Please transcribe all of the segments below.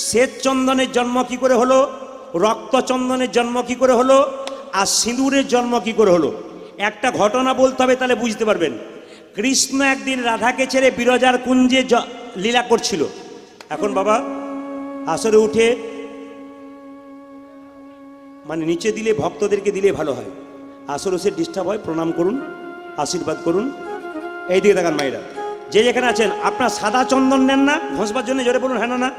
শ্বেত চন্দনের জন্ম কি করে হলো, রক্তচন্দনের জন্ম কি করে হলো, আর সিঁদুরের জন্ম কি করে হলো? একটা ঘটনা বলতে হবে, তাহলে বুঝতে পারবেন। কৃষ্ণ একদিন রাধাকে ছেড়ে বিরজার কুঞ্জে লীলা করছিল। এখন বাবা আসরে উঠে মানে নিচে দিলে ভক্তদেরকে দিলে ভালো হয়, আসর এসে ডিস্টার্ব হয়, প্রণাম করুন, আশীর্বাদ করুন। এই দিকে দেখান মায়েরা, যে যেখানে আছেন। আপনার সাদা চন্দন নেন না ঘষবার জন্য? জোরে বলুন হ্যাঁ না না।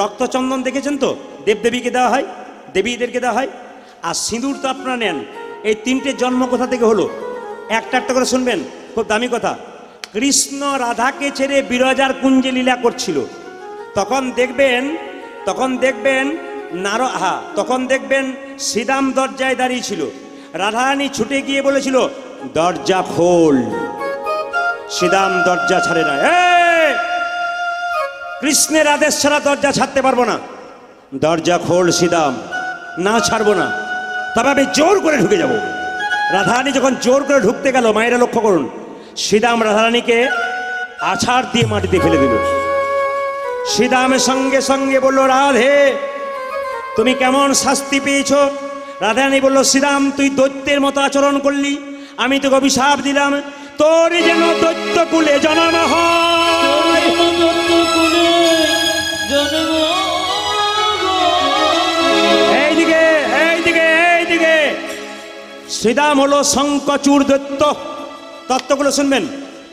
রক্ত চন্দন দেখেছেন তো, দেবদেবীকে দেওয়া হয়, দেবীদেরকে দেওয়া হয়। আর সিঁদুর তো আপনারা নেন। এই তিনটে জন্ম কোথা থেকে হলো? একটা একটা করে শুনবেন, খুব দামি কথা। কৃষ্ণ রাধাকে ছেড়ে বিরজার কুঞ্জে লীলা করছিল। তখন দেখবেন তখন দেখবেন শ্রীদাম দরজায় দাঁড়িয়ে ছিল। রাধারানী ছুটে গিয়ে বলেছিল, দরজা খোল। শ্রীদাম দরজা ছাড়ে না। কৃষ্ণের আদেশ ছাড়া দরজা ছাড়তে পারবো না, দরজা খোল শ্রীদাম। না ছাড়বো না, তবে আমি জোর করে ঢুকে যাব। রাধারানী যখন জোর করে ঢুকতে গেল, মায়েরা লক্ষ্য করুন, শ্রীদাম রাধারানীকে আছাড় দিয়ে মাটিতে ফেলে দিল। শ্রীদামের সঙ্গে সঙ্গে বলল, রাধে তুমি কেমন শাস্তি পেয়েছ? রাধারানী বলল, শ্রীদাম তুই দৈত্যের মতো আচরণ করলি, আমি তোকে অভিশাপ দিলাম, তোর যেন দৈত্য কুলে জন্ম হয়। এইদিকে এইদিকে এইদিকে। শ্রীদাম হলো শঙ্কচূড় দৈত্য। তত্ত্বগুলো শুনবেন।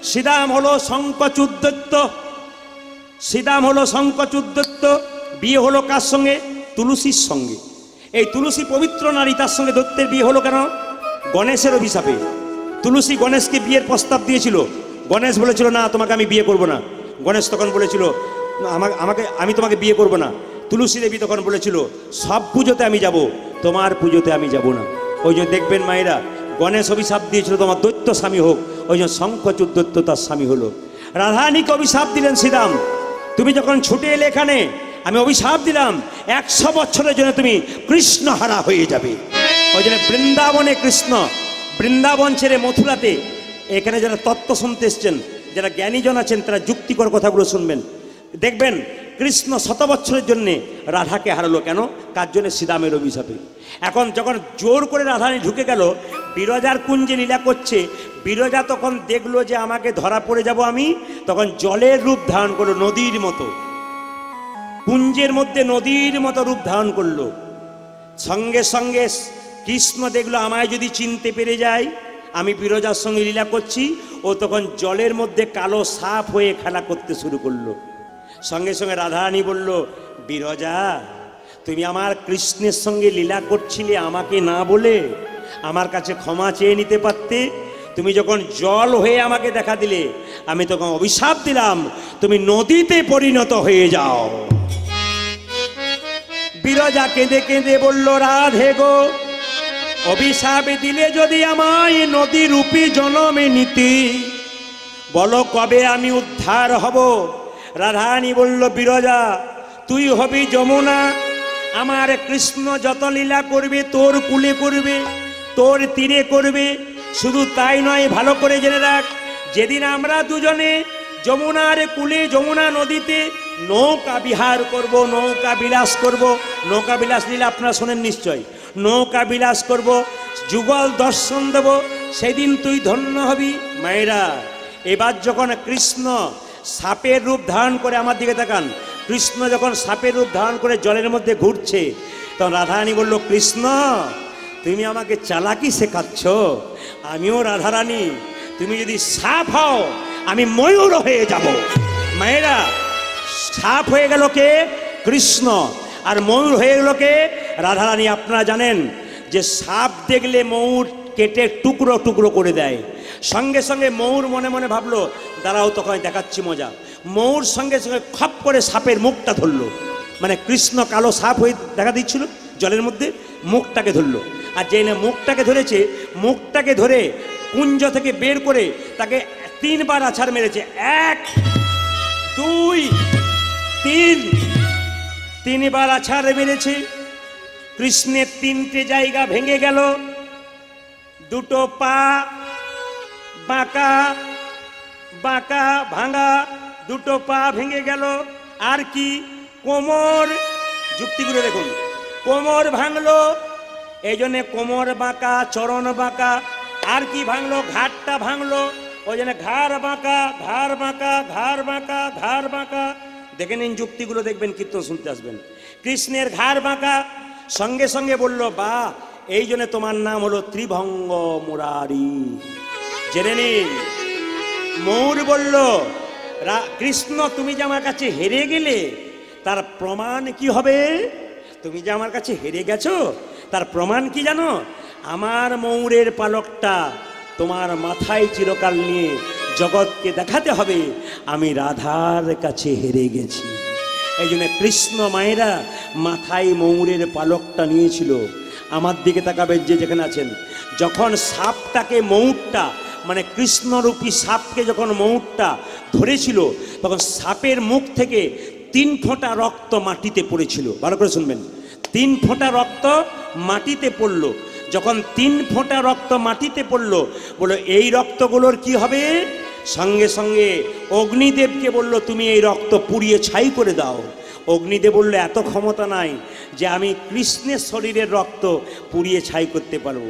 শ্রীদাম হলো শঙ্কচূড় দৈত্য। শ্রীদাম হলো শঙ্কচূড় দৈত্য। বিয়ে হলো কার সঙ্গে? তুলসীর সঙ্গে। এই তুলসী পবিত্র নারী, তার সঙ্গে দৈত্যের বিয়ে হলো কেন? গণেশের অভিশাপে। তুলসী গণেশকে বিয়ের প্রস্তাব দিয়েছিল। গণেশ বলেছিল, না তোমাকে আমি বিয়ে করব না। গণেশ তখন বলেছিল, আমি তোমাকে বিয়ে করব না। তুলসী দেবী তখন বলেছিল, সব পুজোতে আমি যাব, তোমার পুজোতে আমি যাব না। ওই জন্য দেখবেন মায়েরা, গণেশ অভিশাপ দিয়েছিল তোমার দৈত্য স্বামী হোক, ওই জন্য শঙ্কচূড় দৈত্য তার স্বামী হলো। রাধারানীকে অভিশাপ দিলেন শ্রীরাম, তুমি যখন ছুটে এলে এখানে, আমি অভিশাপ দিলাম 100 বছরের জন্য তুমি কৃষ্ণহারা হয়ে যাবে। ওই জন্য বৃন্দাবনে কৃষ্ণ, বৃন্দাবন ছেড়ে মথুরাতে। এখানে যারা তত্ত্ব শুনতে এসছেন, যারা জ্ঞানীজন আছেন, তারা যুক্তিকর কথাগুলো শুনবেন। দেখবেন কৃষ্ণ 100 বছরের জন্যে রাধাকে হারালো কেন? কার জন্য? শ্রীরামের অভিশাপে। এখন যখন জোর করে রাধারানী ঢুকে গেল, বিরজার কুঞ্জে লীলা করছে, বিরজা তখন দেখলো যে আমাকে ধরা পড়ে যাব আমি, তখন জলের রূপ ধারণ করলো, নদীর মতো, কুঞ্জের মধ্যে নদীর মতো রূপ ধারণ করলো। সঙ্গে সঙ্গে কৃষ্ণ দেখলো আমায় যদি চিনতে পেরে যায়, আমি বিরজার সঙ্গে লীলা করছি, ও তখন জলের মধ্যে কালো সাপ হয়ে খেলা করতে শুরু করলো। সঙ্গে সঙ্গে রাধারানী বলল, বিরজা তুমি আমার কৃষ্ণের সঙ্গে লীলা করছিলে, আমাকে না বলে আমার কাছে ক্ষমা চেয়ে নিতে পারতে। তুমি যখন জল হয়ে আমাকে দেখা দিলে, আমি তখন অভিশাপ দিলাম তুমি নদীতে পরিণত হয়ে যাও। বিরজা কেঁদে কেঁদে বলল, রাধে গো, অভিশাপ দিলে যদি আমায় নদী রূপী জনমে নিতি, বলো কবে আমি উদ্ধার হব? রাধারানী বলল, বিরজা তুই হবি যমুনা, আমার কৃষ্ণ যত লীলা করবে তোর কুলে করবে, তোর তীরে করবে। শুধু তাই নয়, ভালো করে জেনে রাখ, যেদিন আমরা দুজনে যমুনার কুলে, যমুনা নদীতে নৌকা বিহার করব, নৌকা বিলাস করব, নৌকা বিলাস লীলা আপনারা শোনেন নিশ্চয়, নৌকা বিলাস করব, যুগল দর্শন দেব, সেদিন তুই ধন্য হবি। মায়েরা, এবার যখন কৃষ্ণ সাপের রূপ ধারণ করে, আমার দিকে তাকান, কৃষ্ণ যখন সাপের রূপ ধারণ করে জলের মধ্যে ঘুরছে, তখন রাধারানী বলল, কৃষ্ণ তুমি আমাকে চালাকি শেখাচ্ছ। আমিও রাধারানী, তুমি যদি সাপ হও আমি ময়ূর হয়ে যাব। মায়েরা, সাপ হয়ে গেল কে? কৃষ্ণ। আর ময়ূর হয়ে গেল কে? রাধারানী। আপনারা জানেন যে সাপ দেখলে ময়ূর কেটে টুকরো টুকরো করে দেয়। সঙ্গে সঙ্গে ময়ূর মনে মনে ভাবলো, দাঁড়াও তখন দেখাচ্ছি মজা। ময়ূর সঙ্গে সঙ্গে খপ করে সাপের মুখটা ধরলো, মানে কৃষ্ণ কালো সাপ হয়ে দেখা দিচ্ছিল জলের মধ্যে, মুখটাকে ধরলো। আর যে না মুখটাকে ধরেছে, মুখটাকে ধরে কুঞ্জ থেকে বের করে তাকে 3 বার আছাড় মেরেছে। 1 2 3, 3 বার আছাড় মেরেছে। কৃষ্ণের 3টে জায়গা ভেঙে গেল, 2টো পা বাঁকা বাঁকা ভাঙা, 2টো পা ভেঙে গেল। আর কি? কোমর, যুক্তিগুলো দেখুন, কোমর ভাঙলো, এই জন্য কোমর বাঁকা, চরণ বাঁকা। আর কি ভাঙলো? ঘাটটা ভাঙলো, ওই জন্য ঘাড় বাঁকা, ঘাড় বাঁকা, ঘাড় বাঁকা, ঘাড় বাঁকা। দেখে নিন যুক্তিগুলো, দেখবেন কীর্তন শুনতে আসবেন। কৃষ্ণের ঘাড় বাঁকা, সঙ্গে সঙ্গে বলল বা এই জন্য তোমার নাম হলো ত্রিভঙ্গ মুরারি। জেনে নিন, ময়ূর বলল কৃষ্ণ তুমি যে আমার কাছে হেরে গেলে তার প্রমাণ কি হবে? তুমি যে আমার কাছে হেরে গেছো তার প্রমাণ কি জানো? আমার ময়ূরের পালকটা তোমার মাথায় চিরকাল নিয়ে জগৎকে দেখাতে হবে আমি রাধার কাছে হেরে গেছি। এই জন্য কৃষ্ণ মায়েরা মাথায় ময়ূরের পালকটা নিয়েছিল। আমার দিকে তাকাবেন যে যেখানে আছেন, যখন সাপটাকে ময়ূরটা মানে কৃষ্ণরূপী সাপকে যখন ময়ূরটা ধরেছিল তখন সাপের মুখ থেকে 3 ফোঁটা রক্ত মাটিতে পড়েছিল। ভালো করে শুনবেন, 3 ফোঁটা রক্ত মাটিতে পড়ল। যখন 3 ফোঁটা রক্ত মাটিতে পড়ল, বলল এই রক্তগুলোর কি হবে? সঙ্গে সঙ্গে অগ্নিদেবকে বলল তুমি এই রক্ত পুড়িয়ে ছাই করে দাও। অগ্নিদেব বলল এত ক্ষমতা নাই যে আমি কৃষ্ণের শরীরের রক্ত পুড়িয়ে ছাই করতে পারবো।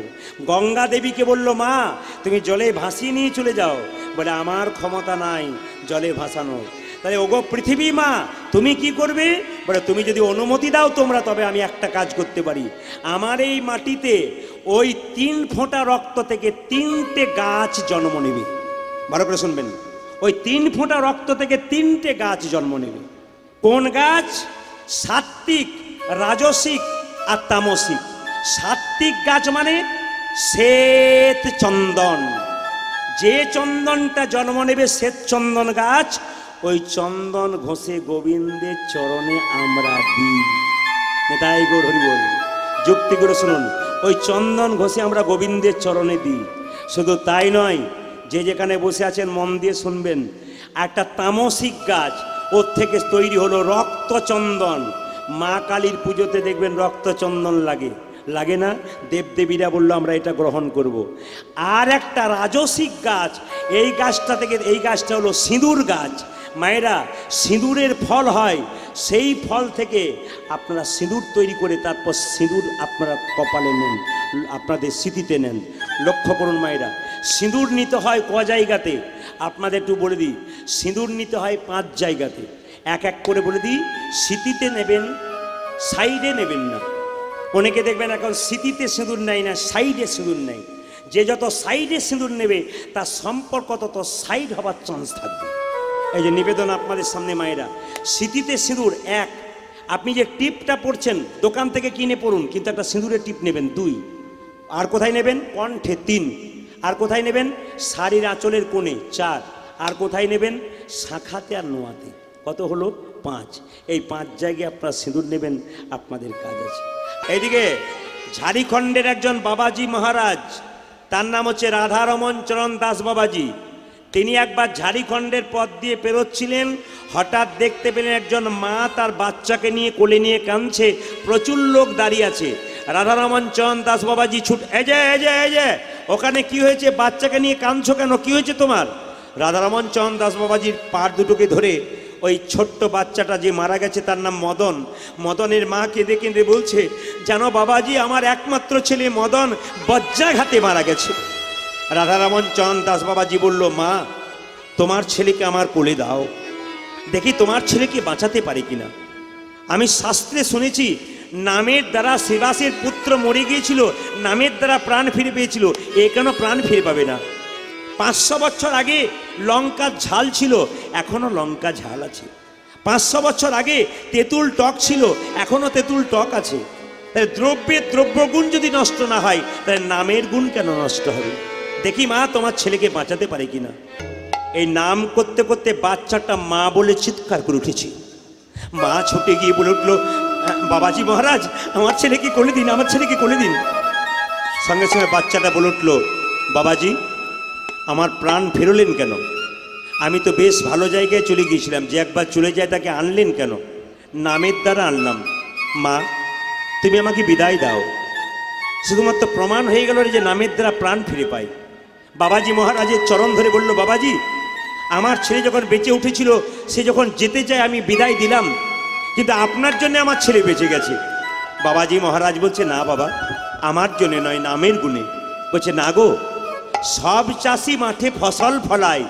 গঙ্গা দেবীকে বলল মা তুমি জলে ভাসিয়ে নিয়ে চলে যাও। বলে আমার ক্ষমতা নাই জলে ভাসানো। তাহলে ওগো পৃথিবী মা তুমি কি করবে? বলে তুমি যদি অনুমতি দাও তোমরা, তবে আমি একটা কাজ করতে পারি। আমার এই মাটিতে ওই 3 ফোঁটা রক্ত থেকে 3টে গাছ জন্ম নেবে। ভালো করে শুনবেন, ওই 3 ফোঁটা রক্ত থেকে 3টে গাছ জন্ম নেবে। কোন গাছ? সাত্ত্বিক, রাজসিক আর তামসিক। সাত্ত্বিক গাছ মানে শ্বেত চন্দন। যে চন্দনটা জন্ম নেবে শ্বেত চন্দন গাছ, ওই চন্দন ঘষে গোবিন্দের চরণে আমরা দিই। নেতাই গৌর হরি বল। যুক্তি করে শুনুন, ওই চন্দন ঘষে আমরা গোবিন্দের চরণে দিই। শুধু তাই নয়, যে যেখানে বসে আছেন মন দিয়ে শুনবেন, একটা তামসিক গাছ, ওর থেকে তৈরি হলো রক্তচন্দন। মা কালীর পুজোতে দেখবেন রক্তচন্দন লাগে, লাগে না? দেবদেবীরা বললো আমরা এটা গ্রহণ করব। আর একটা রাজসিক গাছ, এই গাছটা থেকে, এই গাছটা হলো সিঁদুর গাছ। মায়েরা, সিঁদুরের ফল হয়, সেই ফল থেকে আপনারা সিঁদুর তৈরি করে তারপর সিঁদুর আপনারা কপালে নেন, আপনাদের স্মৃতিতে নেন। লক্ষ্য করুন মায়েরা, সিঁদুর নিতে হয় ক জায়গাতে? আপনাদের একটু বলে দিই, সিঁদুর নিতে হয় 5 জায়গাতে। এক এক করে বলে দিই। স্মৃতিতে নেবেন, সাইডে নেবেন না। অনেকে দেখবেন এখন স্মৃতিতে সিঁদুর নেয় না, সাইডে সিঁদুর নেয়। যে যত সাইডে সিঁদুর নেবে তার সম্পর্ক তত সাইড হবার চান্স থাকবে। এই যে নিবেদন আপনাদের সামনে মায়েরা, স্মৃতিতে সিঁদুর 1। আপনি যে টিপটা পড়ছেন দোকান থেকে কিনে পড়ুন, কিন্তু একটা সিঁদুরের টিপ নেবেন 2। আর কোথায় নেবেন? কণ্ঠে 3। আর কোথায় নেবেন? শাড়ির আঁচলের কোণে 4। আর কোথায় নেবেন? শাখাতে আর নোয়াতে। কত হলো? 5। এই 5 জায়গায় আপনারা সিঁদুর নেবেন, আপনাদের কাজ আছে। এইদিকে ঝাড়খণ্ডের একজন বাবাজি মহারাজ, তার নাম হচ্ছে রাধারমন চরণ দাস বাবাজি। তিনি একবার ঝাড়খণ্ডের পথ দিয়ে পেরোচ্ছিলেন, হঠাৎ দেখতে পেলেন একজন মা তার বাচ্চাকে নিয়ে কোলে নিয়ে কাঁদছে, প্রচুর লোক দাঁড়িয়ে আছে। রাধারমন চরণ দাস বাবাজি এই যে ওখানে কি হয়েছে? বাচ্চাকে নিয়ে কাঁদছো কেন? কি হয়েছে তোমার? রাধারমন চরণ দাস বাবাজির পাড় দুটোকে ধরে ওই ছোট্ট বাচ্চাটা যে মারা গেছে তার নাম মদন, মদনের মা কেঁদে কেঁদে বলছে জানো বাবাজি আমার একমাত্র ছেলে মদন বজ্রাঘাতে মারা গেছে। রাধারমন চরণ দাস বাবাজি বলল মা তোমার ছেলেকে আমার কোলে দাও, দেখি তোমার ছেলেকে বাঁচাতে পারে কিনা। আমি শাস্ত্রে শুনেছি নামের দ্বারা শিবাসের পুত্র মরে গিয়েছিল, নামের দ্বারা প্রাণ ফিরে পেয়েছিল, এ কেন প্রাণ ফিরে পাবে না? 500 বছর আগে লঙ্কার ঝাল ছিল, এখনো লঙ্কা ঝাল আছে। 500 বছর আগে তেঁতুল টক ছিল, এখনো তেঁতুল টক আছে। তাহলে দ্রব্যের দ্রব্যগুণ যদি নষ্ট না হয় তাহলে নামের গুণ কেন নষ্ট হবে? দেখি মা তোমার ছেলেকে বাঁচাতে পারে কিনা। এই নাম করতে করতে বাচ্চাটা মা বলে চিৎকার করে উঠেছে। মা ছুটে গিয়ে বলে উঠলো বাবাজি মহারাজ আমার ছেলেকে কোলে দিন, আমার ছেলেকে কোলে দিন। সঙ্গে সঙ্গে বাচ্চাটা বলে উঠলো বাবাজি আমার প্রাণ ফেরলেন কেন? আমি তো বেশ ভালো জায়গায় চলে গিয়েছিলাম, যে একবার চলে যায় তাকে আনলেন কেন? নামের দ্বারা আনলাম। মা তুমি আমাকে বিদায় দাও। শুধুমাত্র প্রমাণ হয়ে গেল যে নামের দ্বারা প্রাণ ফিরে পাই। বাবাজি মহারাজের চরণ ধরে বলল বাবাজি আমার ছেলে যখন বেঁচে উঠেছিল, সে যখন যেতে চায় আমি বিদায় দিলাম, কিন্তু আপনার জন্য আমার ছেলে বেঁচে গেছে। বাবাজি মহারাজ বলছে, না বাবা, আমার জন্য নয়, নামের গুণে। বলছে, না গো, সব চাষি মাঠে ফসল ফলায়,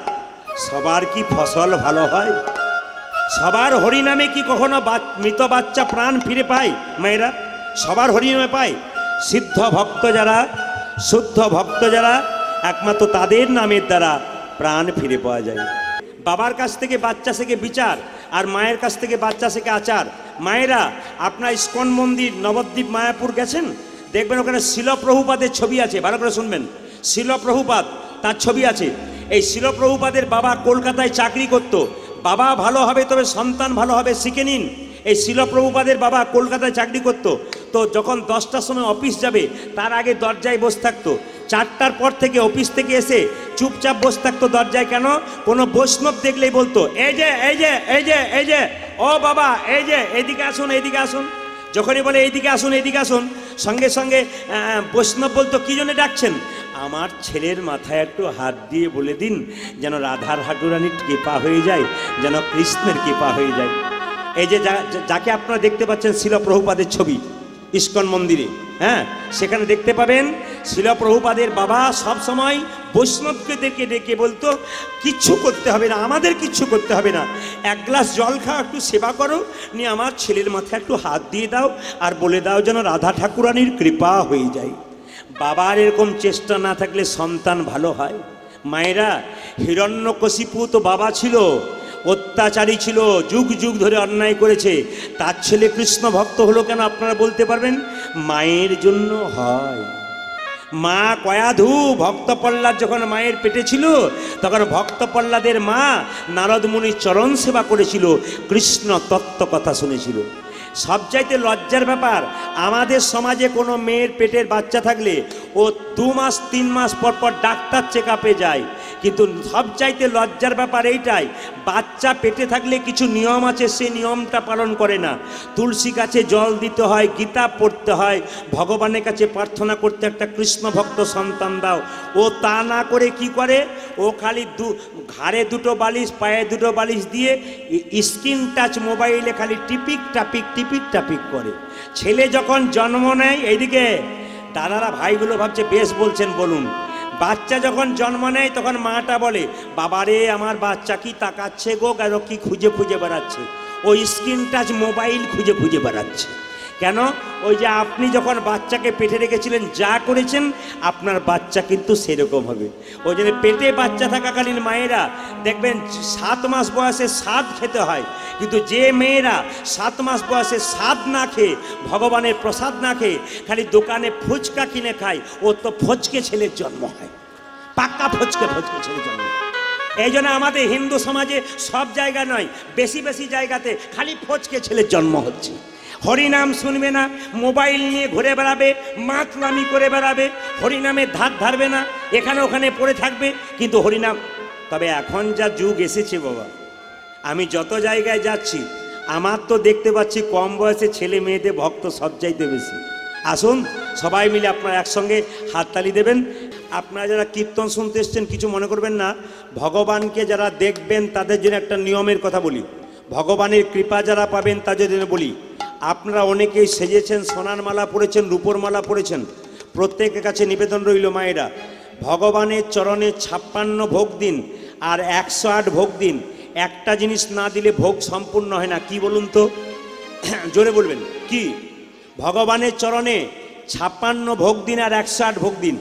সবার কি ফসল ভালো হয়? সবার হরিনামে কি কখনো মৃত বাচ্চা প্রাণ ফিরে পায়? মায়েরা, সবার হরিনামে পায়? সিদ্ধ ভক্ত যারা, শুদ্ধ ভক্ত যারা, একমাত্র তাদের নামের দ্বারা প্রাণ ফিরে পাওয়া যায়। বাবার কাছ থেকে বাচ্চা শেখে বিচার, আর মায়ের কাছ থেকে বাচ্চা শেখে আচার। মায়েরা, আপনার ইস্কন মন্দির নবদ্বীপ মায়াপুর গেছেন, দেখবেন ওখানে শিল প্রভুপাদের ছবি আছে। ভালো করে শুনবেন, শিল প্রভুপাদ, তার ছবি আছে। এই শিল প্রভুপাদের বাবা কলকাতায় চাকরি করত। বাবা ভালো হবে তবে সন্তান ভালো হবে, শিখে নিন। এই শিল প্রভুপাদের বাবা কলকাতায় চাকরি করত। তো যখন 10টার সময় অফিস যাবে, তার আগে দরজায় বসে থাকতো। 4টার পর থেকে অফিস থেকে এসে চুপচাপ বসে থাকতো দরজায়। কেন? কোনো বৈষ্ণব দেখলেই বলতো, এই যে এই যে এই যে এই যে, ও বাবা, এই যে এইদিকে আসুন, এইদিকে আসুন। যখনই বলে এইদিকে আসুন, এইদিকে আসুন, সঙ্গে সঙ্গে বৈষ্ণব বলতো, কি জন্য ডাকছেন? আমার ছেলের মাথায় একটু হাত দিয়ে বলে দিন, যেন রাধার ঠাকুরানির কৃপা হয়ে যায়, যেন কৃষ্ণের কৃপা হয়ে যায়। এই যে যাকে আপনারা দেখতে পাচ্ছেন শিল প্রভুপাদের ছবি ইস্কন মন্দিরে, হ্যাঁ, সেখানে দেখতে পাবেন শিল প্রভুপাদের বাবা সব সময় বৈষ্ণবকে ডেকে ডেকে বলতো, কিচ্ছু করতে হবে না, আমাদের কিচ্ছু করতে হবে না, এক গ্লাস জল খাও, একটু সেবা করো, নিয়ে আমার ছেলের মাথায় একটু হাত দিয়ে দাও, আর বলে দাও যেন রাধা ঠাকুরানির কৃপা হয়ে যায়। বাবার এরকম চেষ্টা না থাকলে সন্তান ভালো হয়। মায়েরা, হিরণ্যকশিপু তো বাবা ছিল, অত্যাচারী ছিল, যুগ যুগ ধরে অন্যায় করেছে, তার ছেলে কৃষ্ণ ভক্ত হলো কেন আপনারা বলতে পারবেন? মায়ের জন্য হয়। মা কয়াধু, ভক্ত প্রহ্লাদ যখন মায়ের পেটে ছিল, তখন ভক্ত প্রহ্লাদের মা নারদ মুনির চরণ সেবা করেছিল, কৃষ্ণ তত্ত্ব কথা শুনেছিল। সবচাইতে লজ্জার ব্যাপার, আমাদের সমাজে কোনো মেয়ের পেটের বাচ্চা থাকলে ও 2 মাস 3 মাস পর পর ডাক্তার চেক আপে যায়। কিন্তু সবচাইতে লজ্জার ব্যাপার এইটাই, বাচ্চা পেটে থাকলে কিছু নিয়ম আছে, সেই নিয়মটা পালন করে না। তুলসী গাছে জল দিতে হয়, গীতা পড়তে হয়, ভগবানের কাছে প্রার্থনা করতে, একটা কৃষ্ণ ভক্ত সন্তান দাও। ও তা না করে কি করে? ও খালি ঘাড়ে 2টো বালিশ, পায়ে 2টো বালিশ দিয়ে স্ক্রিন টাচ মোবাইলে খালি টিপিক টাপিক করে। ছেলে যখন জন্ম নেয়, এইদিকে দাদারা ভাইগুলো ভাবছে বেশ বলছেন, বলুন। বাচ্চা যখন জন্ম নেয় তখন মাটা বলে, বাবারে আমার বাচ্চা কি তাকাচ্ছে গো, কেন কি খুঁজে খুঁজে বেড়াচ্ছে? ওই স্ক্রিন টাচ মোবাইল খুঁজে খুঁজে বেড়াচ্ছে। কেন? ওই যে আপনি যখন বাচ্চাকে পেটে রেখেছিলেন, যা করেছেন আপনার বাচ্চা কিন্তু সেরকম হবে। ওই জন্য পেটে বাচ্চা থাকাকালীন মায়েরা দেখবেন 7 মাস বয়সে স্বাদ খেতে হয়, কিন্তু যে মেয়েরা 7 মাস বয়সে স্বাদ না খেয়ে, ভগবানের প্রসাদ না খেয়ে খালি দোকানে ফুচকা কিনে খায়, ও তো ফচকে ছেলের জন্ম হয়, পাক্কা ফচকে ছেলের জন্ম। এই জন্য আমাদের হিন্দু সমাজে সব জায়গা নয়, বেশি বেশি জায়গাতে খালি ফচকে ছেলের জন্ম হচ্ছে। হরিনাম শুনবে না, মোবাইল নিয়ে ঘুরে বেড়াবে, মাতলামি করে বেড়াবে, হরিনামের ধার ধারবে না, এখানে ওখানে পড়ে থাকবে, কিন্তু হরিনাম। তবে এখন যা যুগ এসেছে বাবা, আমি যত জায়গায় যাচ্ছি আমার তো দেখতে পাচ্ছি কম বয়সে ছেলে মেয়েদের ভক্ত সবচাইতে বেশি। আসুন সবাই মিলে আপনারা একসঙ্গে হাততালি দেবেন। আপনারা যারা কীর্তন শুনতে এসছেন কিছু মনে করবেন না, ভগবানকে যারা দেখবেন তাদের জন্য একটা নিয়মের কথা বলি, ভগবানের কৃপা যারা পাবেন তাদের জন্য বলি। আপনারা অনেকেই সেজেছেন, সোনার মালা পরেছেন, রূপোর মালা পরেছেন, প্রত্যেকের কাছে নিবেদন রইল মায়েরা, ভগবানের চরণে 56 ভোগ দিন আর 108 ভোগ দিন। একটা জিনিস না দিলে ভোগ সম্পূর্ণ হয় না। কি বলুন তো, জোরে বলবেন কি? ভগবানের চরণে 56 ভোগ দিন আর 108 ভোগ দিন,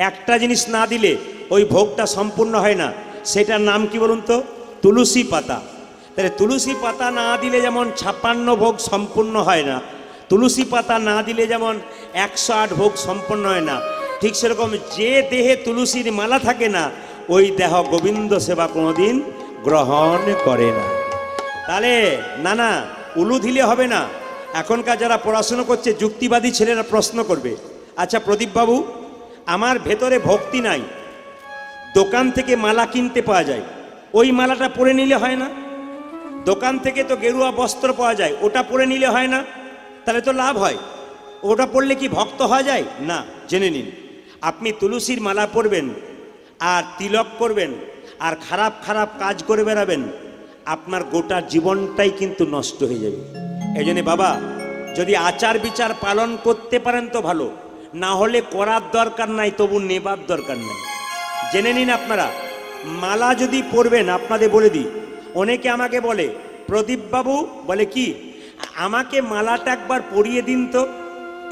একটা জিনিস না দিলে ওই ভোগটা সম্পূর্ণ হয় না। সেটার নাম কি বলুন তো? তুলসী পাতা। তাহলে তুলসী পাতা না দিলে যেমন 56 ভোগ সম্পূর্ণ হয় না, তুলসী পাতা না দিলে যেমন 108 ভোগ সম্পন্ন হয় না, ঠিক সেরকম যে দেহে তুলসীর মালা থাকে না, ওই দেহ গোবিন্দ সেবা কোনোদিন গ্রহণ করে না। তাহলে না উলু দিলে হবে না। এখনকার যারা পড়াশুনো করছে যুক্তিবাদী ছেলেরা প্রশ্ন করবে, আচ্ছা প্রদীপবাবু, আমার ভেতরে ভক্তি নাই, দোকান থেকে মালা কিনতে পাওয়া যায়, ওই মালাটা পরে নিলে হয় না? দোকান থেকে তো গেরুয়া বস্ত্র পাওয়া যায়, ওটা পরে নিলে হয় না? তাহলে তো লাভ হয়। ওটা পরলে কি ভক্ত হওয়া যায়? না। জেনে নিন, আপনি তুলসীর মালা পরবেন আর তিলক করবেন আর খারাপ খারাপ কাজ করে বেড়াবেন, আপনার গোটা জীবনটাই কিন্তু নষ্ট হয়ে যাবে। এই জন্য বাবা যদি আচার বিচার পালন করতে পারেন তো ভালো, না হলে করার দরকার নাই, তবু নেবার দরকার নাই। জেনে নিন আপনারা, মালা যদি পরবেন, আপনাদের বলে দিই, অনেকে আমাকে বলে প্রদীপ বাবু, বলে কি আমাকে মালাটা একবার পরিয়ে দিন তো,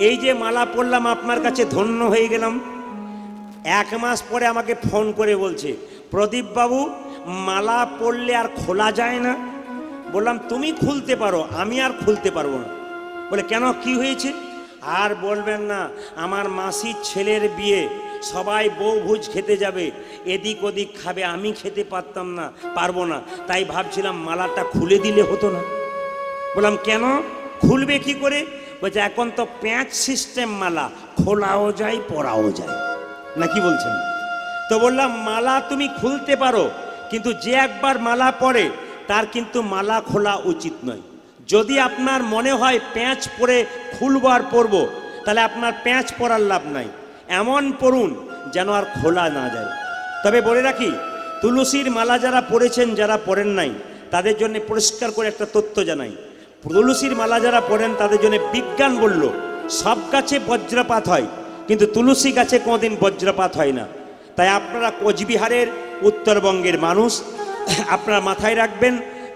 এই যে মালা পরলাম আপনার কাছে ধন্য হয়ে গেলাম। 1 মাস পরে আমাকে ফোন করে বলছে প্রদীপ বাবু মালা পরলে আর খোলা যায় না। বললাম তুমি খুলতে পারো, আমি আর খুলতে পারবো না। বলে কেন, কি হয়েছে? আর বলবেন না, আমার মাসির ছেলের বিয়ে, সবাই বউভোজ খেতে যাবে, এদিক ওদিক খাবে, আমি খেতে পারবো না, তাই ভাবছিলাম মালাটা খুলে দিলে হতো না। বললাম কেন, খুলবে কি করে? বলছে এখন তো প্যাঁচ সিস্টেম মালা, খোলাও যায় পরাও যায়, না কি বলছেন? তো বললাম মালা তুমি খুলতে পারো, কিন্তু যে একবার মালা পরে তার কিন্তু মালা খোলা উচিত নয়। যদি আপনার মনে হয় প্যাঁচ পরে খুলবো আর পরবো, তাহলে আপনার প্যাঁচ পরার লাভ নাই, এমন পরুন যেন আর খোলা না যায়। তবে বলে রাখি, তুলসীর মালা যারা পরেছেন, যারা পরেন নাই, তাদের জন্য পরিষ্কার করে একটা তথ্য জানাই। তুলসীর মালা যারা পরেন তাদের জন্য বিজ্ঞান বলল সব গাছে বজ্রপাত হয়, কিন্তু তুলসী গাছে কোনোদিন বজ্রপাত হয় না। তাই আপনারা কোচবিহারের উত্তরবঙ্গের মানুষ, আপনারা মাথায় রাখবেন,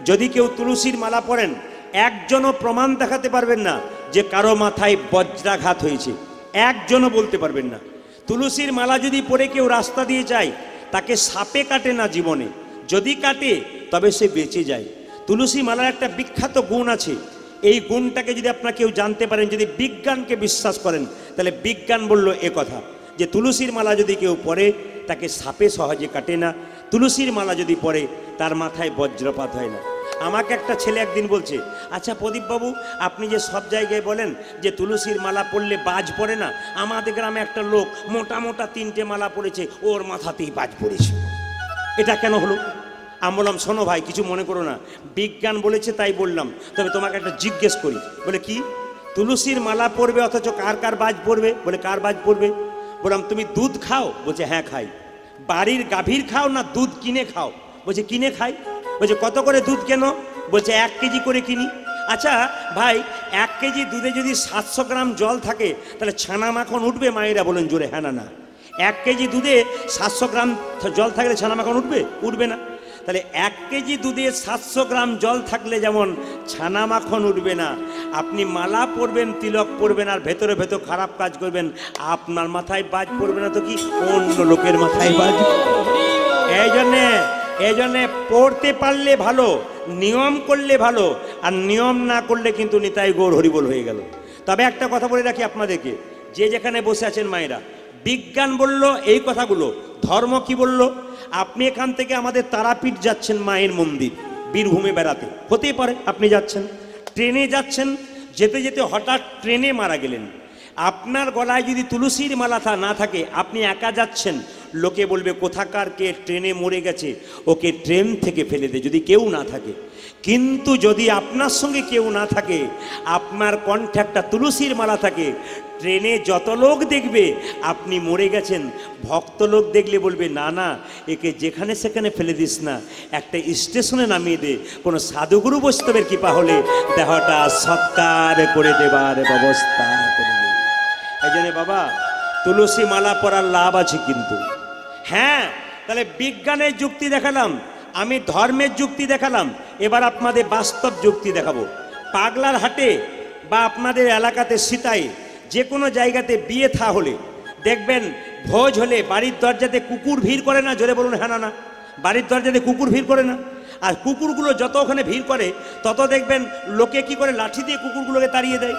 যদি কেউ তুলসীর মালা পরেন, একজনও প্রমাণ দেখাতে পারবেন না যে কারো মাথায় বজ্রাঘাত হয়েছে, একজনও বলতে পারবেন না। তুলসীর মালা যদি পরে কেউ রাস্তা দিয়ে যায়, তাকে সাপে কাটে না জীবনে, যদি কাটে তবে সে বেঁচে যায়। তুলসী মালার একটা বিখ্যাত গুণ আছে, এই গুণটাকে যদি আপনারা কেউ জানতে পারেন, যদি বিজ্ঞানকে বিশ্বাস করেন, তাহলে বিজ্ঞান বলল এ কথা যে তুলসীর মালা যদি কেউ পরে তাকে সাপে সহজে কাটে না, তুলসীর মালা যদি পরে তার মাথায় বজ্রপাত হয় না। আমাকে একটা ছেলে একদিন বলছে, আচ্ছা প্রদীপবাবু আপনি যে সব জায়গায় বলেন যে তুলসীর মালা পরলে বাজ পড়ে না, আমাদের গ্রামে একটা লোক মোটা মোটা 3টে মালা পড়েছে, ওর মাথাতেই বাজ পড়েছে, এটা কেন হলো? আমি বললাম শোনো ভাই, কিছু মনে করো না, বিজ্ঞান বলেছে তাই বললাম, তবে তোমাকে একটা জিজ্ঞেস করি। বলে কি? তুলসীর মালা পরবে অথচ কার কার বাজ পড়বে? বলে কার বাজ পড়বে? বললাম তুমি দুধ খাও? বলছে হ্যাঁ খাই। বাড়ির গাভীর খাও না দুধ কিনে খাও? বলছে কিনে খাই। বলছে কত করে দুধ কেন? বলছে 1 কেজি করে কিনি। আচ্ছা ভাই, 1 কেজি দুধে যদি 700 গ্রাম জল থাকে, তাহলে ছানা মাখন উঠবে? মায়েরা বলেন জোরে হ্যাঁ না না। 1 কেজি দুধে 700 গ্রাম জল থাকলে ছানা মাখন উঠবে? উঠবে না। তাহলে 1 কেজি দুধে 700 গ্রাম জল থাকলে যেমন ছানা মাখন উঠবে না, আপনি মালা পরবেন, তিলক পরবেন, আর ভেতরে ভেতর খারাপ কাজ করবেন, আপনার মাথায় বাজ পড়বে না তো কি অন্য লোকের মাথায় বাজ? এই জন্যে পড়তে পারলে ভালো, নিয়ম করলে ভালো, আর নিয়ম না করলে কিন্তু নিতাই গৌর হরিবোল হয়ে গেল। তবে একটা কথা বলে রাখি আপনাদেরকে, যে যেখানে বসে আছেন মায়েরা, বিজ্ঞান বলল এই কথাগুলো, ধর্ম কি বলল? আপনি এখান থেকে আমাদের তারাপীঠ যাচ্ছেন, মায়ের মন্দির, বীরভূমে বেড়াতে, হতেই পারে আপনি যাচ্ছেন, ট্রেনে যাচ্ছেন, যেতে যেতে হঠাৎ ট্রেনে মারা গেলেন, আপনার গলায় যদি তুলসীর মালা না থাকে, আপনি একা যাচ্ছেন, লোকে বলবে কোথাকার কে ট্রেনে মরে গেছে, ওকে ট্রেন থেকে ফেলে দে, যদি কেউ না থাকে। কিন্তু যদি আপনার সঙ্গে কেউ না থাকে, আপনার কণ্ঠে একটা তুলসীর মালা থাকে, ট্রেনে যত লোক দেখবে আপনি মরে গেছেন, ভক্ত লোক দেখলে বলবে না না, একে যেখানে সেখানে ফেলে দিস না, একটা স্টেশনে নামিয়ে দে, কোনো সাধুগুরু বৈষ্ণবের কৃপা হলে দেহটা সৎকার করে দেবার ব্যবস্থা করে দেবে। এই জন্য বাবা, তুলসী মালা পরার লাভ আছে কিন্তু। হ্যাঁ, তাহলে বিজ্ঞানের যুক্তি দেখালাম, আমি ধর্মের যুক্তি দেখালাম, এবার আপনাদের বাস্তব যুক্তি দেখাবো। পাগলার হাটে বা আপনাদের এলাকাতে সিতাই যে কোনো জায়গাতে বিয়ে থা হলে দেখবেন, ভোজ হলে বাড়ির দরজাতে কুকুর ভিড় করে না? জোরে বলুন হ্যাঁ না না। বাড়ির দরজাতে কুকুর ভিড় করে না? আর কুকুরগুলো যত ওখানে ভিড় করে, তত দেখবেন লোকে কি করে, লাঠি দিয়ে কুকুরগুলোকে তাড়িয়ে দেয়।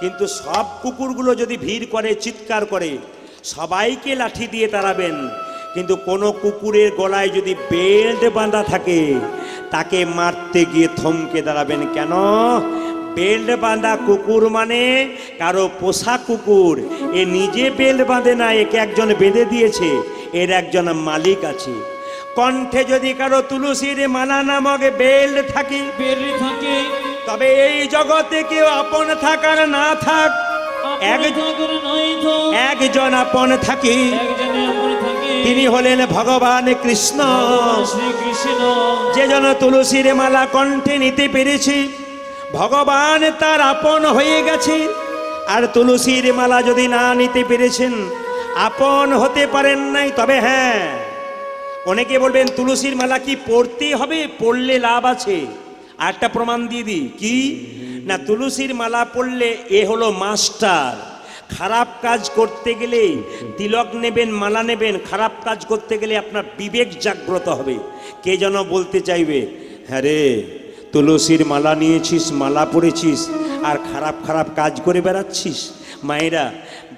কিন্তু সব কুকুরগুলো যদি ভিড় করে, চিৎকার করে, সবাইকে লাঠি দিয়ে তাড়াবেন, কিন্তু কোনো কুকুরের গলায় যদি বেল্ট বাঁধা থাকে, তাকে মারতে গিয়ে থমকে দাঁড়াবেন। কেন? বেল্ট বাঁধা কুকুর মানে কারো পোষা কুকুর, এ নিজে বেল্ট বাঁধে না, একে একজন বেঁধে দিয়েছে, এর একজন মালিক আছে। কণ্ঠে যদি কারো তুলসীর মালা নামক বেল্ট থাকে, তবে এই জগতে কেউ আপন থাকার না থাক, একজন আপন থাকি, তিনি হলেন ভগবান কৃষ্ণ। যে জন তুলসীর মালা কণ্ঠে নিতে পেরেছি, ভগবান তার আপন হয়ে গেছে। আর তুলসীর মালা যদি না নিতে পেরেছেন, আপন হতে পারেন নাই। তবে হ্যাঁ, অনেকে বলবেন তুলসীর মালা কি পড়তে হবে? পড়লে লাভ আছে। আর একটা প্রমাণ দিয়ে দিই, কি না, তুলসীর মালা পড়লে এ হলো মাস্টার। খারাপ কাজ করতে গেলে তিলক নেবেন, মালা নেবেন, খারাপ কাজ করতে গেলে আপনার বিবেক জাগ্রত হবে। কে যেন বলতে চাইবে, হ্যাঁ রে, তুলসীর মালা নিয়েছিস, মালা পড়েছিস, আর খারাপ খারাপ কাজ করে বেড়াচ্ছিস। মায়েরা,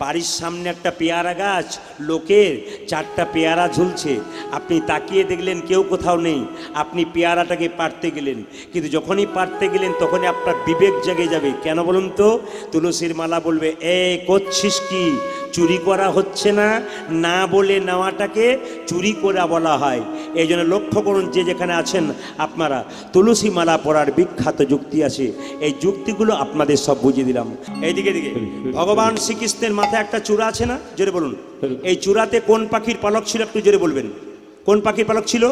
বাড়ির সামনে একটা পেয়ারা গাছ, লোকের 4টা পেয়ারা ঝুলছে, আপনি তাকিয়ে দেখলেন কেউ কোথাও নেই, আপনি পেয়ারাটাকে পাড়তে গেলেন, কিন্তু যখনই পাড়তে গেলেন তখনই আপনার বিবেক জেগে যাবে। কেন বলুন তো? তুলসীর মালা বলবে, করছিস কি? চুরি করা হচ্ছে না, না বলে নেওয়াটাকে চুরি করা বলা হয়। এই জন্য লক্ষ্য করুন, যে যেখানে আছেন আপনারা, তুলসী মালা পড়ার বিখ্যাত যুক্তি আছে। এই যুক্তিগুলো আপনাদের সব বুঝিয়ে দিলাম। এইদিকে দিকে ভগবান শ্রীকৃষ্ণের মাথায় একটা চূড়া আছে না? জোরে বলুন। এই চূড়াতে কোন পাখির পালক ছিল? একটু জোরে বলবেন। কোন পাখির পালক ছিল?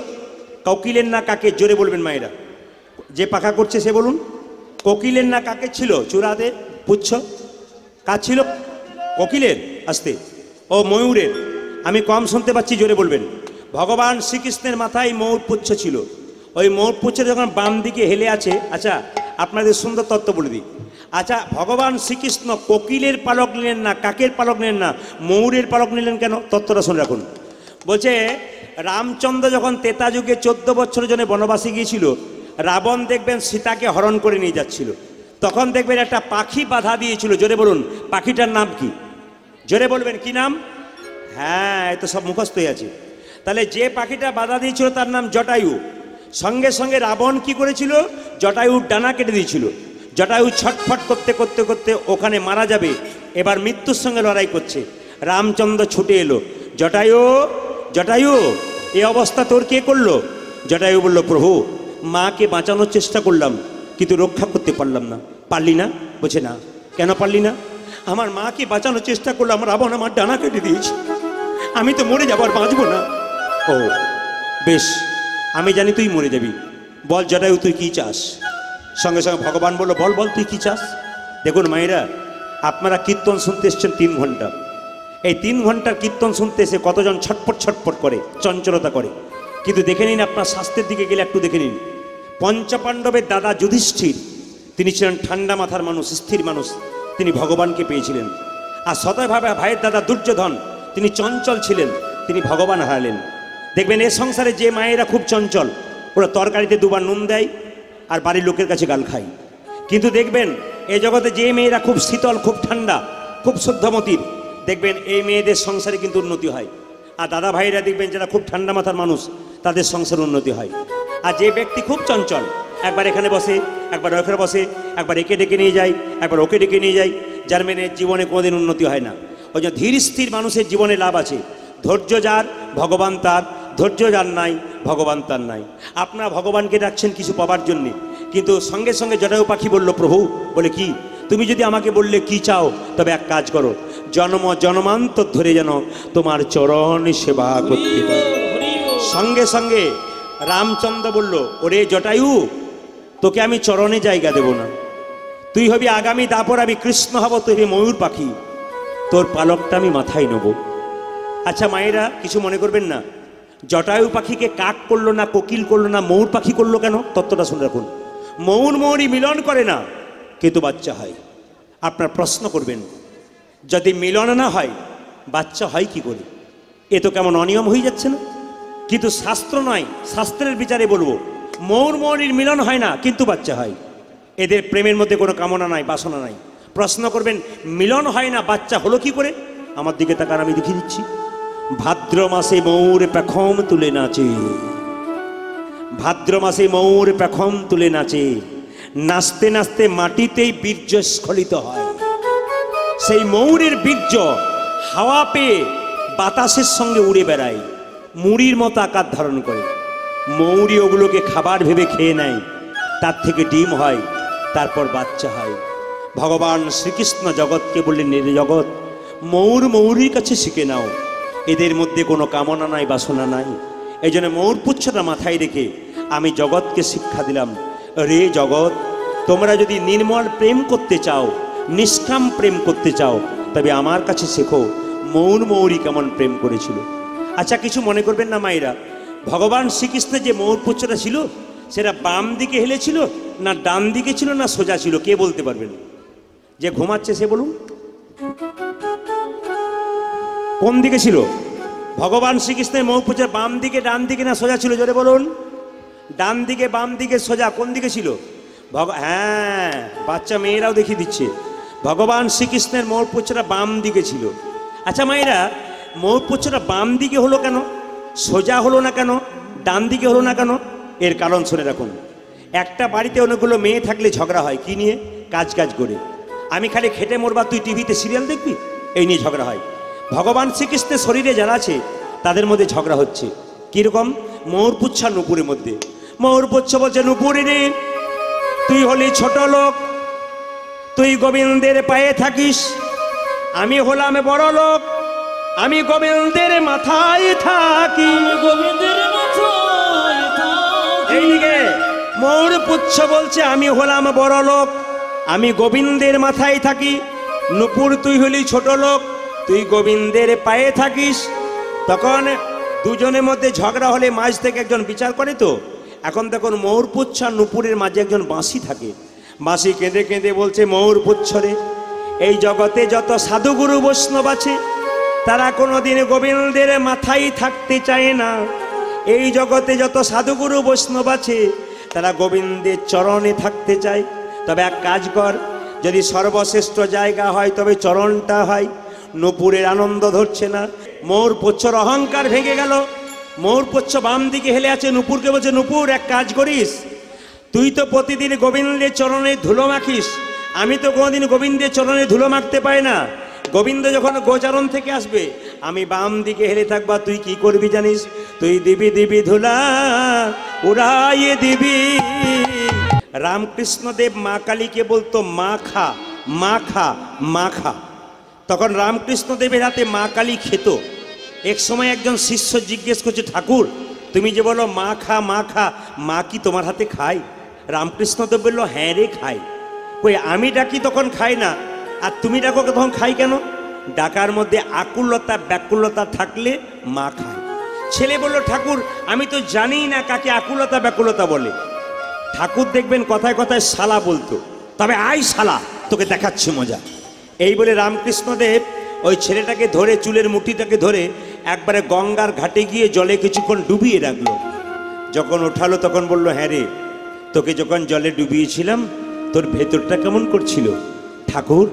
কোকিলের না কাকের? জোরে বলবেন মায়েরা। যে পাখা করছে সে বলুন। কোকিলের না কাকের ছিল চূড়াতে পুচ্ছ? কার ছিল? কোকিলের। আসতে। ও ময়ূরের। আমি কম শুনতে পাচ্ছি, জোরে বলবেন। ভগবান শ্রীকৃষ্ণের মাথায় ময়ূর পুচ্ছ ছিল। ওই ময়ূর পুচ্ছ যখন বাম দিকে হেলে আছে, আচ্ছা আপনাদের সুন্দর তত্ত্ব বলে দিই। আচ্ছা, ভগবান শ্রীকৃষ্ণ কোকিলের পালক নিলেন না, কাকের পালক নিলেন না, ময়ূরের পালক নিলেন কেন? তত্ত্বটা শুনে রাখুন। বলছে, রামচন্দ্র যখন ত্রেতা যুগে 14 বছরের জন্য বনবাসে গিয়েছিল, রাবণ দেখবেন সীতাকে হরণ করে নিয়ে যাচ্ছিল, তখন দেখবেন একটা পাখি বাধা দিয়েছিল। জোরে বলুন, পাখিটার নাম কি? জোরে বলবেন, কি নাম? হ্যাঁ, এ তো সব মুখস্থই আছে। তাহলে যে পাখিটা বাধা দিয়েছিল তার নাম জটায়ু। সঙ্গে সঙ্গে রাবণ কি করেছিল? জটায়ুর ডানা কেটে দিয়েছিল। জটায়ু ছটফট করতে করতে করতে ওখানে মারা যাবে, এবার মৃত্যুর সঙ্গে লড়াই করছে। রামচন্দ্র ছুটে এলো, জটায়ু, জটায়ু, এ অবস্থা তোর কে করলো? জটায়ু বলল, প্রভু, মাকে বাঁচানোর চেষ্টা করলাম কিন্তু রক্ষা করতে পারলাম না। পারলি না? বলছে না। কেন পারলি না? আমার মাকে বাঁচানোর চেষ্টা করলাম, রাবণ আমার ডানা কেটে দিয়েছে, আমি তো মরে যাবো, আর বাঁচবো না। ও বেশ, আমি জানি তুই মরে যাবি, বল জটায়ু তুই কি চাস? সঙ্গে সঙ্গে ভগবান বলল, বল বল তুই কি চাস? দেখুন মায়েরা, আপনারা কীর্তন শুনতে এসছেন 3 ঘন্টা। এই 3 ঘন্টার কীর্তন শুনতে এসে কতজন ছটপট ছটপট করে, চঞ্চলতা করে। কিন্তু দেখে নিন, আপনার স্বাস্থ্যের দিকে গেলে একটু দেখে নিন। পঞ্চপাণ্ডবের দাদা যুধিষ্ঠির, তিনি ছিলেন ঠান্ডা মাথার মানুষ, স্থির মানুষ, তিনি ভগবানকে পেয়েছিলেন। আর সদয়ভাবে ভাইয়ের দাদা দুর্যোধন, তিনি চঞ্চল ছিলেন, তিনি ভগবান হারালেন। দেখবেন এ সংসারে যে মায়েরা খুব চঞ্চল, ওরা তরকারিতে 2 বার নুন দেয় আর বাড়ির লোকের কাছে গাল খায়। কিন্তু দেখবেন এই জগতে যে মেয়েরা খুব শীতল, খুব ঠান্ডা, খুব শুদ্ধমতির, দেখবেন এই মেয়েদের সংসারে কিন্তু উন্নতি হয়। আর দাদা ভাইরা দেখবেন যারা খুব ঠান্ডা মাথার মানুষ, তাদের সংসারে উন্নতি হয়। আর যে ব্যক্তি খুব চঞ্চল, একবার এখানে বসে, একবার ওখানে বসে, একবার একে ডেকে নিয়ে যায়, একবার ওকে ডেকে নিয়ে যায়, যার মেনে জীবনে কোনোদিন উন্নতি হয় না। ওই জন্য ধীর স্থির মানুষের জীবনে লাভ আছে। ধৈর্য যার, ভগবান তার। ধৈর্য যার নাই, ভগবান তার নাই। আপনারা ভগবানকে ডাকছেন কিছু পাবার জন্যে, কিন্তু সঙ্গে সঙ্গে জটায়ু পাখি বলল, প্রভু, বলে কি? তুমি যদি আমাকে বললে কি চাও, তবে এক কাজ করো, জন্ম জন্মান্তর ধরে যেন তোমার চরণ সেবা করতে পারি। সঙ্গে সঙ্গে রামচন্দ্র বলল, ওরে জটায়ু, তোকে আমি চরণে জায়গা দেব না, তুই হবি আগামী দাপর, আমি কৃষ্ণ হব, তুই হবি ময়ূর পাখি, তোর পালকটা আমি মাথায় নেব। আচ্ছা মায়েরা, কিছু মনে করবেন না, জটায়ু পাখিকে কাক করলো না, কোকিল করলো না, ময়ূর পাখি করলো কেন? তত্ত্বটা শুনে রাখুন। ময়ূর ময়ূরই মিলন করে না, কিন্তু বাচ্চা হয়। আপনার প্রশ্ন করবেন, যদি মিলন না হয় বাচ্চা হয় কি করে? এ তো কেমন অনিয়ম হয়ে যাচ্ছে না? কিন্তু শাস্ত্র নয়, শাস্ত্রের বিচারে বলবো, ময়ূর ময়ূরীর মিলন হয় না, কিন্তু বাচ্চা হয়। এদের প্রেমের মধ্যে কোনো কামনা নাই, বাসনা নাই। প্রশ্ন করবেন, মিলন হয় না, বাচ্চা হলো কি করে? আমার দিকে তাকান, আমি দেখিয়ে দিচ্ছি। ভাদ্র মাসে ময়ূর পেখম তুলে নাচে, ভাদ্র মাসে ময়ূর পেখম তুলে নাচে, নাচতে নাচতে মাটিতেই বীর্য স্খলিত হয়। সেই ময়ূরের বীর্য হাওয়া পেয়ে বাতাসের সঙ্গে উড়ে বেড়ায়, মুড়ির মতো আকার ধারণ করে। ময়ূরী ওগুলোকে খাবার ভেবে খেয়ে নেয়, তার থেকে ডিম হয়, তারপর বাচ্চা হয়। ভগবান শ্রীকৃষ্ণ জগৎকে বললেন, এর জগৎ, ময়ূর ময়ূরীর কাছে শিখে নাও, এদের মধ্যে কোনো কামনা নাই, বাসনা নাই। এই জন্য ময়ূর পুচ্ছটা মাথায় রেখে আমি জগৎকে শিক্ষা দিলাম, রে জগৎ, তোমরা যদি নির্মল প্রেম করতে চাও, নিষ্কাম প্রেম করতে চাও, তবে আমার কাছে শেখো মৌন মৌরি কেমন প্রেম করেছিল। আচ্ছা, কিছু মনে করবেন না মায়েরা, ভগবান শ্রীকৃষ্ণের যে মৌরপুচ্ছটা ছিল সেটা বাম দিকে হেলেছিল না ডান দিকে ছিল না সোজা ছিল? কে বলতে পারবেন? যে ঘুমাচ্ছে সে বলুন, কোন দিকে ছিল? ভগবান শ্রীকৃষ্ণের মৌরপুচ্ছটা বাম দিকে, ডান দিকে না সোজা ছিল? জোরে বলুন। ডান দিকে, বাম দিকে, সোজা, কোন দিকে ছিল? হ্যাঁ, বাচ্চা মেয়েরাও দেখিয়ে দিচ্ছে, ভগবান শ্রীকৃষ্ণের মৌরপুচ্ছটা বাম দিকে ছিল। আচ্ছা মায়েরা, মৌরপুচ্ছটা বাম দিকে হলো কেন, সোজা হলো না কেন, ডান দিকে হলো না কেন? এর কারণ শুনে রাখুন। একটা বাড়িতে অনেকগুলো মেয়ে থাকলে ঝগড়া হয় কি নিয়ে? কাজ করে। আমি খালি খেটে মরবা, তুই টিভিতে সিরিয়াল দেখবি, এই নিয়ে ঝগড়া হয়। ভগবান শ্রীকৃষ্ণের শরীরে যারা আছে তাদের মধ্যে ঝগড়া হচ্ছে কিরকম? মৌরপুচ্ছ আর নুপুরের মধ্যে। মৌরপুচ্ছ বলছে, নুপুরি রে, তুই হলি ছোট লোক, তুই গোবিন্দের পায়ে থাকিস, আমি হলাম বড় লোক, আমি গোবিন্দের মাথায় থাকি। গোবিন্দের মাথায় থাকি। এইদিকে মৌরপুচ্ছ বলছে, আমি হলাম বড় লোক, আমি গোবিন্দের মাথায় থাকি। নুপুর, তুই হলি ছোট লোক, তুই গোবিন্দের পায়ে থাকিস। তখন দুজনের মধ্যে ঝগড়া হলে মাঝ থেকে একজন বিচার করে তো। এখন দেখুন মৌরপুচ্ছ আর নুপুরের মাঝে একজন বাঁশি থাকে। বাঁশি কেঁদে কেঁদে বলছে, মৌরপুচ্ছ রে, এই জগতে যত সাধুগুরু বৈষ্ণব আছে তারা কোনোদিন গোবিন্দের মাথায় থাকতে চায় না। এই জগতে যত সাধুগুরু বৈষ্ণব আছে তারা গোবিন্দের চরণে থাকতে চায়। তবে এক কাজ কর, যদি সর্বশ্রেষ্ঠ জায়গা হয় তবে চরণটা হয়। নুপুরের আনন্দ ধরছে না, মৌরপুচ্ছর অহংকার ভেঙে গেল। মৌরপুচ্ছ বাম দিকে হেলে আছে, নুপুরকে বলছে, নুপুর এক কাজ করিস, তুই তো প্রতিদিন গোবিন্দের চরণে ধুলো মাখিস, আমি তো কোনোদিন গোবিন্দের চরণে ধুলো মাখতে পাই না। গোবিন্দ যখন গোচরণ থেকে আসবে আমি বাম দিকে হেলে থাকবা, তুই কি করবি জানিস? তুই দিবি দিবি ধুলা উড়াইয়ে দিবি। রামকৃষ্ণদেব মা কালীকে বলতো মা খা, মা খা, মা খা। তখন রামকৃষ্ণদেবের হাতে মা কালী খেত। এক সময় একজন শিষ্য জিজ্ঞেস করছে, ঠাকুর তুমি যে বলো মা খা, মা খা, মা কি তোমার হাতে খায়? রামকৃষ্ণদেব বলল, হ্যাঁ রে খাই। কই আমি ডাকি তখন খাই না, আর তুমি ডাকো তখন খাই কেন? ডাকার মধ্যে আকুলতা ব্যাকুলতা থাকলে মা খায়। ছেলে বলল, ঠাকুর আমি তো জানি না কাকে আকুলতা ব্যাকুলতা বলে। ঠাকুর দেখবেন কথায় কথায় শালা বলতো, তবে আই শালা, তোকে দেখাচ্ছি মজা। এই বলে রামকৃষ্ণদেব ওই ছেলেটাকে ধরে, চুলের মুঠিটাকে ধরে একবারে গঙ্গার ঘাটে গিয়ে জলে কিছুক্ষণ ডুবিয়ে রাখলো। যখন ওঠালো তখন বলল, হ্যাঁ রে, তোকে যখন জলে ডুবিয়েছিলাম তোর ভেতরটা কেমন করছিল? ঠাকুর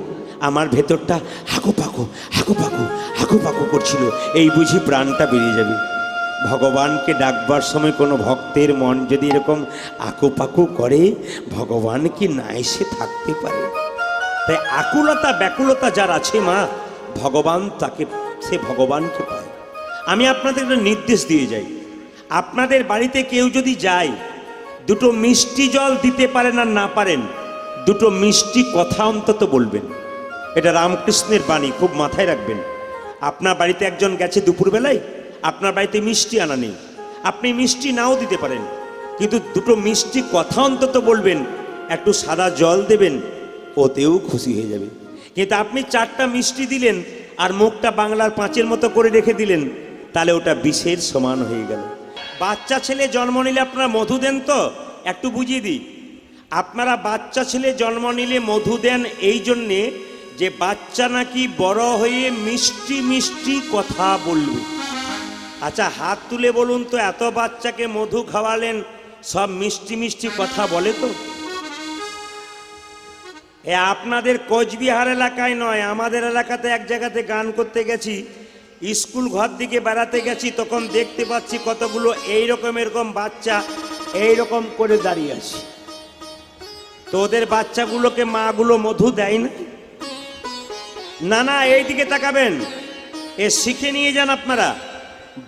আমার ভেতরটা হাঁকুপাকু হাঁকুপাকু হাঁকুপাকু করছিল, এই বুঝি প্রাণটা বেরিয়ে যাবে। ভগবানকে ডাকবার সময় কোনো ভক্তের মন যদি এরকম আকুপাকু করে, ভগবান কি না এসে থাকতে পারে? তাই আকুলতা ব্যাকুলতা যার আছে মা, ভগবান তাকে, সে ভগবানকে পায়। আমি আপনাদের একটা নির্দেশ দিয়ে যাই, আপনাদের বাড়িতে কেউ যদি যায়, দুটো মিষ্টি জল দিতে পারেন আর না পারেন, দুটো মিষ্টি কথা অন্তত বলবেন। এটা রামকৃষ্ণের বাণী, খুব মাথায় রাখবেন। আপনার বাড়িতে একজন গেছে দুপুরবেলায়, আপনার বাড়িতে মিষ্টি আনা নেই, আপনি মিষ্টি নাও দিতে পারেন, কিন্তু দুটো মিষ্টি কথা অন্তত বলবেন, একটু সাদা জল দেবেন, ওতেও খুশি হয়ে যাবে। কিন্তু আপনি 4টা মিষ্টি দিলেন আর মুখটা বাংলার 5-এর মতো করে রেখে দিলেন, তাহলে ওটা বিষের সমান হয়ে গেল। বাচ্চা ছেলে জন্ম নিলে আপনারা মধু দেন তো? একটু বুঝিয়ে দিই, আপনারা বাচ্চা ছেলে জন্ম নিলে মধু দেন এই জন্যে যে বাচ্চা নাকি বড় হয়ে মিষ্টি মিষ্টি কথা বলবে। আচ্ছা হাত তুলে বলুন তো, এত বাচ্চাকে মধু খাওয়ালেন, সব মিষ্টি মিষ্টি কথা বলে তো? এ আপনাদের কোচবিহার এলাকায় নয়, আমাদের এলাকাতে এক জায়গাতে গান করতে গেছি, স্কুল ঘর দিকে বেড়াতে গেছি, তখন দেখতে পাচ্ছি কতগুলো এইরকম এরকম বাচ্চা এইরকম করে দাঁড়িয়ে আছে। তো ওদের বাচ্চাগুলোকে মাগুলো মধু দেয় না? না না, এইদিকে তাকাবেন, এ শিখে নিয়ে যান আপনারা।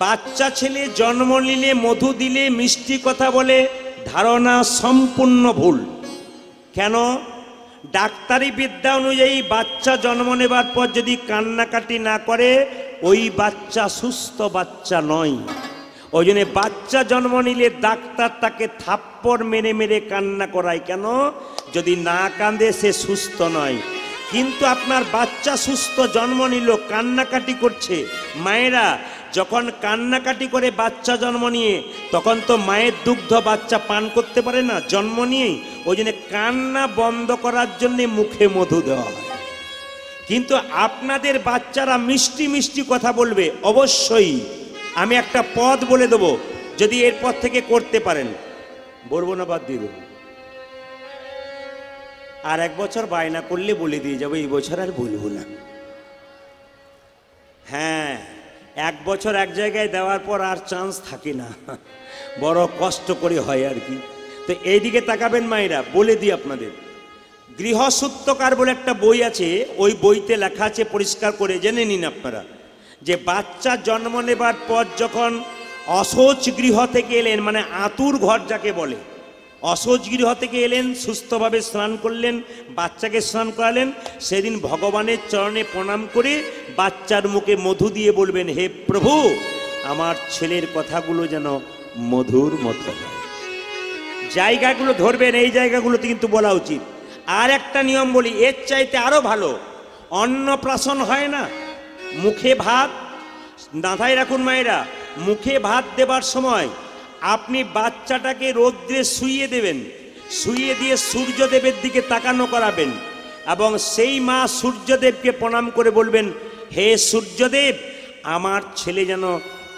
বাচ্চা ছেলে জন্ম নিলে মধু দিলে মিষ্টি কথা বলে, ধারণা সম্পূর্ণ ভুল। কেন? ডাক্তারি বিদ্যা অনুযায়ী বাচ্চা জন্ম নেবার পর যদি কান্নাকাটি না করে, ওই বাচ্চা সুস্থ বাচ্চা নয়। ওই জন্য বাচ্চা জন্ম নিলে ডাক্তার তাকে থাপ্পড় মেরে মেরে কান্না করায়। কেন? যদি না কাঁদে সে সুস্থ নয়। কিন্তু আপনার বাচ্চা সুস্থ, জন্ম নিল, কান্নাকাটি করছে। মায়েরা যখন কান্নাকাটি করে বাচ্চা জন্ম নিয়ে, তখন তো মায়ের দুগ্ধ বাচ্চা পান করতে পারে না জন্ম নিয়েই। ওই জন্য কান্না বন্ধ করার জন্যে মুখে মধু দেওয়া হয়। কিন্তু আপনাদের বাচ্চারা মিষ্টি মিষ্টি কথা বলবে অবশ্যই। আমি একটা পদ বলে দেবো, যদি এরপর থেকে করতে পারেন, বলবো না বাদ দিয়ে দেবো। আর এক বছর বায়না করলে বলে দিয়ে যাবো, এই বছর আর বলবো না। হ্যাঁ, এক বছর এক জায়গায় দেওয়ার পর আর চান্স থাকে না, বড় কষ্ট করে হয় আর কি। তো এইদিকে তাকাবেন মায়েরা, বলে দিই আপনাদের, গৃহসূত্রকার বলে একটা বই আছে, ওই বইতে লেখা আছে, পরিষ্কার করে জেনে নিন আপনারা, যে বাচ্চা জন্ম নেবার পর যখন অশৌচ গৃহ থেকে এলেন, মানে আতুর ঘর যাকে বলে, অশৌচ গৃহ থেকে এলেন, সুস্থভাবে স্নান করলেন, বাচ্চাকে স্নান করালেন, সেদিন ভগবানের চরণে প্রণাম করে বাচ্চার মুখে মধু দিয়ে বলবেন, হে প্রভু, আমার ছেলের কথাগুলো যেন মধুর মতো হয়। জায়গাগুলো ধরবেন, এই জায়গাগুলোতে কিন্তু বলা উচিত। আর একটা নিয়ম বলি, এর চাইতে আরো ভালো, অন্নপ্রাশন হয় না, মুখে ভাত, মাথায় রাখুন মায়েরা, মুখে ভাত দেবার সময় আপনি বাচ্চাটাকে রৌদ্রে শুইয়ে দেবেন, শুইয়ে দিয়ে সূর্যদেবের দিকে তাকানো করাবেন, এবং সেই মা সূর্যদেবকে প্রণাম করে বলবেন, হে সূর্যদেব, আমার ছেলে যেন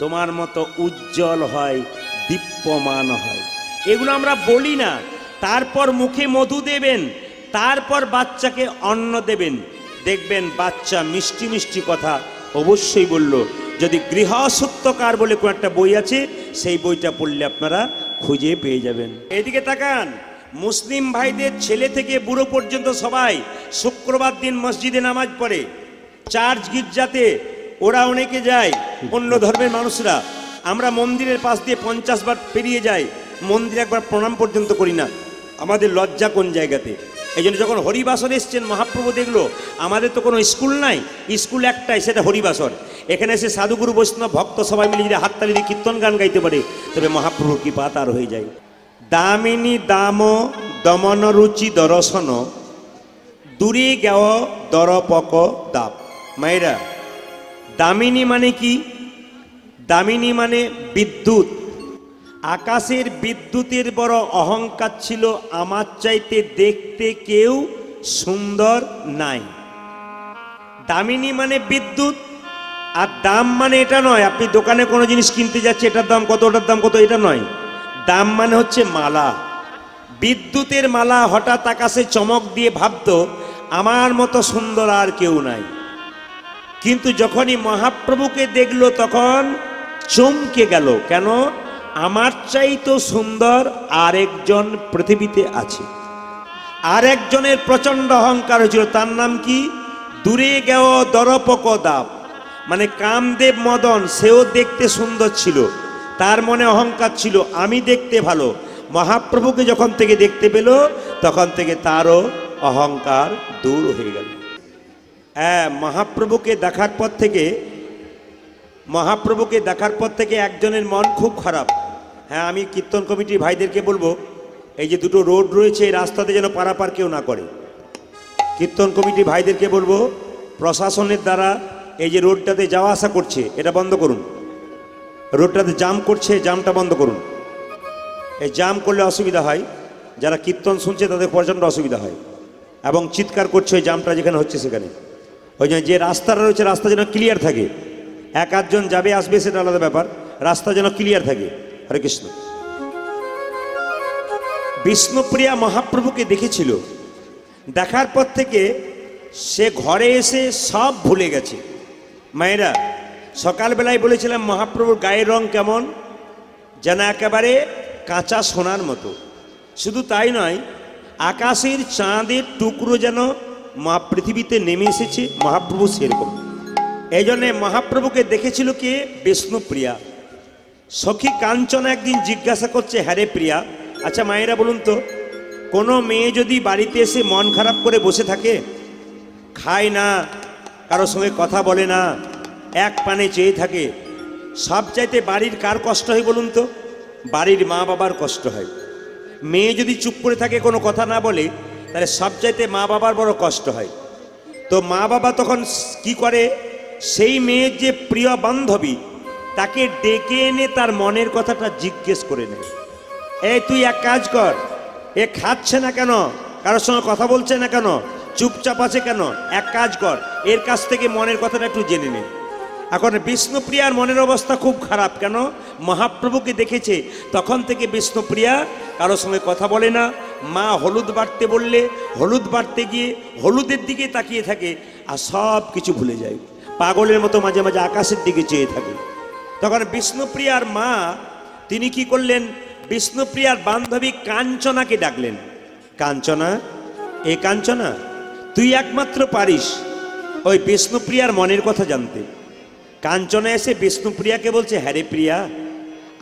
তোমার মতো উজ্জ্বল হয়, দীপ্যমান হয়। এগুলো আমরা বলি না। তারপর মুখে মধু দেবেন, তারপর বাচ্চাকে অন্ন দেবেন, দেখবেন বাচ্চা মিষ্টি মিষ্টি কথা অবশ্যই বলল। যদি গৃহসূত্রকার বলে কোন একটা বই আছে, সেই বইটা পড়লে আপনারা খুঁজে পেয়ে যাবেন। এদিকে তাকান, মুসলিম ভাইদের ছেলে থেকে বুড়ো পর্যন্ত সবাই শুক্রবার দিন মসজিদে নামাজ পড়ে, চার্চ গির্জাতে ওরা অনেকে যায়, অন্য ধর্মের মানুষরা। আমরা মন্দিরের পাশ দিয়ে 50 বার পেরিয়ে যাই, মন্দিরে একবার প্রণাম পর্যন্ত করি না। আমাদের লজ্জা কোন জায়গাতে? এই জন্য যখন হরিবাসর এসছেন মহাপ্রভু দেখলো, আমাদের তো কোনো স্কুল নাই, স্কুল একটাই, সেটা হরিবাসর। এখানে এসে সাধুগুরু বৈষ্ণব ভক্ত সবাই মিলে যদি হাততালি দিয়ে কীর্তন গান গাইতে পারে, তবে মহাপ্রভুর কৃপা তার হয়ে যায়। দামিনী দাম দমন রুচি দর্শন, দূরে গেও দরপক দাপ। মায়েরা, দামিনী মানে কি? দামিনী মানে বিদ্যুৎ। আকাশের বিদ্যুতের বড় অহংকার ছিল, আমার চাইতে দেখতে কেউ সুন্দর নাই। দামিনী মানে বিদ্যুৎ। আর দাম মানে এটা নয়, আপনি দোকানে কোনো জিনিস কিনতে যাচ্ছে, এটার দাম কত, ওটার দাম কত, এটা নয়। দাম মানে হচ্ছে মালা, বিদ্যুতের মালা। হঠাৎ আকাশে চমক দিয়ে ভাবতো, আমার মতো সুন্দর আর কেউ নাই। কিন্তু যখনই মহাপ্রভুকে দেখলো, তখন চমকে গেল। কেন? আমার চাইতো সুন্দর আরেকজন পৃথিবীতে আছে। আরেকজনের প্রচন্ড অহংকার হয়েছিল, তার নাম কি? দূরে গেও দরপক দাপ, মানে কামদেব মদন। সেও দেখতে সুন্দর ছিল, তার মনে অহংকার ছিল, আমি দেখতে ভালো। মহাপ্রভুকে যখন থেকে দেখতে পেল, তখন থেকে তারও অহংকার দূর হয়ে গেল। হ্যাঁ, মহাপ্রভুকে দেখার পর থেকে একজনের মন খুব খারাপ। হ্যাঁ, আমি কীর্তন কমিটির ভাইদেরকে বলবো, এই যে দুটো রোড রয়েছে, এই রাস্তাতে যেন পারাপার কেউ না করে। কীর্তন কমিটি ভাইদেরকে বলবো, প্রশাসনের দ্বারা এই যে রোডটাতে যাওয়া আসা করছে, এটা বন্ধ করুন। রোডটাতে জাম করছে, জামটা বন্ধ করুন। এই জাম করলে অসুবিধা হয়, যারা কীর্তন শুনছে তাদের প্রচণ্ড অসুবিধা হয়, এবং চিৎকার করছে ওই জামটা যেখানে হচ্ছে সেখানে। ওই জন্য যে রাস্তাটা রয়েছে, রাস্তা যেন ক্লিয়ার থাকে। এক আধজন যাবে আসবে সেটা আলাদা ব্যাপার, রাস্তা যেন ক্লিয়ার থাকে। হরে কৃষ্ণ। বিষ্ণুপ্রিয়া মহাপ্রভুকে দেখেছিল, দেখার পর থেকে সে ঘরে এসে সব ভুলে গেছে। মায়েরা, সকালবেলায় বলেছিলাম মহাপ্রভুর গায়ের রং কেমন, যেন একেবারে কাঁচা সোনার মতো। শুধু তাই নয়, আকাশের চাঁদের টুকরো যেন পৃথিবীতে নেমে এসেছে, মহাপ্রভু সেরকম। এই জন্যে মহাপ্রভুকে দেখেছিল কে? বিষ্ণুপ্রিয়া। সখী কাঞ্চনা একদিন জিজ্ঞাসা করছে, হ্যারে প্রিয়া, আচ্ছা মায়েরা বলুন তো, কোনো মেয়ে যদি বাড়িতে এসে মন খারাপ করে বসে থাকে, খায় না, কারোর সঙ্গে কথা বলে না, এক পানে চেয়ে থাকে, সবচাইতে বাড়ির কার কষ্ট হয় বলুন তো? বাড়ির মা বাবার কষ্ট হয়। মেয়ে যদি চুপ করে থাকে, কোনো কথা না বলে, তাহলে সবচাইতে মা বাবার বড় কষ্ট হয়। তো মা বাবা তখন কি করে, সেই মেয়ের যে প্রিয় বান্ধবী তাকে ডেকে এনে তার মনের কথাটা জিজ্ঞেস করে নেয়। এই তুই এক কাজ কর, এ খাচ্ছে না কেন, কারোর সঙ্গে কথা বলছে না কেন, চুপচাপ আছে কেন, এক কাজ কর, এর কাছ থেকে মনের কথাটা একটু জেনে নে। এখন বিষ্ণুপ্রিয়ার মনের অবস্থা খুব খারাপ। কেন? মহাপ্রভুকে দেখেছে, তখন থেকে বিষ্ণুপ্রিয়া কারোর সঙ্গে কথা বলে না। মা হলুদ বাটতে বললে হলুদ বাটতে গিয়ে হলুদের দিকে তাকিয়ে থাকে আর সব কিছু ভুলে যায়, পাগলের মতো মাঝে মাঝে আকাশের দিকে চেয়ে থাকে। তখন বিষ্ণুপ্রিয়ার মা তিনি কি করলেন, বিষ্ণুপ্রিয়ার বান্ধবী কাঞ্চনাকে ডাকলেন। কাঞ্চনা, এ কাঞ্চনা, তুই একমাত্র পারিস ওই বিষ্ণুপ্রিয়ার মনের কথা জানতে। কাঞ্চনা এসে বিষ্ণুপ্রিয়াকে বলছে, হ্যাঁ রে প্রিয়া,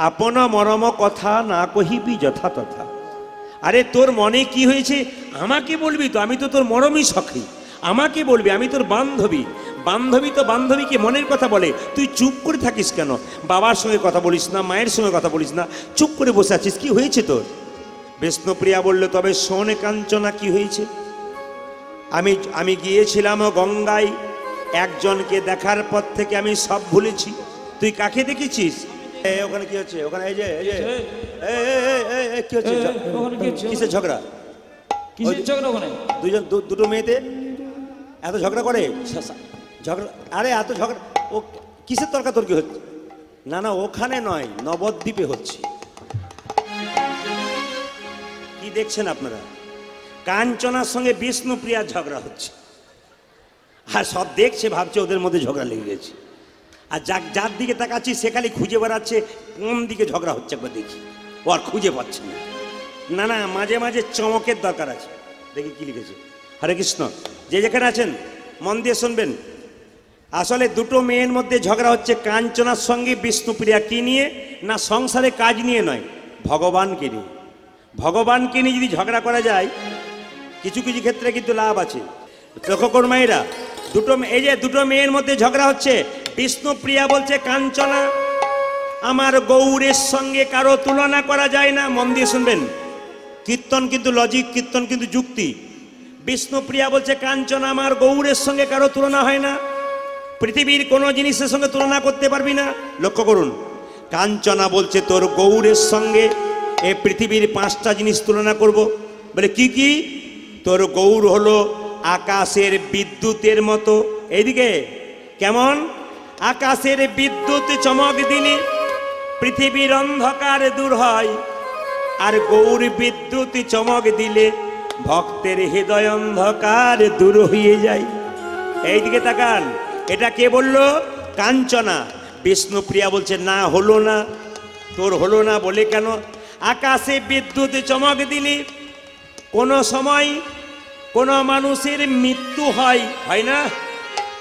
আপন মরম কথা না কহিবি যথা তথা। আরে তোর মনে কি হয়েছে আমাকে বলবি তো, আমি তো তোর মরমই সখী, আমাকে বলবি, আমি তোর বান্ধবী। বান্ধবী তো বান্ধবীকে মনের কথা বলে, তুই চুপ করে থাকিস কেন? বাবার সঙ্গে কথা বলিস না, মায়ের সঙ্গে কথা বলিস না, চুপ করে বসে আছিস, কি হয়েছে তোর? বিষ্ণুপ্রিয়া বলল, তবে শোন কাঞ্চনা, কি হয়েছে। আমি গিয়েছিলাম গঙ্গায়, একজনকে দেখার পর থেকে আমি সব ভুলেছি। তুই কাকে দেখেছিস? ওখানে কি হচ্ছে? ওখানে এই যে কি হচ্ছে? কিসের ঝগড়া? কিসের ঝগড়া ওখানে? দুটো মেয়েতে এত ঝগড়া করে? ঝগড়া, আরে এত ঝগড়া, ও কিসের তর্কাতর্কি হচ্ছে? না না, ওখানে নয়, নবদ্বীপে হচ্ছে। কি দেখছেন আপনারা? কাঞ্চনার সঙ্গে বিষ্ণুপ্রিয়ার ঝগড়া হচ্ছে, আর সব দেখছে, ভাবছে ওদের মধ্যে ঝগড়া লেগে গেছে। আর যার দিকে তাকাচ্ছি সে খালি খুঁজে বেড়াচ্ছে কোন দিকে ঝগড়া হচ্ছে, একবার দেখি। ও আর খুঁজে পাচ্ছে না। না না, মাঝে মাঝে চমকের দরকার আছে। দেখি কি লিখেছে। হরে কৃষ্ণ। যে যেখানে আছেন মন দিয়ে শুনবেন। আসলে দুটো মেয়ের মধ্যে ঝগড়া হচ্ছে, কাঞ্চনার সঙ্গে বিষ্ণুপ্রিয়া। কি নিয়ে? না সংসারে কাজ নিয়ে নয়, ভগবানকে নিয়ে। ভগবানকে নিয়ে যদি ঝগড়া করা যায়, কিছু কিছু ক্ষেত্রে কিন্তু লাভ আছে। লক্ষ্য করুন মায়েরা, এই যে দুটো মেয়ের মধ্যে ঝগড়া হচ্ছে, বিষ্ণুপ্রিয়া বলছে, কাঞ্চনা, আমার গৌরের সঙ্গে কারো তুলনা করা যায় না। মন দিয়ে শুনবেন, কীর্তন কিন্তু লজিক, কীর্তন কিন্তু যুক্তি। বিষ্ণুপ্রিয়া বলছে, কাঞ্চনা, আমার গৌরের সঙ্গে কারো তুলনা হয় না, পৃথিবীর কোনো জিনিসের সঙ্গে তুলনা করতে পারবি না। লক্ষ্য করুন, কাঞ্চনা বলছে, তোর গৌরের সঙ্গে এ পৃথিবীর 5টা জিনিস তুলনা করব। বলে কি কি? তোর গৌর হলো আকাশের বিদ্যুতের মতো। এইদিকে কেমন? আকাশের বিদ্যুৎ চমক দিলে পৃথিবীর অন্ধকার দূর হয়, আর গৌর বিদ্যুৎ চমক দিলে ভক্তের হৃদয় অন্ধকার দূর হয়ে যায়। এইদিকে তাকান, এটা কে বলল? কাঞ্চনা। বিষ্ণুপ্রিয়া বলছে, না, হলো না। তোর হলো না বলে কেন? আকাশে বিদ্যুৎ চমক দিলে কোনো সময় কোনো মানুষের মৃত্যু হয়, হয় না?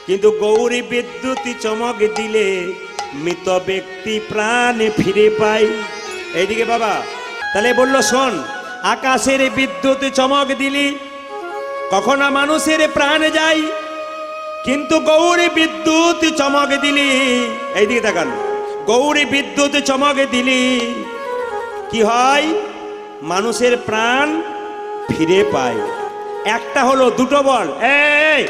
কিন্তু গৌরী বিদ্যুৎ চমক দিলে মৃত ব্যক্তি প্রাণ ফিরে পায়। এইদিকে বাবা, তাহলে বললো শোন, আকাশের বিদ্যুৎ চমক দিলি কখনো মানুষের প্রাণ যায়, কিন্তু গৌরী বিদ্যুৎ চমক দিলি, এইদিকে দেখান, গৌরী বিদ্যুৎ চমক দিলি কি হয়? মানুষের প্রাণ ফিরে পায়। একটা হলো, দুটো বল। এই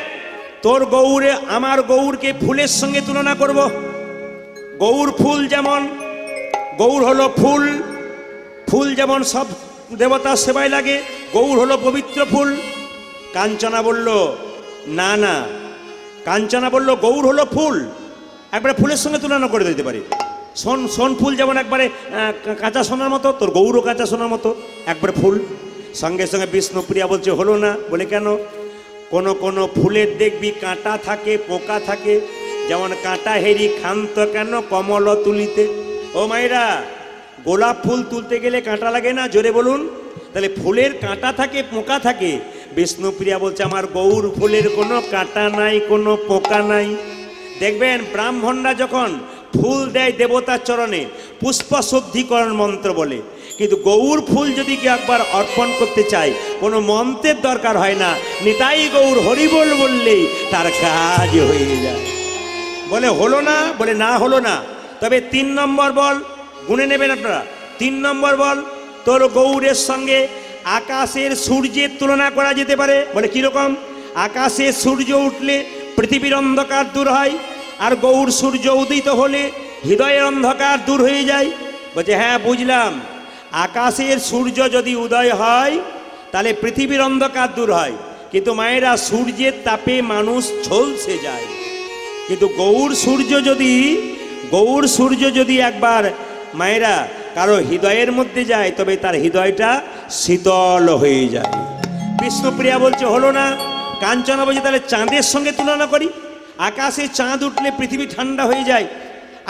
তোর গৌরে আমার গৌরকে ফুলের সঙ্গে তুলনা করব। গৌর ফুল যেমন, গৌর হলো ফুল, ফুল যেমন সব দেবতার সেবায় লাগে, গৌর হলো পবিত্র ফুল। কাঞ্চনা বলল, না না, কাঞ্চনা বলল গৌর হলো ফুল, একবারে ফুলের সঙ্গে তুলনা করে দিতে পারি। সোন ফুল যেমন একবারে কাঁচা সোনার মতো, তোর গৌরও কাঁচা সোনার মতো, একবারে ফুল। সঙ্গে সঙ্গে বিষ্ণুপ্রিয়া বলছে, হলো না। বলে কেন? কোন কোন ফুলের দেখবি কাঁটা থাকে, পোকা থাকে, যেমন কাঁটা হেরি খান্ত কেন কমল তুলিতে। ও মায়েরা, গোলাপ ফুল তুলতে গেলে কাঁটা লাগে না? জোরে বলুন। তাহলে ফুলের কাঁটা থাকে, পোকা থাকে। বিষ্ণুপ্রিয়া বলছে, আমার গৌর ফুলের কোনো কাঁটা নাই, কোনো পোকা নাই। দেখবেন ব্রাহ্মণরা যখন ফুল দেয় দেবতার চরণে, পুষ্প শুদ্ধিকরণ মন্ত্র বলে, কিন্তু গৌর ফুল যদি কেউ একবার অর্পণ করতে চায়, কোনো মন্ত্রের দরকার হয় না, নিতাই গৌর হরিবোল বললেই তার কাজ হয়ে যায়। বলে হলো না? বলে না, হলো না। তবে 3 নম্বর বল গুনে নেবেন আপনারা। 3 নম্বর বল, তোর গৌরের সঙ্গে আকাশের সূর্যের তুলনা করা যেতে পারে। বলে কিরকম? আকাশে সূর্য উঠলে পৃথিবীর অন্ধকার দূর হয়, আর গৌর সূর্য উদিত হলে হৃদয়ের অন্ধকার দূর হয়ে যায়। বলছে হ্যাঁ বুঝলাম, আকাশের সূর্য যদি উদয় হয় তাহলে পৃথিবীর অন্ধকার দূর হয়, কিন্তু মায়েরা সূর্যের তাপে মানুষ ঝলসে যায়। কিন্তু গৌর সূর্য যদি একবার মায়েরা কারো হৃদয়ের মধ্যে যায়, তবে তার হৃদয়টা শীতল হয়ে যায়। বিষ্ণুপ্রিয়া বলছে হলো না। কাঞ্চনা বলছে তাহলে চাঁদের সঙ্গে তুলনা করি। আকাশে চাঁদ উঠলে পৃথিবী ঠান্ডা হয়ে যায়,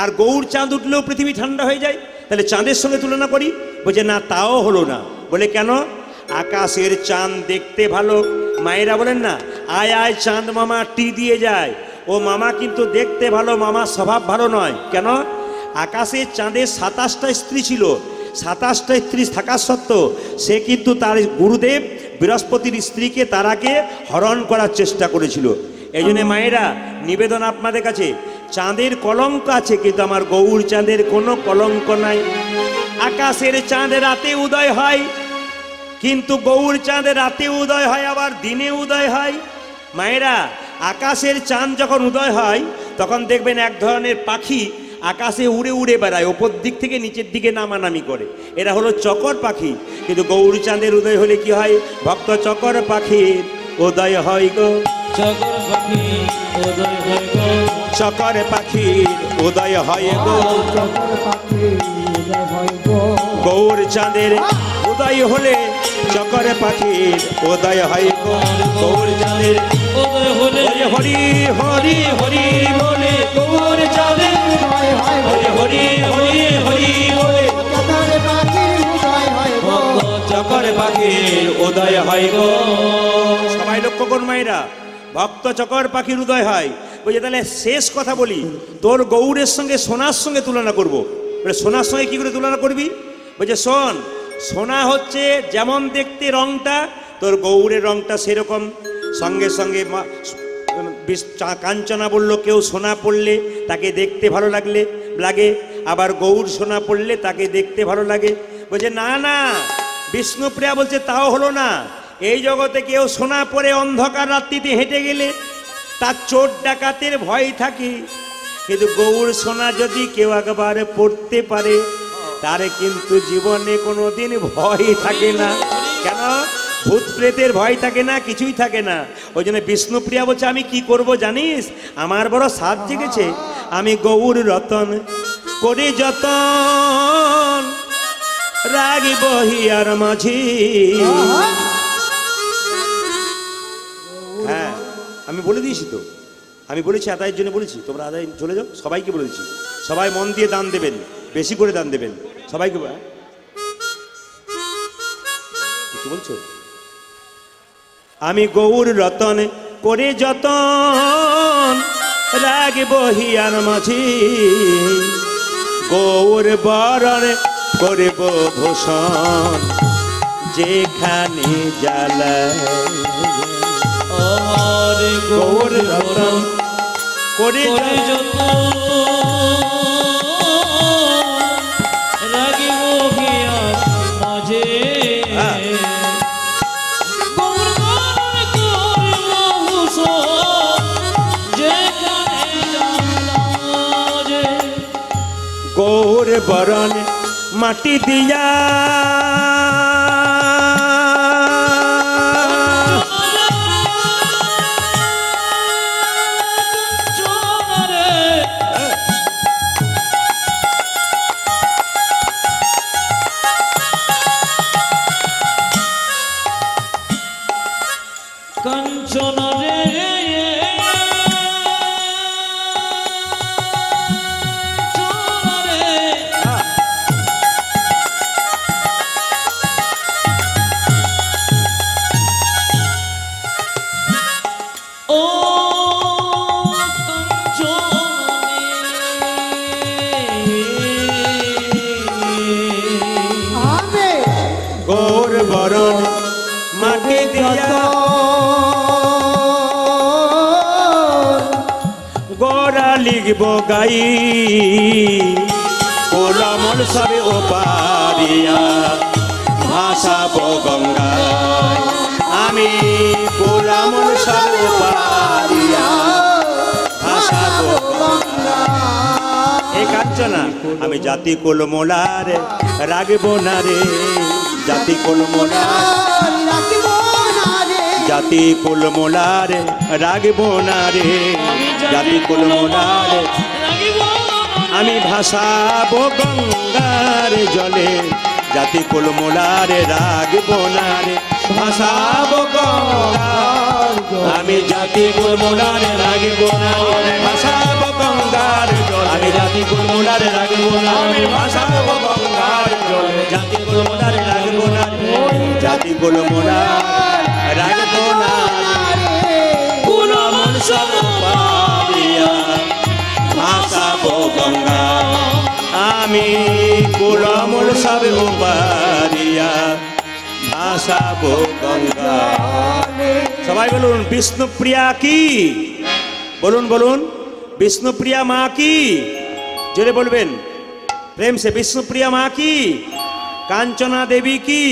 আর গৌর চাঁদ উঠলেও পৃথিবী ঠান্ডা হয়ে যায়, তাহলে চাঁদের সঙ্গে তুলনা করি। বলছে না, তাও হলো না। বলে কেন? আকাশের চাঁদ দেখতে ভালো। মায়েরা বলেন না, আয় আয় চাঁদ মামা টি দিয়ে যায়। ও মামা কিন্তু দেখতে ভালো, মামার স্বভাব ভালো নয়। কেন? আকাশে চাঁদের 27টা স্ত্রী ছিল। 27টা স্ত্রী থাকা সত্ত্বেও সে কিন্তু তার গুরুদেব বৃহস্পতির স্ত্রীকে তারাকে হরণ করার চেষ্টা করেছিল। এই জন্য মায়েরা নিবেদন আপনাদের কাছে, চাঁদের কলঙ্ক আছে কিন্তু আমার গৌর চাঁদের কোনো কলঙ্ক নাই। আকাশের চাঁদ রাতে উদয় হয়, কিন্তু গৌর চাঁদ রাতে উদয় হয়, আবার দিনে উদয় হয়। মায়েরা আকাশের চাঁদ যখন উদয় হয় তখন দেখবেন এক ধরনের পাখি আকাশে উড়ে উড়ে বেড়ায়, ওপর দিক থেকে নিচের দিকে নামানামি করে। এরা হলো চকর পাখি। কিন্তু গৌর চাঁদের উদয় হলে কি হয়? ভক্ত চকর পাখির উদয় হয় গো, চকর পাখি উদয় হয় গো, চকর পাখির উদয় হয় গো, গৌর চাঁদের উদয় হলে চকর পাখির উদয় হয় গো, গৌর চাঁদের উদয় হলে হরি হরি হরি বলে গৌর চাঁদের উদয় হয়, হরি হরি হরি হরি বলে চকর পাখির উদয় হয় গো। সবাই লক্ষ্য করুন মায়েরা, ভক্ত চকর পাখির উদয় হয়। বলছে তাহলে শেষ কথা বলি, তোর গৌরের সঙ্গে সোনার সঙ্গে তুলনা করবো। বলে সোনার সঙ্গে কি করে তুলনা করবি? বলছে শোন, সোনা হচ্ছে যেমন দেখতে রংটা, তোর গৌরের রংটা সেরকম। সঙ্গে সঙ্গে কাঞ্চনা বলল কেউ সোনা পড়লে তাকে দেখতে ভালো লাগে, আবার গৌর সোনা পড়লে তাকে দেখতে ভালো লাগে। বলছে না না, বিষ্ণুপ্রিয়া বলছে তাও হলো না। এই জগতে কেউ সোনা পরে অন্ধকার রাত্রিতে হেঁটে গেলে তার চোর ডাকাতের ভয় থাকে, কিন্তু গৌর সোনা যদি কেউ একবার পড়তে পারে তার কিন্তু জীবনে কোনোদিন ভয় থাকে না। কেন? ভূত প্রেতের ভয় থাকে না, কিছুই থাকে না। ওই জন্য বিষ্ণুপ্রিয়া বলছে আমি কি করব জানিস? আমার বড় সাধ জেগেছে, আমি গৌর রতন করে যতন রাগিব হিয়ার মাঝি। হ্যাঁ আমি বলে দিয়েছি তো, আমি বলেছি আদায়ের জন্য বলেছি, তোমরা আদায় চলে যাও। সবাইকে বলেছি, সবাই মন দিয়ে দান দেবেন, বেশি করে দান দেবেন সবাইকে। কিছু বলছো? আমি গৌর রতন করে যতন রাগিব হিয়ার মাঝি, গৌর বরণ করিব ভূষণ যেখানে জ্বালা। আমার গৌর রতন করে যতন রাগিব হিয়ার মাঝে, গৌর বরণ করিব ভূষণ যেখানে জ্বালা। গৌর বরণ মাটি দিয়া কাঞ্চন রে লিখব গাই, কোলামল সবে ওপারিয়া ভাসাবো গঙ্গায়। আমি কোলামল সবে ওপারিয়া ভাসাবো গঙ্গায়। এই কাঞ্চনা আমি জাতি কোলমোলার রাগবো না রে, জাতি কোলমোলার জাতি কোলমোলার রাগবো না রে, জাতি কোলমোলার আমি ভাসাবো গঙ্গার জলে, জাতি কোলমোলার রাগবো না রে, ভাসাবো গঙ্গার। আমি জাতি কোলমোলার রাগবো না রে, ভাসাবো গঙ্গার জলে, আমি জাতি কোলমোলার রাগবো না রে, ভাসাবো গঙ্গার জলে, জাতি কোলমোলার রাগবো না রে, জাতি কোলমোলার রাগবো না রে, কোলমল সব পারিয়া ভাসাবো গঙ্গা। আমি কোলমল সব পারিয়া ভাসাবো গঙ্গা। সবাই বলুন বিষ্ণুপ্রিয়া কি, বলুন বলুন বিষ্ণুপ্রিয়া মা কি, জোরে বলবেন প্রেম সে। বিষ্ণুপ্রিয়া মা কি, কাঞ্চনা দেবী কি,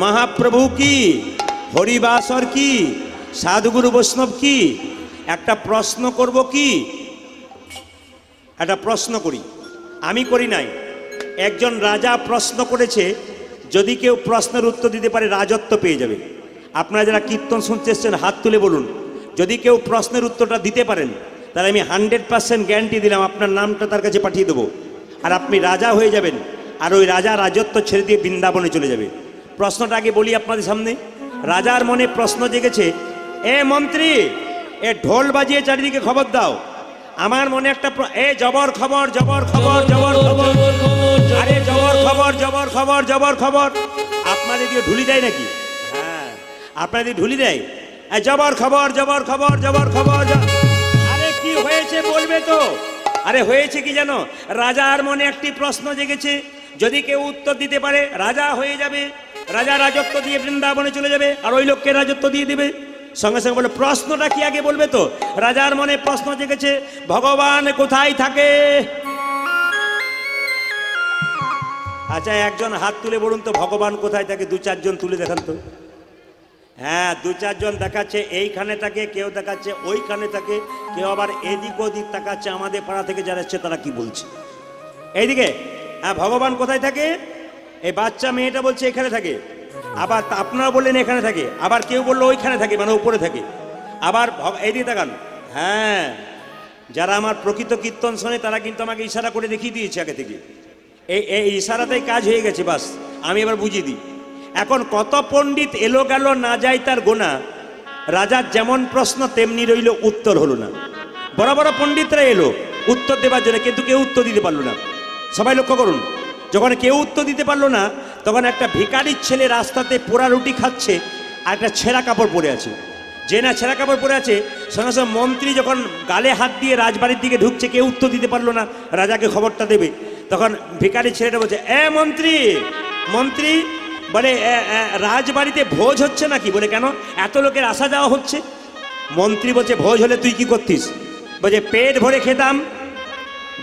মহাপ্রভু কি, হরিবাসর কি, সাধুগুরু বৈষ্ণব কি। একটা প্রশ্ন করব কি, একটা প্রশ্ন করি, আমি করি নাই, একজন রাজা প্রশ্ন করেছে, যদি কেউ প্রশ্নের উত্তর দিতে পারে রাজত্ব পেয়ে যাবে। আপনারা যারা কীর্তন শুনতে এসছেন হাত তুলে বলুন, যদি কেউ প্রশ্নের উত্তরটা দিতে পারেন তাহলে আমি 100% গ্যারান্টি দিলাম আপনার নামটা তার কাছে পাঠিয়ে দেবো, আর আপনি রাজা হয়ে যাবেন, আর ওই রাজা রাজত্ব ছেড়ে দিয়ে বৃন্দাবনে চলে যাবে। প্রশ্নটা আগে বলি আপনাদের সামনে। রাজার মনে প্রশ্ন জেগেছে, এ মন্ত্রী এ ঢোল বাজিয়ে চারিদিকে খবর দাও। আমার মনে একটা এ জবর খবর, জবর খবর, জবর খবর, আরে জবর খবর, জবর খবর, জবর খবর। আপনাদের দিকে ঢুলি দেয় নাকি? হ্যাঁ, আপনাদের ঢুলি দেয়। জবর খবর, জবর খবর, জবর খবর। আরে কি হয়েছে বলবে তো? আরে হয়েছে কি জানো, রাজার মনে একটি প্রশ্ন জেগেছে, যদি কেউ উত্তর দিতে পারে রাজা হয়ে যাবে, রাজা রাজত্ব দিয়ে বৃন্দাবনে চলে যাবে, আর ওই লোককে রাজত্ব দিয়ে দেবে। সঙ্গে সঙ্গে বলে প্রশ্নটা কি আগে বলবে তো? রাজার মনে প্রশ্ন জেগেছে, ভগবান কোথায় থাকে? আচ্ছা একজন হাত তুলে বলুন তো ভগবান কোথায় থাকে, 2-4 জন তুলে দেখান তো। হ্যাঁ 2-4 জন দেখাচ্ছে এইখানে থাকে, কেউ দেখাচ্ছে ওইখানে থাকে, কেউ আবার এদিক ওদিক তাকাচ্ছে। আমাদের পাড়া থেকে যারা এসছে তারা কি বলছে এইদিকে? হ্যাঁ ভগবান কোথায় থাকে? এই বাচ্চা মেয়েটা বলছে এখানে থাকে, আবার আপনারা বললেন এখানে থাকে, আবার কেউ বললো ওইখানে থাকে মানে উপরে থাকে, আবার এইদিকে তাকান। হ্যাঁ যারা আমার প্রকৃত কীর্তন শোনে তারা কিন্তু আমাকে ইশারা করে দেখিয়ে দিয়েছে আগে থেকে, এই ইশারাতেই কাজ হয়ে গেছে। বাস আমি এবার বুঝিয়ে দিই। এখন কত পণ্ডিত এলো গেল না যায় তার গোনা, রাজার যেমন প্রশ্ন তেমনি রইল, উত্তর হলো না। বড় বড় পণ্ডিতরা এলো উত্তর দেবার জন্য, কিন্তু কেউ উত্তর দিতে পারলো না। সবাই লক্ষ্য করুন, যখন কেউ উত্তর দিতে পারলো না তখন একটা ভিখারির ছেলে রাস্তাতে পোড়া রুটি খাচ্ছে আর একটা ছেঁড়া কাপড় পরে আছে। যে না ছেঁড়া কাপড় পরে আছে, সঙ্গে সঙ্গে মন্ত্রী যখন গালে হাত দিয়ে রাজবাড়ির দিকে ঢুকছে, কেউ উত্তর দিতে পারলো না, রাজাকে খবরটা দেবে। তখন ভিখারির ছেলেটা বলছে, মন্ত্রী মন্ত্রী বলে রাজবাড়িতে ভোজ হচ্ছে নাকি? বলে কেন? এত লোকের আসা যাওয়া হচ্ছে। মন্ত্রী বলছে ভোজ হলে তুই কি করতিস? বলছে পেট ভরে খেতাম।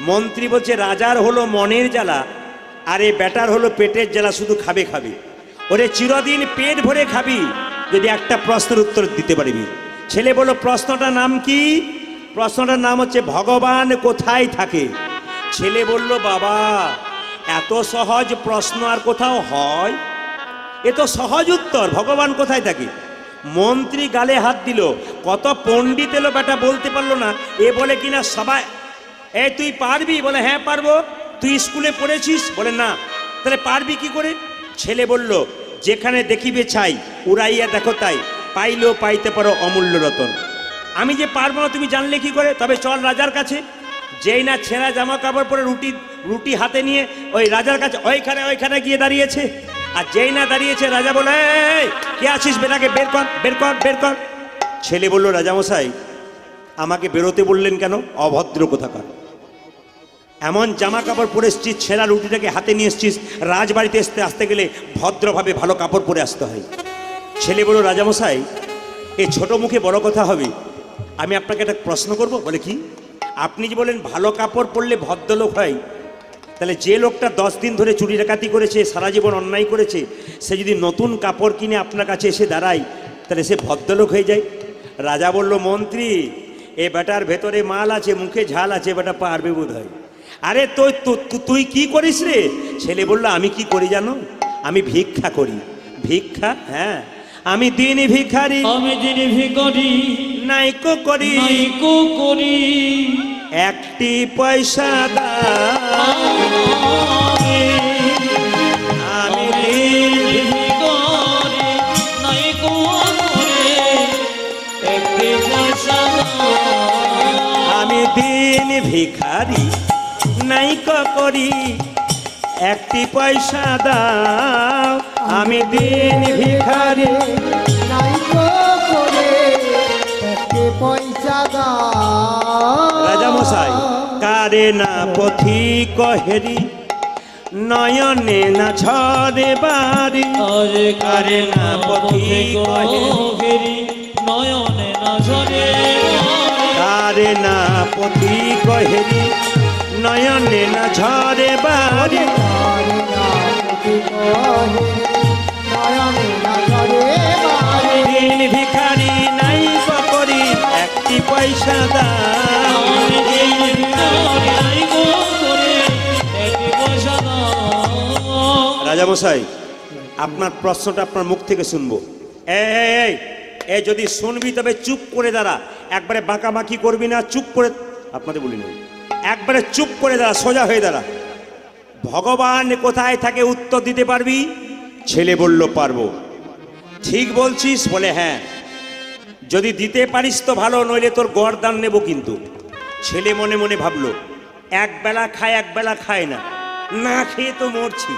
মন্ত্রী বলছে রাজার হলো মনের জ্বালা, আর এই বেটার হলো পেটের জ্বালা, শুধু খাবে খাবে। ওরে চিরদিন পেট ভরে খাবি যদি একটা প্রশ্নের উত্তর দিতে পারবি। ছেলে বলল প্রশ্নটার নাম কি? প্রশ্নটার নাম হচ্ছে ভগবান কোথায় থাকে। ছেলে বলল বাবা এত সহজ প্রশ্ন আর কোথাও হয়? এ তো সহজ উত্তর, ভগবান কোথায় থাকে। মন্ত্রী গালে হাত দিল, কত পণ্ডিত এলো, বেটা বলতে পারলো না। এ বলে কিনা সবাই, তুই পারবি? বলে হ্যাঁ পারবো। তুই স্কুলে পড়েছিস? বলে না। তাহলে পারবি কি করে? ছেলে বলল যেখানে দেখিবে ছাই উড়াইয়া দেখো তাই, পাইলেও পাইতে পারো অমূল্য রতন। আমি যে পারবো না তুমি জানলে কি করে? তবে চল রাজার কাছে। যেই না ছেঁড়া জামা কাপড় পরে রুটি হাতে নিয়ে ওই রাজার কাছে ওইখানে গিয়ে দাঁড়িয়েছে। আর যেই না দাঁড়িয়েছে রাজা বলে কে আছিস, বেটাকে বের কর বের কর বের কর। ছেলে বলল রাজামশাই আমাকে বেরোতে বললেন কেন? অভদ্র কোথাকার। এমন জামা কাপড় পরে এসছিস, ছেঁড়া রুটিটাকে হাতে নিয়ে এসছিস, রাজবাড়িতে আসতে গেলে ভদ্রভাবে ভালো কাপড় পরে আসতে হয়। ছেলে বলল রাজামশাই এই ছোট মুখে বড় কথা হবে, আমি আপনাকে একটা প্রশ্ন করব। বলে কি? আপনি যে বলেন ভালো কাপড় পরলে ভদ্রলোক হয়, তাহলে যে লোকটা 10 দিন ধরে চুরি ডাকাতি করেছে, সারা জীবন অন্যায় করেছে, সে যদি নতুন কাপড় কিনে আপনার কাছে এসে দাঁড়ায়, তাহলে সে ভদ্রলোক হয়ে যায়। রাজা বলল, মন্ত্রী এ বেটার ভেতরে মাল আছে, মুখে ঝাল আছে, বেটা পারবে বোধ হয়। আরে তুই কি করিস রে? ছেলে বলল, আমি কি করি জানো? আমি ভিক্ষা করি। ভিক্ষা? হ্যাঁ, আমি দিন ভিখারি, আমি দিন ভিখারি, নাইকো করি, নাইকো করি, একটি পয়সা দাও, আমি দিন ভিখারি, নাইকো করে, একটি পয়সা দাও। আমি দিন ভিখারি, নাইকো করি, একটি পয়সা দাও, আমি দিন ভিখারি। নাইকো করে একটি পয়সা দাও। রাজা মশাই, কারে না পথিক হেরি, নয়নে না ঝরে বাড়ি, আরে কারে না পথিক হেরি, নয়নে না ঝরে কারে না পথিক হেরি, নয়নে না ঝরে বাড়ি, কারে না পথিক হেরি, নয়নে না ঝরে বাড়ি। দিন ভিখারি, নাই করি, একটি পয়সা দাও। আমি দিন ভিখারি, নাইকো করে, একটি পয়সা দাও। রাজামশাই, আপনার প্রশ্নটা আপনার মুখ থেকে শুনবো। এই এই যদি শুনবি তবে চুপ করে দাঁড়া, একবারে বাঁকাবাঁকি করবি না, চুপ করে, আপনাদের বলিনি, একবারে চুপ করে দাঁড়া, সোজা হয়ে দাঁড়া। ভগবান কোথায় থাকে উত্তর দিতে পারবি? ছেলে বলল, পারবো। ঠিক বলছিস? বলে হ্যাঁ। যদি দিতে পারিস তো ভালো, নইলে তোর গরদান নেব কিন্তু। ছেলে মনে মনে ভাবলো, একবেলা খায় একবেলা খায় না, না খেয়ে তো মরছি,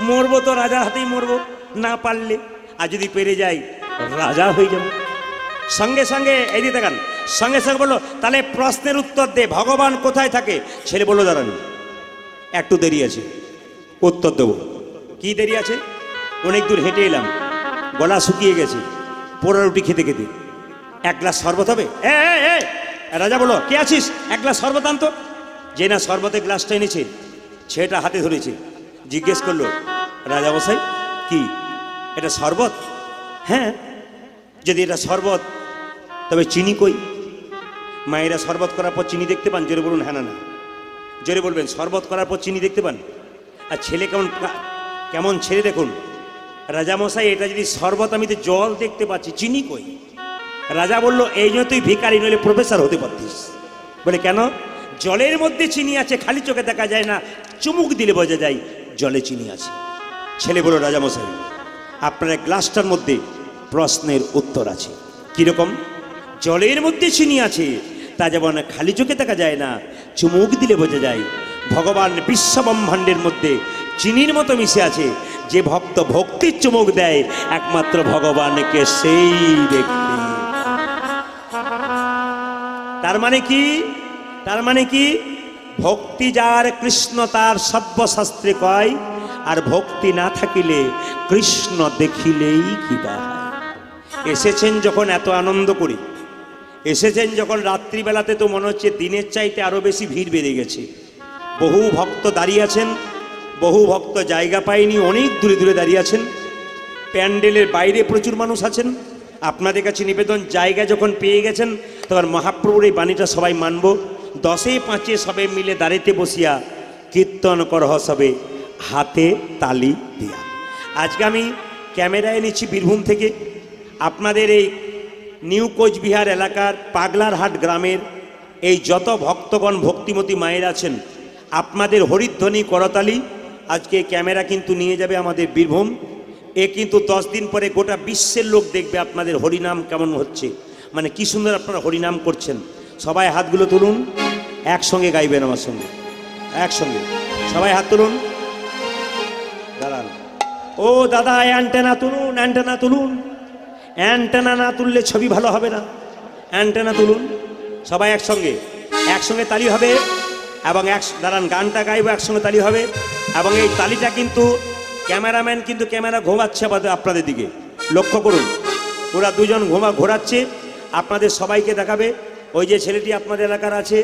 মরবো তো রাজার হাতেই মরবো, না পারলে, আর যদি পেরে যাই রাজা হয়ে যাবো। সঙ্গে সঙ্গে এই দিতে গান, সঙ্গে সঙ্গে বললো, তাহলে প্রশ্নের উত্তর দে, ভগবান কোথায় থাকে? ছেলে বললো, দাঁড়ান একটু দেরি আছে, উত্তর দেবো। কি দেরি আছে? অনেক দূর হেঁটে এলাম, গলা শুকিয়ে গেছে, পোড়া রুটি খেতে খেতে, এক গ্লাস শরবত হবে? রাজা বলো, কে আছিস, এক গ্লাস শরবত আনতো। যে না শরবতের গ্লাসটা এনেছে, ছেলেটা হাতে ধরেছে, জিজ্ঞেস করলো, রাজা মশাই কি এটা শরবত? হ্যাঁ। যদি এটা শরবত, তবে চিনি কই? মায়েরা শরবত করার পর চিনি দেখতে পান? জোরে বলুন হ্যাঁ না না, জোরে বলবেন, শরবত করার পর চিনি দেখতে পান? আর ছেলে কেমন কেমন ছেলে দেখুন। রাজামশাই, এটা যদি শরবত, আমি তো জল দেখতে পাচ্ছি, চিনি কই? রাজা বলল, এই জন্য তুই ভিখারি, নইলে প্রফেসর হতে পারতিস। বলে কেন? জলের মধ্যে চিনি আছে, খালি চোখে দেখা যায় না, চুমুক দিলে বোঝা যায় জলে চিনি আছে। ছেলে বলল, রাজামশাই আপনার গ্লাসটার মধ্যে প্রশ্নের উত্তর আছে। কিরকম? জলের মধ্যে চিনি আছে, তা যেমন খালি চোখে দেখা যায় না, চুমুক দিলে বোঝা যায় ভগবান বিশ্বব্রহ্মাণ্ডের মধ্যে চিনির মতো মিশে আছে। যে ভক্ত ভক্তির চুমুক দেয় একমাত্র ভগবানকে, সেই ব্যক্তি। তার মানে কি? তার মানে কি? ভক্তি যার কৃষ্ণ তার সর্বশাস্ত্রে কয়, আর ভক্তি না থাকিলে কৃষ্ণ দেখিলেই কিবা হয়। এসেছেন যখন এত আনন্দ করি, এসেছেন যখন রাত্রিবেলাতে, তো মনে হচ্ছে দিনের চাইতে আরো বেশি ভিড় বেড়ে গেছে। বহু ভক্ত দাঁড়িয়ে আছেন, বহু ভক্ত জায়গা পায়নি, অনেক দূরে দূরে দাঁড়িয়ে আছেন। প্যান্ডেলের বাইরে প্রচুর মানুষ আছেন। আপনাদের কাছে নিবেদন, জায়গা যখন পেয়ে গেছেন, তখন মহাপ্রভুর এই বাণীটা সবাই মানব। 10এ 5 সবে মিলে দাঁড়িতে বসিয়া কীর্তন করহ সবে, হাতে তালি দিয়া। আজকে আমি ক্যামেরায় নিচ্ছি বীরভূম থেকে। আপনাদের এই নিউ কোচবিহার এলাকার পাগলারহাট গ্রামের এই যত ভক্তগণ ভক্তিমতী মায়ের আছেন, আপনাদের হরিধ্বনি করতালি আজকে ক্যামেরা কিন্তু নিয়ে যাবে আমাদের বীরভূম। এ কিন্তু 10 দিন পরে গোটা বিশ্বের লোক দেখবে আপনাদের হরিনাম কেমন হচ্ছে, মানে কি সুন্দর আপনারা হরিনাম করছেন। সবাই হাতগুলো তুলুন, একসঙ্গে গাইবেন আমার সঙ্গে, একসঙ্গে সবাই হাত তুলুন। দাঁড়ান, ও দাদা অ্যান্টেনা তুলুন, অ্যান্টেনা তুলুন। অ্যান্টেনা না তুললে ছবি ভালো হবে না, অ্যান্টেনা তুলুন। সবাই একসঙ্গে, একসঙ্গে তালি হবে। এবং দাঁড়ান, গানটা গাইবো, একসঙ্গে তালি হবে। এবং এই তালিটা কিন্তু ক্যামেরাম্যান কিন্তু ক্যামেরা ঘোরাচ্ছে আপনাদের দিকে, লক্ষ্য করুন। ওরা দুজন ঘোরাচ্ছে, আপনাদের সবাইকে দেখাবে। ওই যে ছেলেটি আপনাদের এলাকার আছে,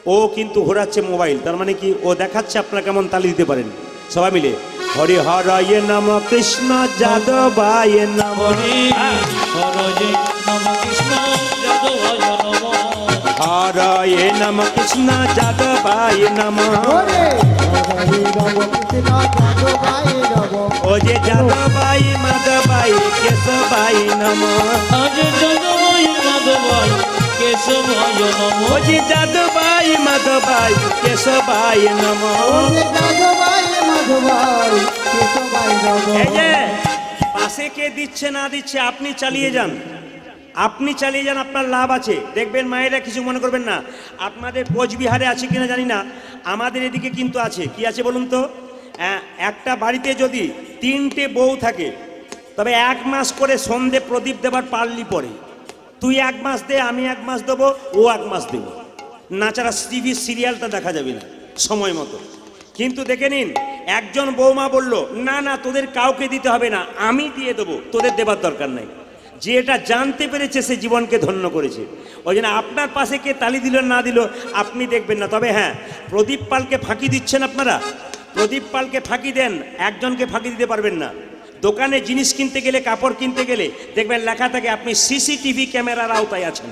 ও কিন্তু ঘোরাচ্ছে মোবাইল, তার মানে কি ও দেখাচ্ছে আপনারা কেমন তালি দিতে পারেন। সবাই মিলে হরি হরয়ে নম কৃষ্ণ যাদবায় নম, হরে হরে নম কৃষ্ণ যাদবায় নম, হরয়ে নম কৃষ্ণ যাদবায় নম। ওরে হরে রাম কৃষ্ণ যাদবায় নম, ও যে যাদবাই মাধবাই কেশবাই নম, আজ যাদবায় মাধবায় কেশবায় নম, ও যে যাদবাই মাধবাই কেশবাই নম। ওরে যাদবায় মাধবায় কেশবায় নম। এই যে পাশে কে দিচ্ছে না দিচ্ছে আপনি চালিয়ে যান, আপনি চালিয়ে যান, আপনার লাভ আছে। দেখবেন মায়েরা কিছু মনে করবেন না, আপনাদের কোচবিহারে আছে কিনা জানি না, আমাদের এদিকে কিন্তু আছে। কি আছে বলুন তো? একটা বাড়িতে যদি 3টে বউ থাকে, তবে 1 মাস করে সন্ধে প্রদীপ দেবার পারলি পরে, তুই 1 মাস দে, আমি 1 মাস দেবো, ও 1 মাস দেবো, নাচারা টিভি সিরিয়ালটা দেখা যাবে না সময় মতো। কিন্তু দেখে নিন, একজন বৌমা বলল না না তোদের কাউকে দিতে হবে না, আমি দিয়ে দেবো, তোদের দেবার দরকার নাই। যে এটা জানতে পেরেছে সে জীবনকে ধন্য করেছে। ওই জন্য আপনার পাশে কে তালি দিল না দিল আপনি দেখবেন না। তবে হ্যাঁ, প্রদীপ পালকে ফাঁকি দিচ্ছেন আপনারা, প্রদীপ পালকে ফাঁকি দেন, একজনকে ফাঁকি দিতে পারবেন না। দোকানে জিনিস কিনতে গেলে, কাপড় কিনতে গেলে দেখবেন লেখা থাকে আপনি সিসিটিভি ক্যামেরার আওতায় আছেন,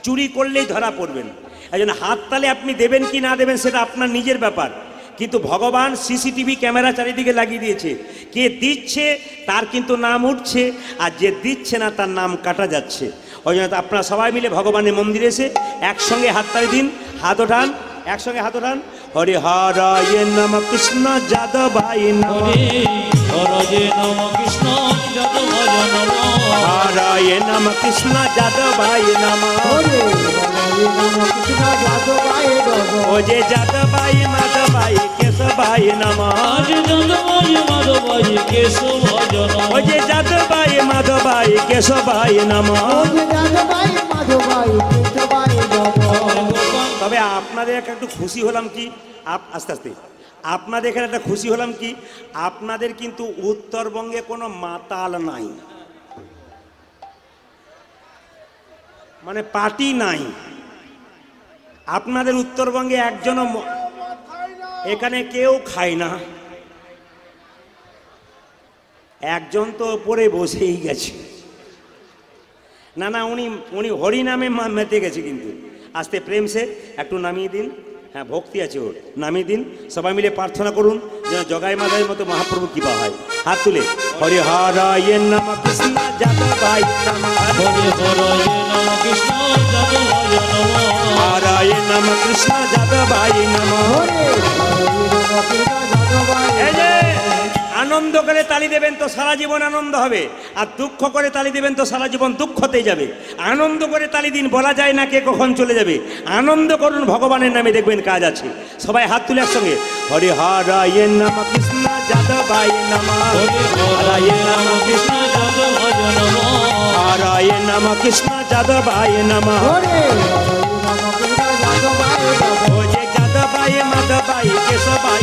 চুরি করলেই ধরা পড়বেন। এই জন্য হাততালি আপনি দেবেন কি না দেবেন সেটা আপনার নিজের ব্যাপার, কিন্তু ভগবান সিসিটিভি ক্যামেরা চারিদিকে লাগিয়ে দিয়েছে। কে দিচ্ছে তার কিন্তু নাম উঠছে, আর যে দিচ্ছে না তার নাম কাটা যাচ্ছে। ওই জন্য আপনারা সবাই মিলে ভগবানের মন্দিরে এসে একসঙ্গে হাততালি দিন, হাত ওঠান, একসঙ্গে হাত ওঠান। হরি হরয়ে নম কৃষ্ণ যাদবায় নম, হরে নম কৃষ্ণ যাদবায় নম, হরয়ে নম কৃষ্ণ যাদবায় নম। ওরে হরে রাম কৃষ্ণ যাদবায় নম, ও যে যাদবাই মাধবাই কেশবাই নম, আজ যাদবায় মাধবায় কেশবায় নম, ও যে যাদবাই মাধবাই কেশবাই নম। ওরে যাদবায় মাধবায় কেশবায় নম। তবে আপনাদের একটু খুশি হলাম কি, আস্তে আস্তে আপনাদের এখানে একটা খুশি হলাম কি, আপনাদের কিন্তু উত্তরবঙ্গে কোনো মাতাল নাই, মানে পার্টি নাই। আপনাদের উত্তরবঙ্গে একজনও এখানে কেউ খায় না, একজন তো ওপরে বসেই গেছে। না না, উনি হরি নামে মেতে গেছে। কিন্তু আস্তে প্রেম সে একটু নামিয়ে দিন, হ্যাঁ ভক্তি আছে ওর, নামিয়ে দিন। সবাই মিলে প্রার্থনা করুন যেন জগাই মাদাইয়ের মতো মহাপ্রভু কৃপা হয়। হাত তুলে হরি হরয়ে নম কৃষ্ণ যাদবায় নম, হরে হরে নম কৃষ্ণ যাদবায় নম, হরয়ে নম কৃষ্ণ যাদবায় নম। ওরে হরে রাম কৃষ্ণ যাদবায় এই যে আনন্দ করে তালি দেবেন তো সারা জীবন আনন্দ হবে, আর দুঃখ করে তালি দেবেন তো সারা জীবন দুঃখতেই যাবে। আনন্দ করে তালি দিন, বলা যায় না কে কখন চলে যাবে। আনন্দ করুন ভগবানের নামে, দেখবেন কাজ আছে। সবাই হাত তুলে একসঙ্গে হরি হরয়ে নম কৃষ্ণ যাদবায় নম, হরয়ে নম কৃষ্ণ যাদবায় নম, হরয়ে নম কৃষ্ণ যাদবায় নম। ওরে হরে রাম কৃষ্ণ যাদবায় নম, ও যে যাদবায় মাধবাই কেশবাই,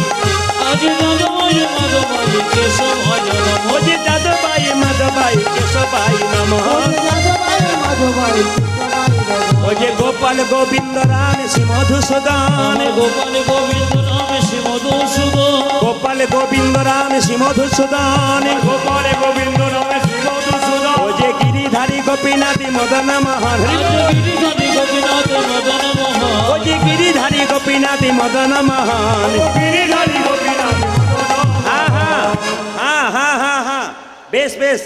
আজ যাদবায় মাধবায় কেশবায় নম, ও যে যাদবায় মাধবাই কেশবাই নম। ওরে যাদবায় মাধবায় কেশবায় নম। ও যে গোপাল গোবিন্দ রাম শ্রী মধুসূদন, গোপাল গোবিন্দ নাম শ্রী মধুসূদন, গোপাল গোবিন্দ রাম শ্রী মধুসূদন, গোপাল গোবিন্দ রাম শ্রী মধুসূদন। ও যে গিরিধারী গোপীনাথী মদন মোহন, গিরিধারী গোপীনাথ মদন মোহন, ও যে গিরিধারী গোপীনাথী মদন মোহন, গিরিধারী গোপীনাথ। হ্যাঁ হ্যাঁ হ্যাঁ হ্যাঁ হ্যাঁ হ্যাঁ, বেশ বেশ।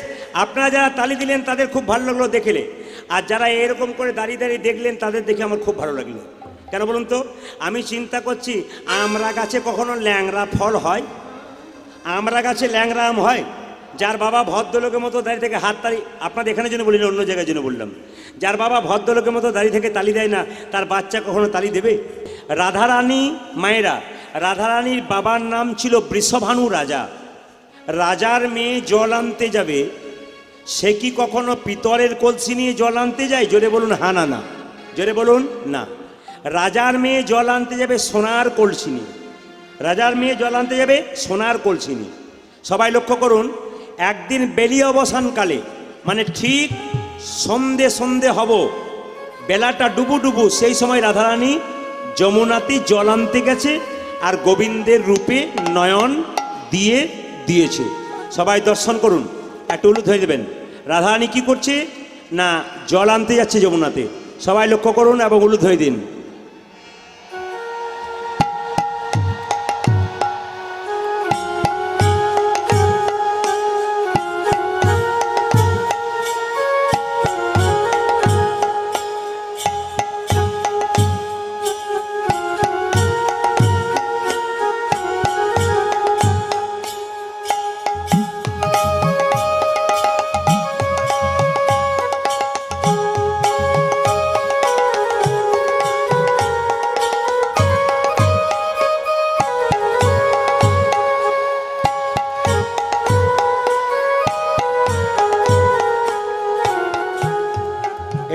আপনারা যারা তালি দিলেন তাদের খুব ভালো লাগলো দেখলে, আর যারা এরকম করে দাঁড়িয়ে দাঁড়িয়ে দেখলেন তাদের দেখে আমার খুব ভালো লাগলো। কেন বলুন তো? আমি চিন্তা করছি, আমরা গাছে কখনো ল্যাংড়া ফল হয়? আমরা গাছে ল্যাংড়া আম হয়? যার বাবা ভদ্রলোকের মতো দাঁড়িয়ে থেকে হাত তালি, আপনাদের এখানে জন্য বলি না, অন্য জায়গায় জন্য বললাম, যার বাবা ভদ্রলোকের মতো দাঁড়িয়ে থেকে তালি দেয় না, তার বাচ্চা কখনো তালি দেবে? রাধারানী মায়েরা, রাধারানীর বাবার নাম ছিল বৃষভানু রাজা। রাজার মেয়ে জল আনতে যাবে, সে কি কখনো পিতরের কলসি নিয়ে জল আনতে যায়? জোরে বলুন হ্যাঁ না না, জোরে বলুন না। রাজার মেয়ে জল আনতে যাবে সোনার কলসি নিয়ে, রাজার মেয়ে জল আনতে যাবে সোনার কলসি নিয়ে। সবাই লক্ষ্য করুন, একদিন বেলি অবসানকালে, মানে ঠিক সন্ধে সন্ধে হব, বেলাটা ডুবু ডুবু, সেই সময় রাধারানী যমুনাতে জল আনতে গেছে আর গোবিন্দের রূপে নয়ন দিয়ে দিয়েছে। সবাই দর্শন করুন, একটু উলুদ হয়ে দেবেন। রাধারানী কি করছে না জল আনতে যাচ্ছে যমুনাতে, সবাই লক্ষ্য করুন এবং উলুদ হয়ে দিন।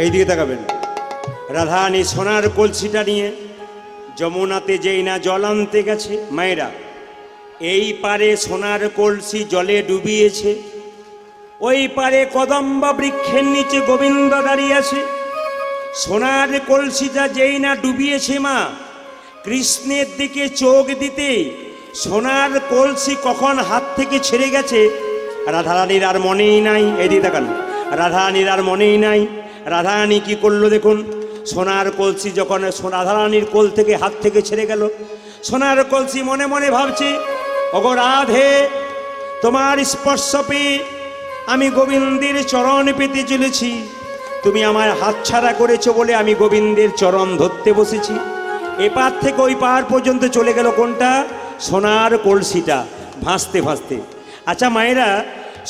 এইদিকে তাকাবেন। রাধারানী সোনার কলসিটা নিয়ে যমুনাতে যেই না জল আনতে গেছে, মায়েরা এই পারে সোনার কলসি জলে ডুবিয়েছে, ওই পারে কদম্ব বৃক্ষের নিচে গোবিন্দ দাঁড়িয়ে আছে। সোনার কলসিটা যেই না ডুবিয়েছে মা, কৃষ্ণের দিকে চোখ দিতে সোনার কলসি কখন হাত থেকে ছেড়ে গেছে রাধারানীর আর মনেই নাই। এদিকে তাকান, রাধারানীর আর মনেই নাই। রাধারানী কি করলো দেখুন, সোনার কলসি যখন রাধারানীর কোল থেকে হাত থেকে ছেড়ে গেল, সোনার কলসি মনে মনে ভাবছে, ওগো রাধে, তোমার স্পর্শ পেয়ে আমি গোবিন্দের চরণ পেতে চলেছি, তুমি আমার হাত ছাড়া করেছো বলে আমি গোবিন্দের চরণ ধরতে বসেছি। এপার থেকে ওই পার পর্যন্ত চলে গেল কোনটা, সোনার কলসিটা ভাসতে ভাসতে। আচ্ছা মায়েরা,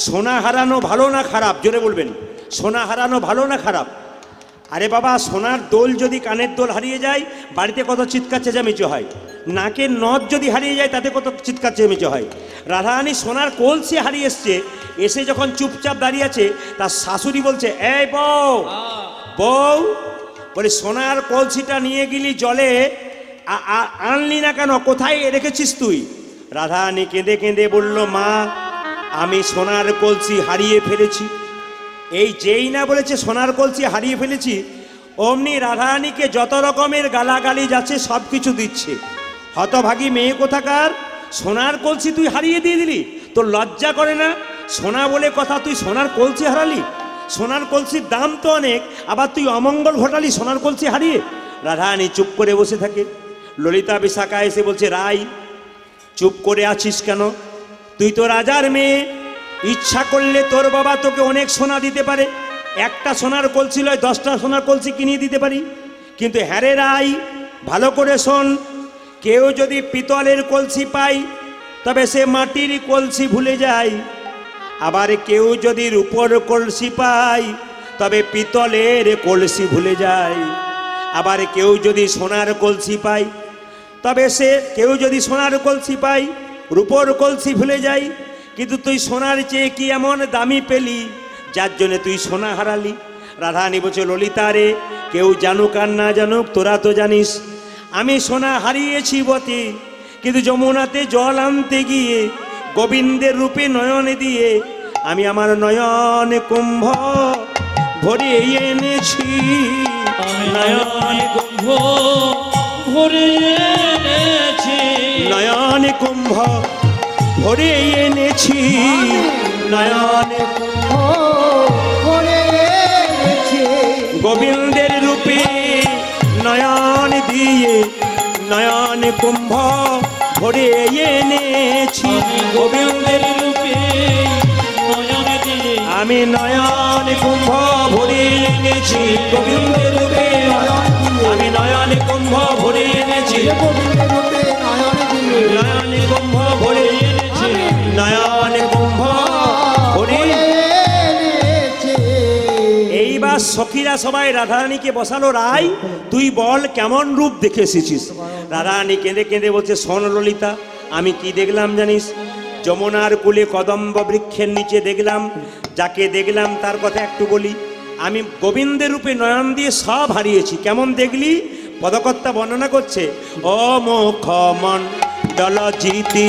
সোনা হারানো ভালো না খারাপ? জোরে বলবেন, সোনা হারানো ভালো না খারাপ? আরে বাবা, সোনার দোল যদি কানের দোল হারিয়ে যায় বাড়িতে কত চিৎকার চেঁচামেচি হয়, নাকের নথ যদি হারিয়ে যায় তাতে কত চিৎকার চেঁচামেচি হয়। রাধারানী সোনার কলসি হারিয়ে এসছে, এসে যখন চুপচাপ দাঁড়িয়ে আছে তার শাশুড়ি বলছে, এই বউ, বউ বলে সোনার কলসিটা নিয়ে গেলি জলে, আনলি না কেন, কোথায় রেখেছিস তুই? রাধারানী কেঁদে কেঁদে বলল, মা আমি সোনার কলসি হারিয়ে ফেলেছি। এই যেই না বলেছে সোনার কলসি হারিয়ে ফেলেছি, অমনি রাধারানীকে যত রকমের গালাগালি যাচ্ছে সব কিছু দিচ্ছে। হতভাগী মেয়ে কোথাকার, সোনার কলসি তুই হারিয়ে দিয়ে দিলি, তোর লজ্জা করে না? সোনা বলে কথা, তুই সোনার কলসি হারালি? সোনার কলসির দাম তো অনেক, আবার তুই অমঙ্গল ঘটালি সোনার কলসি হারিয়ে। রাধারানী চুপ করে বসে থাকে। ললিতা বিশাখা এসে বলছে, রাই চুপ করে আছিস কেন? তুই তো রাজার মেয়ে, ইচ্ছা করলে তোর বাবা তোকে অনেক সোনা দিতে পারে, একটা সোনার কলসি লয় 10টা সোনার কলসি কিনিয়ে দিতে পারি। কিন্তু হ্যাঁ রে রাই, ভালো করে শোন, কেউ যদি পিতলের কলসি পায় তবে সে মাটির কলসি ভুলে যায়, আবার কেউ যদি রূপোর কলসি পায় তবে পিতলের কলসি ভুলে যায়, আবার কেউ যদি সোনার কলসি পায় তবে সে কেউ যদি সোনার কলসি পায় রূপোর কলসি ভুলে যায়। কিন্তু তুই সোনার চেয়ে কি এমন দামি পেলি যার জন্য তুই সোনা হারালি? রাধারানী বলছে, ললিতা রে, কেউ জানুক আর না জানুক তোরা তো জানিস আমি সোনা হারিয়েছি বটে, কিন্তু যমুনাতে জল আনতে গিয়ে গোবিন্দের রূপে নয়ন দিয়ে আমি আমার নয়ন কুম্ভ ভরে এনেছি। নয়ন কুম্ভ ভরে এনেছি, নয়ন কুম্ভ ভরে এনেছি, নয়ন ভরে এনেছি, গোবিন্দের রূপে নয়ন দিয়ে নয়ন কুম্ভ ভরে এনেছি। গোবিন্দের রূপে নয়ন দিয়ে আমি নয়ন কুম্ভ ভরে এনেছি, গোবিন্দের রূপে আমি নয়ন কুম্ভ ভরে এনেছি, গোবিন্দের রূপে নয়ন দিয়ে নয়ন কুম্ভ ভরে এনেছি, নয়ন কুম্ভ ভরে। এনেছি। এইবার সখীরা সবাই রাধারানীকে বসালো, রাই তুই বল কেমন রূপ দেখে এসেছিস? রাধারানী কেঁদে কেঁদে বলছে, শোন ললিতা, আমি কি দেখলাম জানিস? যমুনার কূলে কদম্ব বৃক্ষের নিচে দেখলাম, যাকে দেখলাম তার কথা একটু বলি। আমি গোবিন্দের রূপে নয়ন দিয়ে সব হারিয়েছি। কেমন দেখলি? পদকর্তা বর্ণনা করছে, ও মুখ মণ্ডল জিতি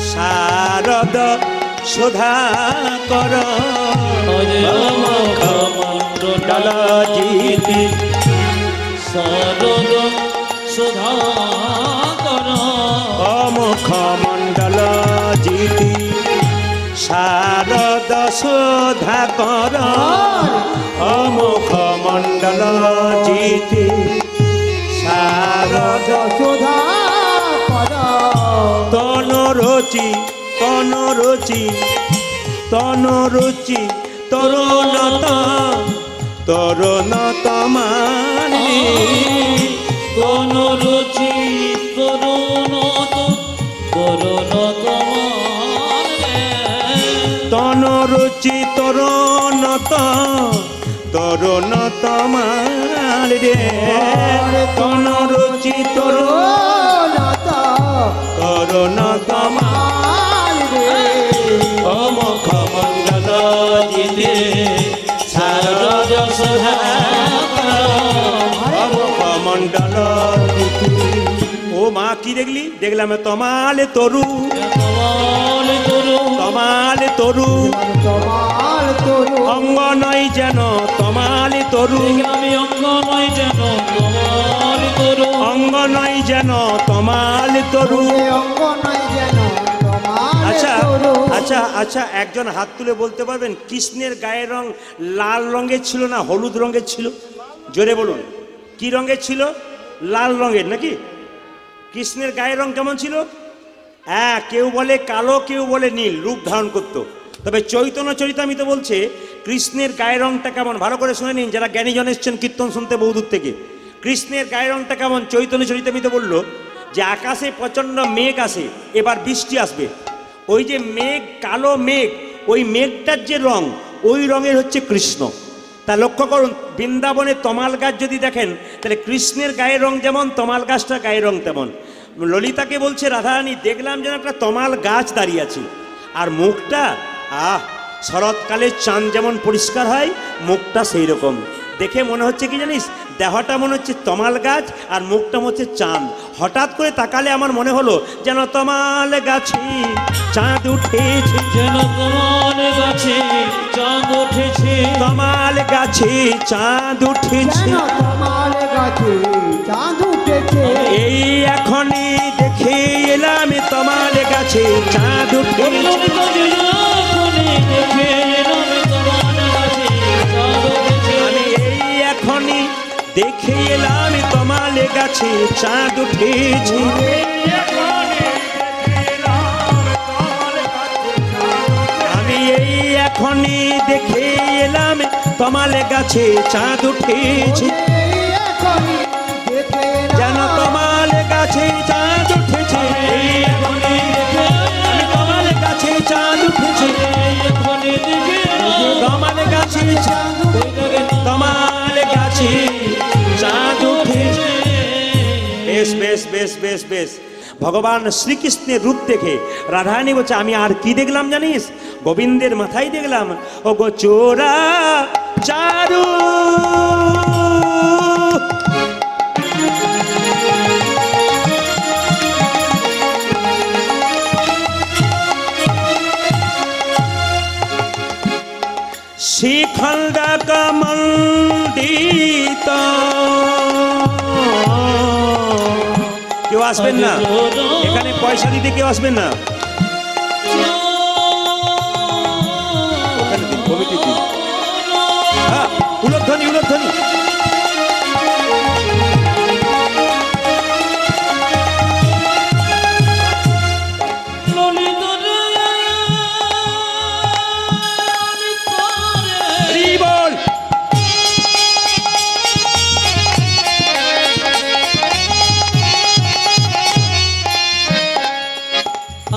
শারদ সুধাকর, মুখ মণ্ডল জিতি শরদ সুধাকর অমুখ মণ্ডল জিতি শারদ সুধাকর অমুখ মণ্ডল জিতি শারদ সুধা কর তনুরুচি তনুরুচি তনুরুচি তরুণত তরুণত মানে কোন রুচি তরুণত তরুণত তনুরুচি তরুণত তরুণত রে তনুরুচি তরুণত তরুণত অমুখ মণ্ডল জিতে শারদ সুধাকর অমুখ মণ্ডল ও মা কি দেখলি দেখলাম তমালে তরু তোমাল তরু তমালে তরু তোমার তরু অঙ্গ নয় যেন তমালে তরু আমি অঙ্গ নয় যেন তোমাল তরু অঙ্গ নয় যেন তমালে তরু অঙ্গ নয় যেন তোমার আচ্ছা তরু আচ্ছা আচ্ছা একজন হাত তুলে বলতে পারবেন কৃষ্ণের গায়ের রং লাল রঙের ছিল না হলুদ রঙের ছিল? জোরে বলুন, কি রঙের ছিল? লাল রঙের নাকি? কৃষ্ণের গায়ের রং কেমন ছিল? হ্যাঁ, কেউ বলে কালো, কেউ বলে নীল, রূপ ধারণ করতো। তবে চৈতন্য চরিতামৃত বলছে কৃষ্ণের গায়ের রংটা কেমন, ভালো করে শুনে নিন যারা জ্ঞানীজন এসছেন কীর্তন শুনতে বহুদূর থেকে। কৃষ্ণের গায়ের রংটা কেমন চৈতন্য চরিতামৃত বলল যে আকাশে প্রচণ্ড মেঘ আসে, এবার বৃষ্টি আসবে। ওই যে মেঘ, কালো মেঘ, ওই মেঘটার যে রং, ওই রঙের হচ্ছে কৃষ্ণ। তা লক্ষ্য করুন, বৃন্দাবনে তমাল গাছ যদি দেখেন তাহলে কৃষ্ণের গায়ের রং যেমন, তমাল গাছটার গায়ের রং তেমন। ললিতাকে বলছে রাধারানী, দেখলাম যেন একটা তমাল গাছ দাঁড়িয়ে আছে, আর মুখটা শরৎকালে চাঁদ যেমন পরিষ্কার হয়, মুখটা সেই রকম। দেখে মনে হচ্ছে কি জানিস, দেহটা মনে হচ্ছে তমাল গাছ আর মুখটা হচ্ছে চাঁদ। হঠাৎ করে তাকালে আমার মনে হলো যেন তমাল গাছে চাঁদ উঠেছে, যেন তোমাল গাছে চাঁদ উঠেছে, তমাল গাছে চাঁদ উঠেছে, যেন তোমার গাছে চাঁদ উঠেছে। এই এখনই দেখে এলাম তমাল গাছে চাঁদ উঠেছে। আমি এই এখনই দেখে এলাম তমাল গাছে চাঁদ উঠেছে। আমি এই এখনই দেখে এলাম তমাল গাছে চাঁদ উঠেছে, যেন তমাল গাছে চাঁদ উঠেছে। আমি তমাল গাছে চাঁদ উঠেছে, তমাল গাছে চাঁদ, তমাল গাছে চাঁদ উঠেছে। বেশ বেশ বেশ বেশ বেশ। ভগবান শ্রীকৃষ্ণের রূপ দেখে রাধারানী বলছে, আমি আর কি দেখলাম জানিস? গোবিন্দের মাথায় দেখলাম ও গো চোরা চারু। শিখণ্ডক মণ্ডিত। কেউ আসবেন না এখানে, পয়সা দিতে কেউ আসবেন না। ওখানে দিন, কমিটি দিন। হ্যাঁ, উলধ্বনি উলধ্বনি।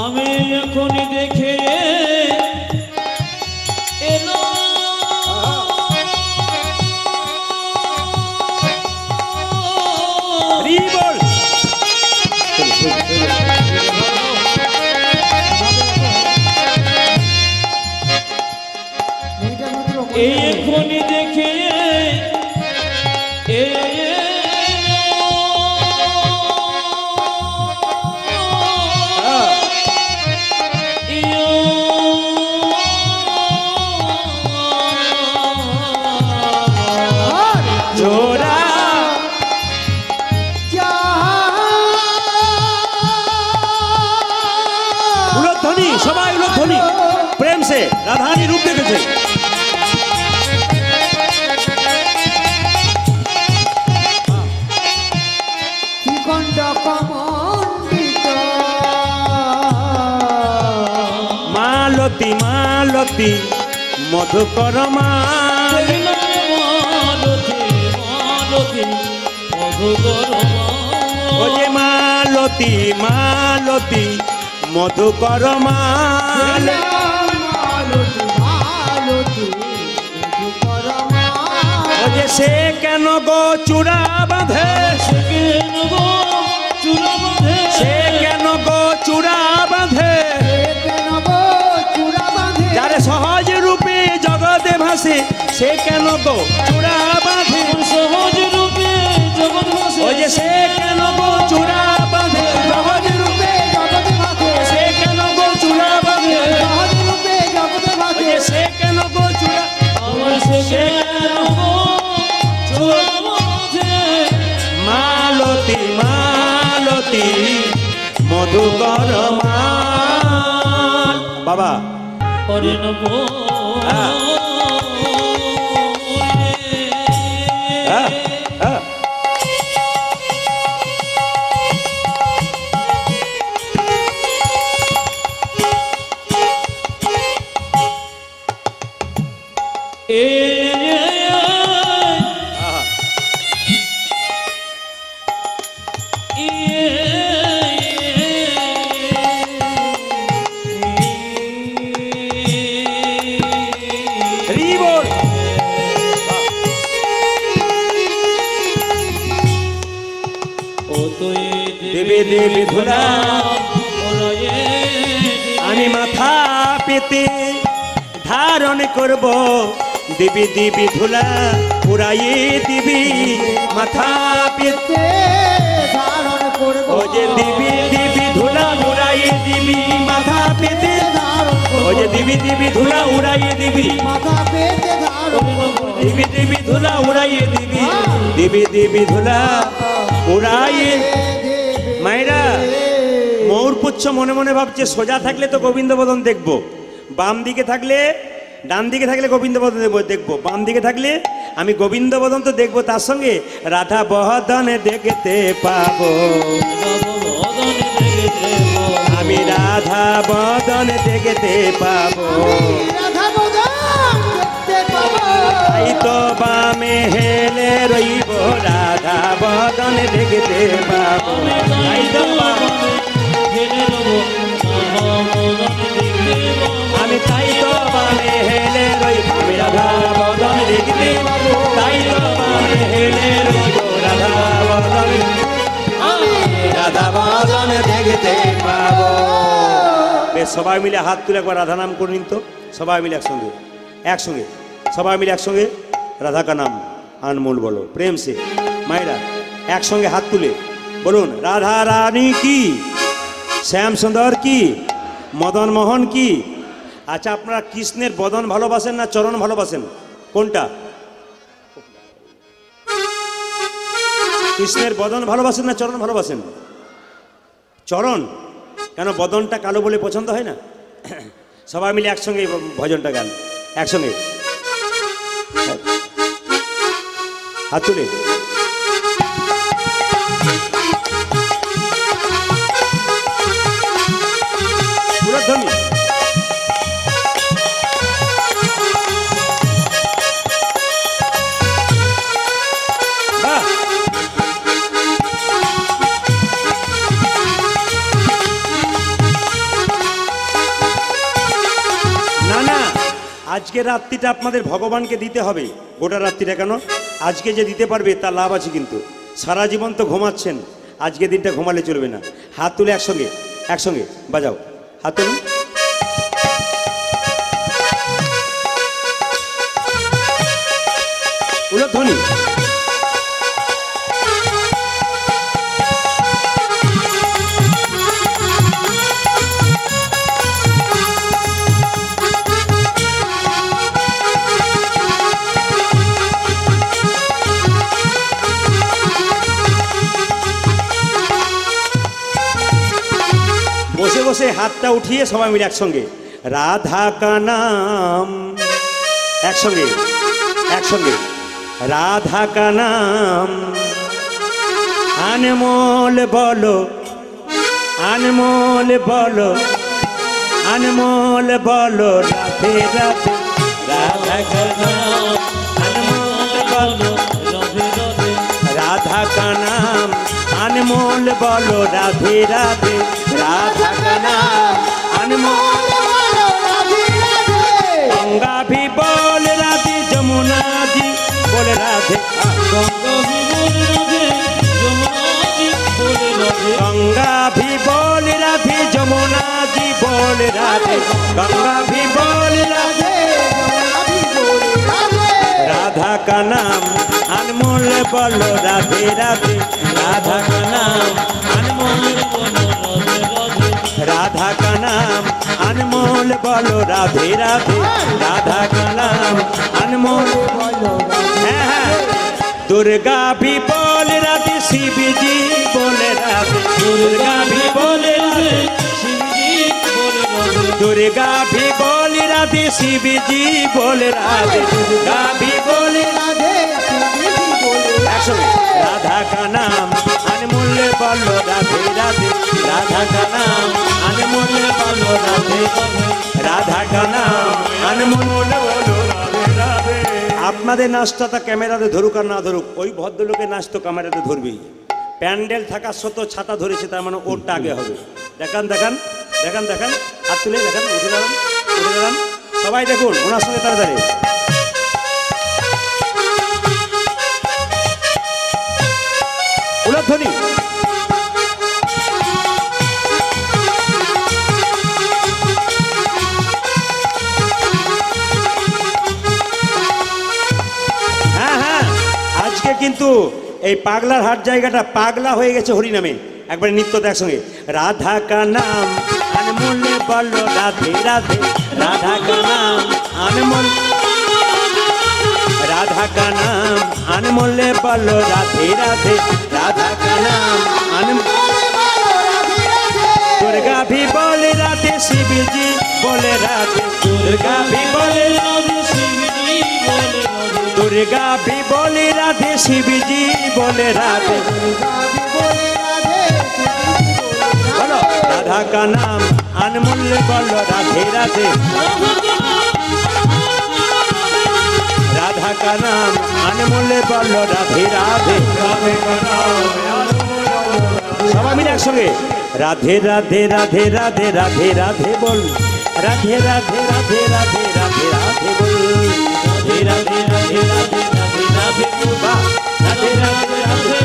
আমি এখনই দেখে এলো এই এখনই দেখে ध्वनि सबाई लोग ध्वनि प्रेम से राधा रानी रूप देखेছে শ্রীকণ্ঠ কমণ্ডিত মালতী মালতী মধুকর মাল ও যে মালতী মালতী মধুকর মাল মালতী মালতী মধুকর মাল। ও যে সে কেন গো চূড়া বাঁধে সে কেন গো চূড়া বাঁধে যারে সহজ রূপে জগতে ভাসে সে কেন গো চূড়া বাঁধে সহজ রূপে জগৎ ভাসে ও যে সে কেন গো চূড়া বাঁধে সহজ রূপে জগতে ভাসে সে কেন গো চূড়া বাঁধে সহজ রূপে জগতে ও ভাসে যে সে কেন গো চূড়া আমার সে কেন গো চূড়া বাঁধে মালতী মালতী মধুকর মাল বাবা হ্যাঁ হ্যাঁ হ্যাঁ দেবে দেবে ধুলা আমি মাথা পেতে ধারণ করব দেবী দেবী ধুলা উড়াইয়ে দিবি মাথা পেতে ধারণ করব ও যে দেবী দেবী ধুলা উড়াইয়ে দিবি মাথা পেতে ধারণ করব ও যে দেবী দেবী ধুলা উড়াইয়ে দিবি মাথা পেতে ধারণ করব দেবী দেবী ধুলা উড়াইয়ে দিবি দেবী দেবী ধুলা উড়াইয়ে মায়েরা ময়ূরপুচ্ছ মনে মনে ভাবছে সোজা থাকলে তো গোবিন্দ বদন দেখবো বাম দিকে থাকলে ডান দিকে থাকলে গোবিন্দ বদন দেখবো বাম দিকে থাকলে আমি গোবিন্দ বদন তো দেখবো তার সঙ্গে রাধা বদনে দেখতে পাবো আমি রাধা বদনে দেখতে পাবো রাধা বদন দেখতে পাবো তাই তো বামে হেলে রইব রাধা বদনে দেখতে পাবো তাই তো আমি তাই তো বামে হেলে রইব আমি রাধা বদনে দেখতে পাবো তাই তো বামে হেলে রইব রাধা বদনে রাধা বদনে দেখতে পাবো বেশ সবাই মিলে হাত তুলে একবার রাধা নাম করে নিন তো সবাই মিলে একসঙ্গে একসঙ্গে সবাই মিলে একসঙ্গে राधा का नाम अनमोल बोलो प्रेम से मायरा एक संगे हाथ तुले बोलून राधा रानी की श्याम सुंदर की मदन मोहन की अच्छा अपना कृष्णेर बदन भालोबासेन ना चरण भालोबासेन कोनटा कृष्णेर बदन भालोबासेन ना चरण भालोबासेन चरण केन बदनटा कालो बोले पसंद है ना सबाई मिले एक संगे भजनटा गान एक संगे हाथ तुले पूरा ध्वनि আজকে রাত্রিটা আপনাদের ভগবানকে দিতে হবে গোটা রাত্রিটা কেন আজকে যে দিতে পারবে তার লাভ আছে কিন্তু সারা জীবন তো ঘুমাচ্ছেন আজকে দিনটা ঘুমালে চলবে না হাত তুলে একসঙ্গে একসঙ্গে বাজাও হাত তুলুন উলধ্বনি বসে বসে হাতটা উঠিয়ে সবাই মিলে একসঙ্গে রাধা কা নাম, একসঙ্গে একসঙ্গে রাধা কা নাম अनमोल बोलो, अनमोल बोलो, अनमोल बोलो राधे राधे राधा का नाम, अनमोल बोलो राधा का नाम, अनमोल बोलो राधे राधे राधा का नाम, अनमोल बोलो राधे राधे। गंगा भी बोल राधे, जमुना जी बोल राधे, गंगा भी बोल राधे, जमुना जी बोल राधे, गंगा भी बोल राधे, जमुना जी बोल राधे, गंगा भी बोल राधे, जमुना भी बोल राधे। राधा का नाम अनमोल बोलो राधे राधे, राधा का नाम अनमोल बोलो राधे राधे, राधा का नाम अनमोल बोलो राधे राधे, राधा का नाम अनमोल बोलो राधे। दुर्गा भी बोल राधे, शिव जी बोल राधे, दुर्गा भी बोल राधे, शिव जी बोल राधे, दुर्गा भी बोल राधे, शिव जी बोल राधे, दुर्गा भी बोल राधे, शिव जी बोल राधे। राधा का नाम अनमोल बोलो राधे राधे, राधा का नाम अनमोल बोलो राधे, राधा का नाम अनमोल बोलो राधे राधे। আপনাদের নাচটা ক্যামেরাতে ধরুক আর না ধরুক, ওই ভদ্রলোকের নাচ তো ক্যামেরাতে ধরবেই। প্যান্ডেল থাকার সত্ত্বেও ছাতা ধরেছে, তার মানে ওরটা আগে হবে। দেখান দেখান দেখান দেখান, হাত তুলে দেখান, উঠে দাঁড়ান উঠে দাঁড়ান, সবাই দেখুন ওনার সঙ্গে তাড়াতাড়ি। উলধ্বনি কিন্তু এই পাগলার হাট জায়গাটা পাগলা হয়ে গেছে হরিনামে, একবারে নিত্য একসঙ্গে রাধা কা নাম अनमोल बोलो राधे राधे, राधा का नाम अनमोल, राधा का नाम अनमोल बोलो राधे राधे, राधा का नाम अनमोल बोलो राधे राधे। दुर्गा भी बोले राधे, शिव जी बोले राधे, दुर्गा भी बोले राधे, शिव जी बोले राधे, दुर्गा भी बोले राधे, शिव जी बोले राधे, बोलो राधा का नाम अनमोल बोलो राधे राधे, राधा का नाम अनमोल बोलो राधे राधे, राधे का नाम সবাই মিলে একসঙ্গে রাধে রাধে রাধে রাধে রাধে রাধে বল, রাধে রাধে রাধে রাধে রাধে রাধে বল, রাধে রাধে রাধে রাধে রাধে রাধে বল, রাধে রাধে রাধে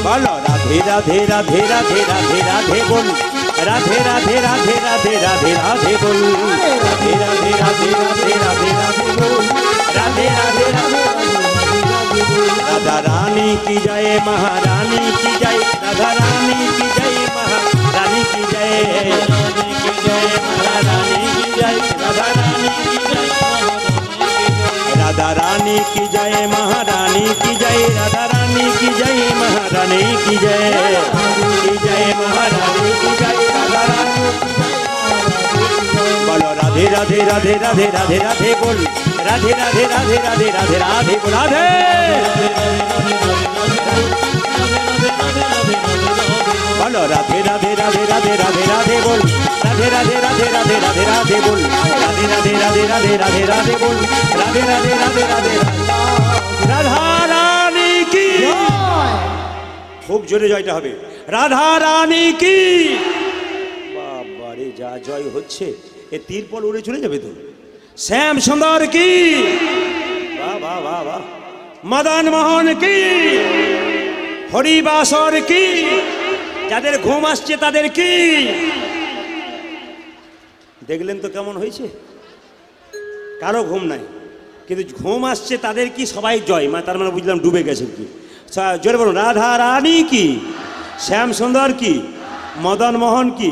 বলো রাধে রাধে রাধে রাধে রাধে রাধে বল, রাধে রাধে রাধে রাধে রাধে রাধে বল, রাধে রাধে রাধে রাধে রাধে রাধে বল, রাধে রাধে রাধে राधा रानी की जय, महारानी की जय, राधा रानी की जय, महारानी की जय, रानी की जय, महारानी की जय, राधा रानी की जय, राधा रानी की जय, महारानी की जय, राधा रानी की जय, महारानी की जय, की जय महारानी की जय, राधा रानी बोलो राधे राधे राधे राधे राधे राधे बोल, राधे राधे राधे राधे राधे राधे बोल, राधे बोलो राधे राधे राधे राधे राधे राधे बोल, राधे राधे राधे राधे राधे राधे बोल, राधे राधे राधे राधे राधे राधे बोल, राधे राधे राधे राधे राधा रानी की खूब জোরে জয়টা হবে, রাধা রানী কি। বাবারে যা জয় হচ্ছে, এ তিরপল উড়ে চলে যাবে তো। শ্যাম সুন্দর কি, বাহ বাহ বাহ বাহ, মদন মোহন কি, হরিবাসর কি, যাদের ঘুম আসছে তাদের কি। দেখলেন তো কেমন হয়েছে, কারো ঘুম নাই কিন্তু ঘুম আসছে তাদের কি, সবাই জয়, মানে তার মানে বুঝলাম ডুবে গেছে কি। জোরে বলুন রাধা রানী কি, শ্যাম সুন্দর কি, মদন মোহন কি,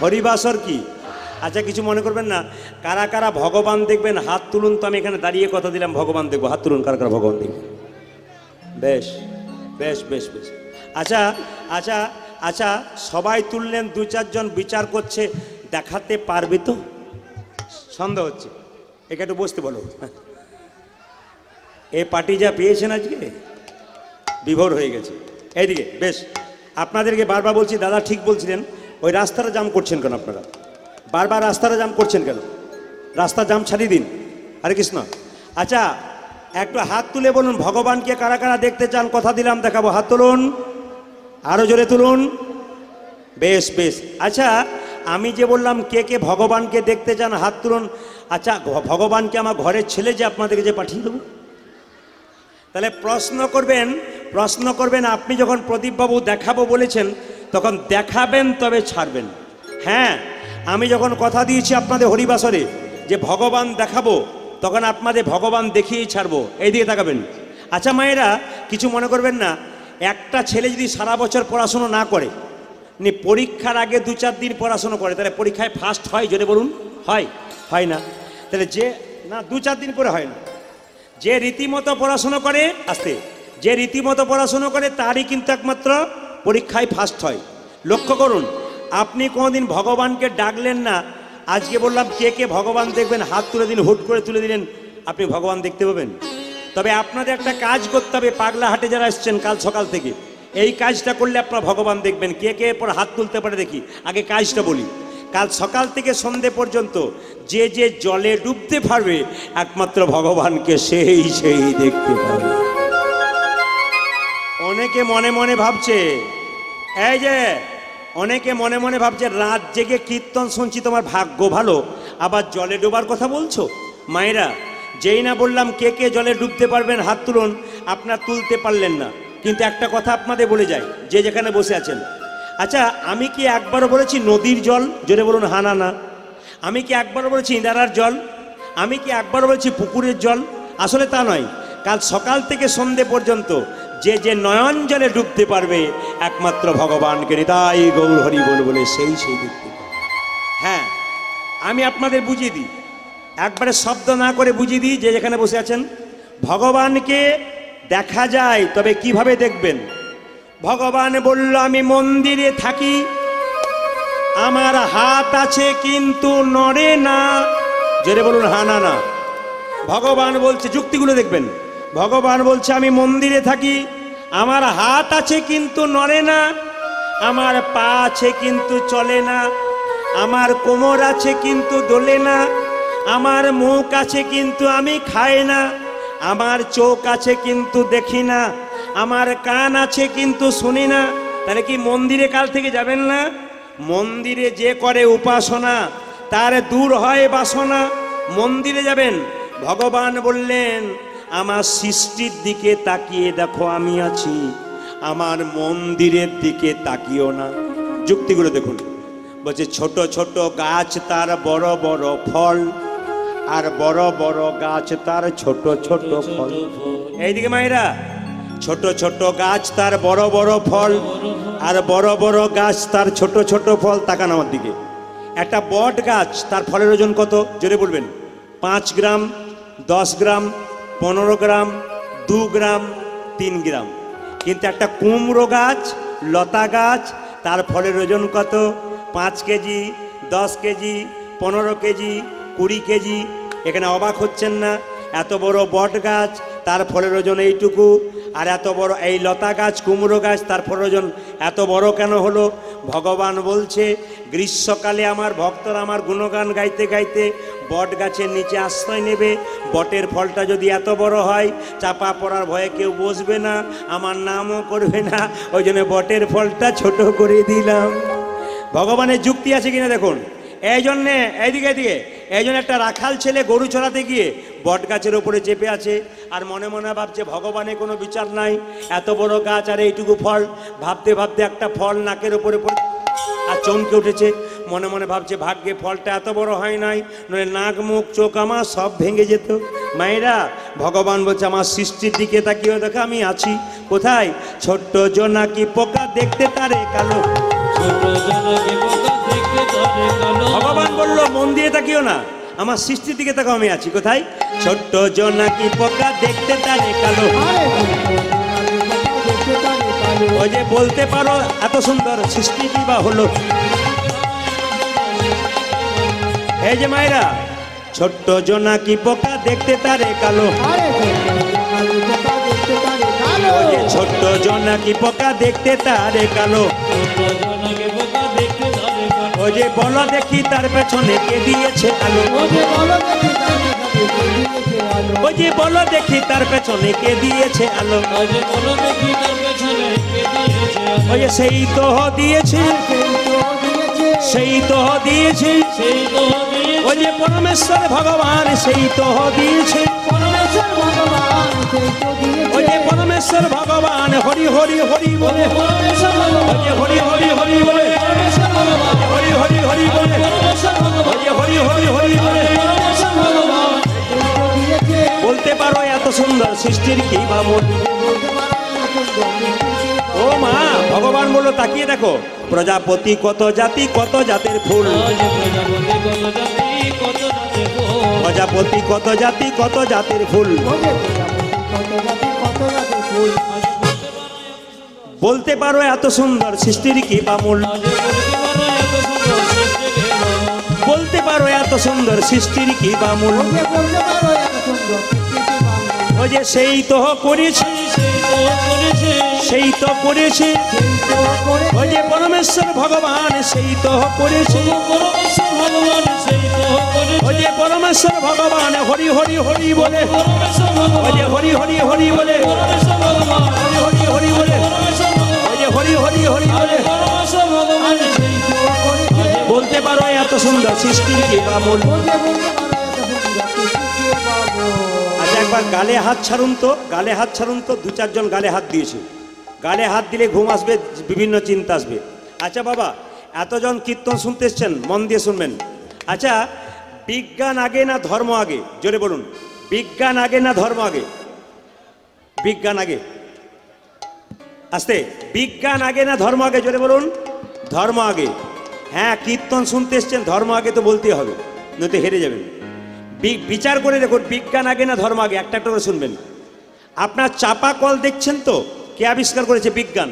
হরিবাসর কি। আচ্ছা কিছু মনে করবেন না, কারা কারা ভগবান দেখবেন হাত তুলুন তো, আমি এখানে দাঁড়িয়ে কথা দিলাম ভগবান দেখবো, হাত তুলুন কারা কারা ভগবান দেখবেন। বেশ বেশ বেশ বেশ, আচ্ছা আচ্ছা আচ্ছা, সবাই তুললেন, দু চারজন বিচার করছে, দেখাতে পারবে তো? সন্দেহ হচ্ছে, একে একটু বসতে বলো। এই পার্টি যা পেয়েছেন আজকে বিভোর হয়ে গেছে। এইদিকে বেশ, আপনাদেরকে বারবার বলছি, দাদা ঠিক বলছিলেন, ওই রাস্তাটা জাম করছেন কেন আপনারা? বারবার রাস্তাটা জাম করছেন কেন? রাস্তা জাম ছাড়িয়ে দিন। হরে কৃষ্ণ। আচ্ছা, একটু হাত তুলে বলুন, ভগবানকে কারা কারা দেখতে চান? কথা দিলাম দেখাবো, হাত তুলুন, আরো জোরে তুলুন। বেশ বেশ। আচ্ছা, আমি যে বললাম কে কে ভগবানকে দেখতে চান হাত তুলুন। আচ্ছা, ভগবানকে আমার ঘরের ছেলে যে আপনাদেরকে যে পাঠিয়ে দেবো, তাহলে প্রশ্ন করবেন আপনি যখন প্রদীপবাবু দেখাবো বলেছেন তখন দেখাবেন, তবে ছাড়বেন। হ্যাঁ, আমি যখন কথা দিয়েছি আপনাদের হরিবাসরে যে ভগবান দেখাবো, তখন আপনাদের ভগবান দেখিয়েই ছাড়বো। এইদিকে তাকাবেন। আচ্ছা মায়েরা, কিছু মনে করবেন না, একটা ছেলে যদি সারা বছর পড়াশুনো না করে, পরীক্ষার আগে 2-4 দিন পড়াশুনো করে, তাহলে পরীক্ষায় ফার্স্ট হয়? জোরে বলুন, হয় না? তাহলে যে না 2-4 দিন পরে হয় না, যে রীতিমতো পড়াশুনো করে, যে রীতিমতো পড়াশুনো করে তারই কিন্তু একমাত্র পরীক্ষায় ফার্স্ট হয়। লক্ষ্য করুন, আপনি কোনোদিন ভগবানকে ডাকলেন না, আজকে বললাম কে কে ভগবান দেখবেন, হাত তুলে দিন, হুট করে তুলে দিলেন, আপনি ভগবান দেখতে পাবেন? তবে আপনাদের একটা কাজ করতে হবে, পাগলাহাটে যারা এসছেন কাল সকাল থেকে, এই কাজটা করলে আপনারা ভগবান দেখবেন। কে কে এরপর হাত তুলতে পারে দেখি, আগে কাজটা বলি। কাল সকাল থেকে সন্ধে পর্যন্ত যে যে জলে ডুবতে পারবে, একমাত্র ভগবানকে সেই দেখতে পাবে। অনেকে মনে মনে ভাবছে, এই যে অনেকে মনে মনে ভাবছে রাত জেগে কীর্তন শুনছি, তোমার ভাগ্য ভালো, আবার জলে ডোবার কথা বলছো। মায়েরা, যেই না বললাম কে কে জলে ডুবতে পারবেন হাত তুলুন, আপনার তুলতে পারলেন না। কিন্তু একটা কথা আপনাদের বলে যায়, যে যেখানে বসে আছেন, আচ্ছা আমি কি একবারও বলেছি নদীর জল? জোরে বলুন হা না না। আমি কি একবারও বলেছি ইন্দারার জল? আমি কি একবারও বলেছি পুকুরের জল? আসলে তা নয়। কাল সকাল থেকে সন্ধে পর্যন্ত যে যে নয়ন জলে ডুবতে পারবে, একমাত্র ভগবানকে নিতাই গৌর হরি বলে সেই দেখতে পাবে। হ্যাঁ, আমি আপনাদের বুঝিয়ে দিই, একবারে শব্দ না করে বুঝিয়ে দিই, যে যেখানে বসে আছেন, ভগবানকে দেখা যায়, তবে কিভাবে দেখবেন? ভগবান বলল, আমি মন্দিরে থাকি, আমার হাত আছে কিন্তু নড়ে না। জোরে বলুন হা না না। ভগবান বলছে, যুক্তিগুলো দেখবেন, ভগবান বলছে আমি মন্দিরে থাকি, আমার হাত আছে কিন্তু নড়ে না, আমার পা আছে কিন্তু চলে না, আমার কোমর আছে কিন্তু দোলে না, আমার মুখ আছে কিন্তু আমি খাই না, আমার চোখ আছে কিন্তু দেখি না, আমার কান আছে কিন্তু শুনি না। তাহলে কি মন্দিরে কাল থেকে যাবেন না? মন্দিরে যে করে উপাসনা, তার দূর হয় বাসনা। মন্দিরে যাবেন। ভগবান বললেন, আমার সৃষ্টির দিকে তাকিয়ে দেখো আমি আছি, আমার মন্দিরের দিকে তাকিও না। যুক্তিগুলো দেখুন। বলছে ছোট ছোট গাছ তার বড় বড় ফল, আর বড় বড় গাছ তার ছোট ছোট ফল। এইদিকে মায়েরা, ছোট ছোট গাছ তার বড় বড় ফল, আর বড় বড় গাছ তার ছোট ছোট ফল। তাকান আমার দিকে। একটা বট গাছ, তার ফলের ওজন কত? জোরে বলবেন। 5 গ্রাম, 10 গ্রাম, 15 গ্রাম, 2 গ্রাম, 3 গ্রাম। কিন্তু একটা কুমড়ো গাছ, লতা গাছ, তার ফলের ওজন কত? 5 কেজি, 10 কেজি, 15 কেজি, 20 কেজি। এখানে অবাক হচ্ছেন না? এত বড় বট গাছ, তার ফলের ওজন এইটুকু, আর এত বড় এই লতা গাছ, কুমড়ো গাছ, তার ফলের ওজন এত বড় কেন হলো? ভগবান বলছে, গ্রীষ্মকালে আমার ভক্তরা আমার গুণগান গাইতে গাইতে বট গাছের নিচে আশ্রয় নেবে। বটের ফলটা যদি এত বড় হয়, চাপা পড়ার ভয়ে কেউ বসবে না, আমার নামও করবে না, ওই জন্য বটের ফলটা ছোট করে দিলাম। ভগবানের যুক্তি আছে কিনা দেখুন। এই জন্যে এইদিকে এই জন্য একটা রাখাল ছেলে গরু চড়াতে গিয়ে বট গাছের ওপরে চেপে আছে, আর মনে মনে ভাবছে ভগবানের কোনো বিচার নাই, এত বড় গাছ আর এইটুকু ফল। ভাবতে ভাবতে একটা ফল নাকের ওপরে পড়ে আর চমকে উঠেছে। মনে মনে ভাবছে ভাগ্যে ফলটা এত বড় হয় নাই, নইলে নাক মুখ চোখ আমার সব ভেঙে যেত। মায়েরা, ভগবান বলছে আমার সৃষ্টির দিকে তাকিয়ে দেখো আমি আছি। কোথায়? ছোট্ট জোনাকি পোকা দেখতে তারে কালো। ভগবান বলল মন্দিরে তাকিও না, আমার সৃষ্টির দিকে তাকাও আমি আছি। কোথায়? ছোট্ট জোনাকি পোকা দেখতে তারে কালো। ভালো। ওই যে বলতে পারো এত সুন্দর সৃষ্টি কি বা হলো। এই যে মায়েরা, ছোট্ট জোনাকি পোকা দেখতে তারে কালো। আরে জোনাকি পোকা দেখতে তারে কালো। ওই যে ছোট্ট জোনাকি পোকা দেখতে তারে কালো। জনকে বোকা দেখতে ধরে কালো। ওই যে বলো দেখি তার পেছনে কে দিয়েছে আলো। ও যে বলো দেখি তার পেছনে কে দিয়েছে আলো। ওই যে বলো দেখি তার পেছনে কে দিয়েছে আলো। আজ বলো দেখি তার পেছনে কে দিয়েছে আলো। ওই যে সেই তো দিয়েছে, সেই তো দিয়েছে, সেই তো দিয়েছে। সেই তো দিয়েছে। ওই যে পরমেশ্বর ভগবান সেই তো দিয়েছে। পরমেশ্বর ভগবান সেই তো ওই যে দিয়েছে। পরমেশ্বর ভগবান হরি হরি হরি বলে। পরমেশ্বর ওই ভগবান, যে হরি হরি হরি বলে, পরমেশ্বর ভগবান, হরি হরি হরি বলে, পরমেশ্বর ভগবান, ওই যে হরি হরি হরি বলে। পরমেশ্বর ভগবান। সেই তো দিয়েছে। বলতে পারো এত সুন্দর সৃষ্টির কি বা মূল। বলতে পারো এত সুন্দর। ও মা, ভগবান বললো তাকিয়ে দেখো, প্রজাপতি কত জাতি কত জাতের ফুল। আজ প্রজাপতি কত জাতি কত জাতের ফুল। প্রজাপতি কত জাতি কত জাতের ফুল। ও যে প্রজাপতি কত জাতি কত জাতের ফুল। বলতে পারো এত সুন্দর সৃষ্টির কি বা মূল। আজ বলতে পারো এত সুন্দর সৃষ্টির বলতে পারো এত সুন্দর সৃষ্টির কি বল। কি বা মূল। ও যে বলতে পারো এত সুন্দর সৃষ্টিকে বাংলা। ওই যে সেই তো করেছে, সেই তো করেছে, সেই তো করেছে। সেই তো করে ওই যে পরমেশ্বর ভগবান সেই তো করেছে। পরমেশ্বর ভগবান সেই তো করেছে। ওই যে পরমেশ্বর ভগবান হরি হরি হরি বলে। পরমেশ্বর ওই ভগবান, যে হরি হরি হরি বলে, পরমেশ্বর ভগবান, হরি হরি হরি বলে, পরমেশ্বর ভগবান, ওই যে হরি হরি হরি বলে। পরমেশ্বর ভগবান সেই তো করেছে। বলতে পারো এত সুন্দর সৃষ্টির কি বা মূল। ও যে বলতে পারো এত সুন্দর সৃষ্টিকে বাবু। আচ্ছা একবার গালে হাত ছাড়ুন তো, গালে হাত ছাড়ুন তো। দু চারজন গালে হাত দিয়েছে। গালে হাত দিলে ঘুম আসবে, বিভিন্ন চিন্তা আসবে। আচ্ছা বাবা, এতজন কীর্তন শুনতে এসছেন, মন দিয়ে শুনবেন। আচ্ছা, বিজ্ঞান আগে না ধর্ম আগে? জোরে বলুন, বিজ্ঞান আগে না ধর্ম আগে? বিজ্ঞান আগে। আস্তে, বিজ্ঞান আগে না ধর্ম আগে? জোরে বলুন, ধর্ম আগে। হ্যাঁ, কীর্তন শুনতে এসছেন, ধর্ম আগে তো বলতেই হবে, নয়তো হেরে যাবেন। বিচার করে দেখুন, বিজ্ঞান আগে না ধর্ম আগে? একটা একটা করে শুনবেন। আপনার চাপা কল দেখছেন তো, কে আবিষ্কার করেছে? বিজ্ঞান।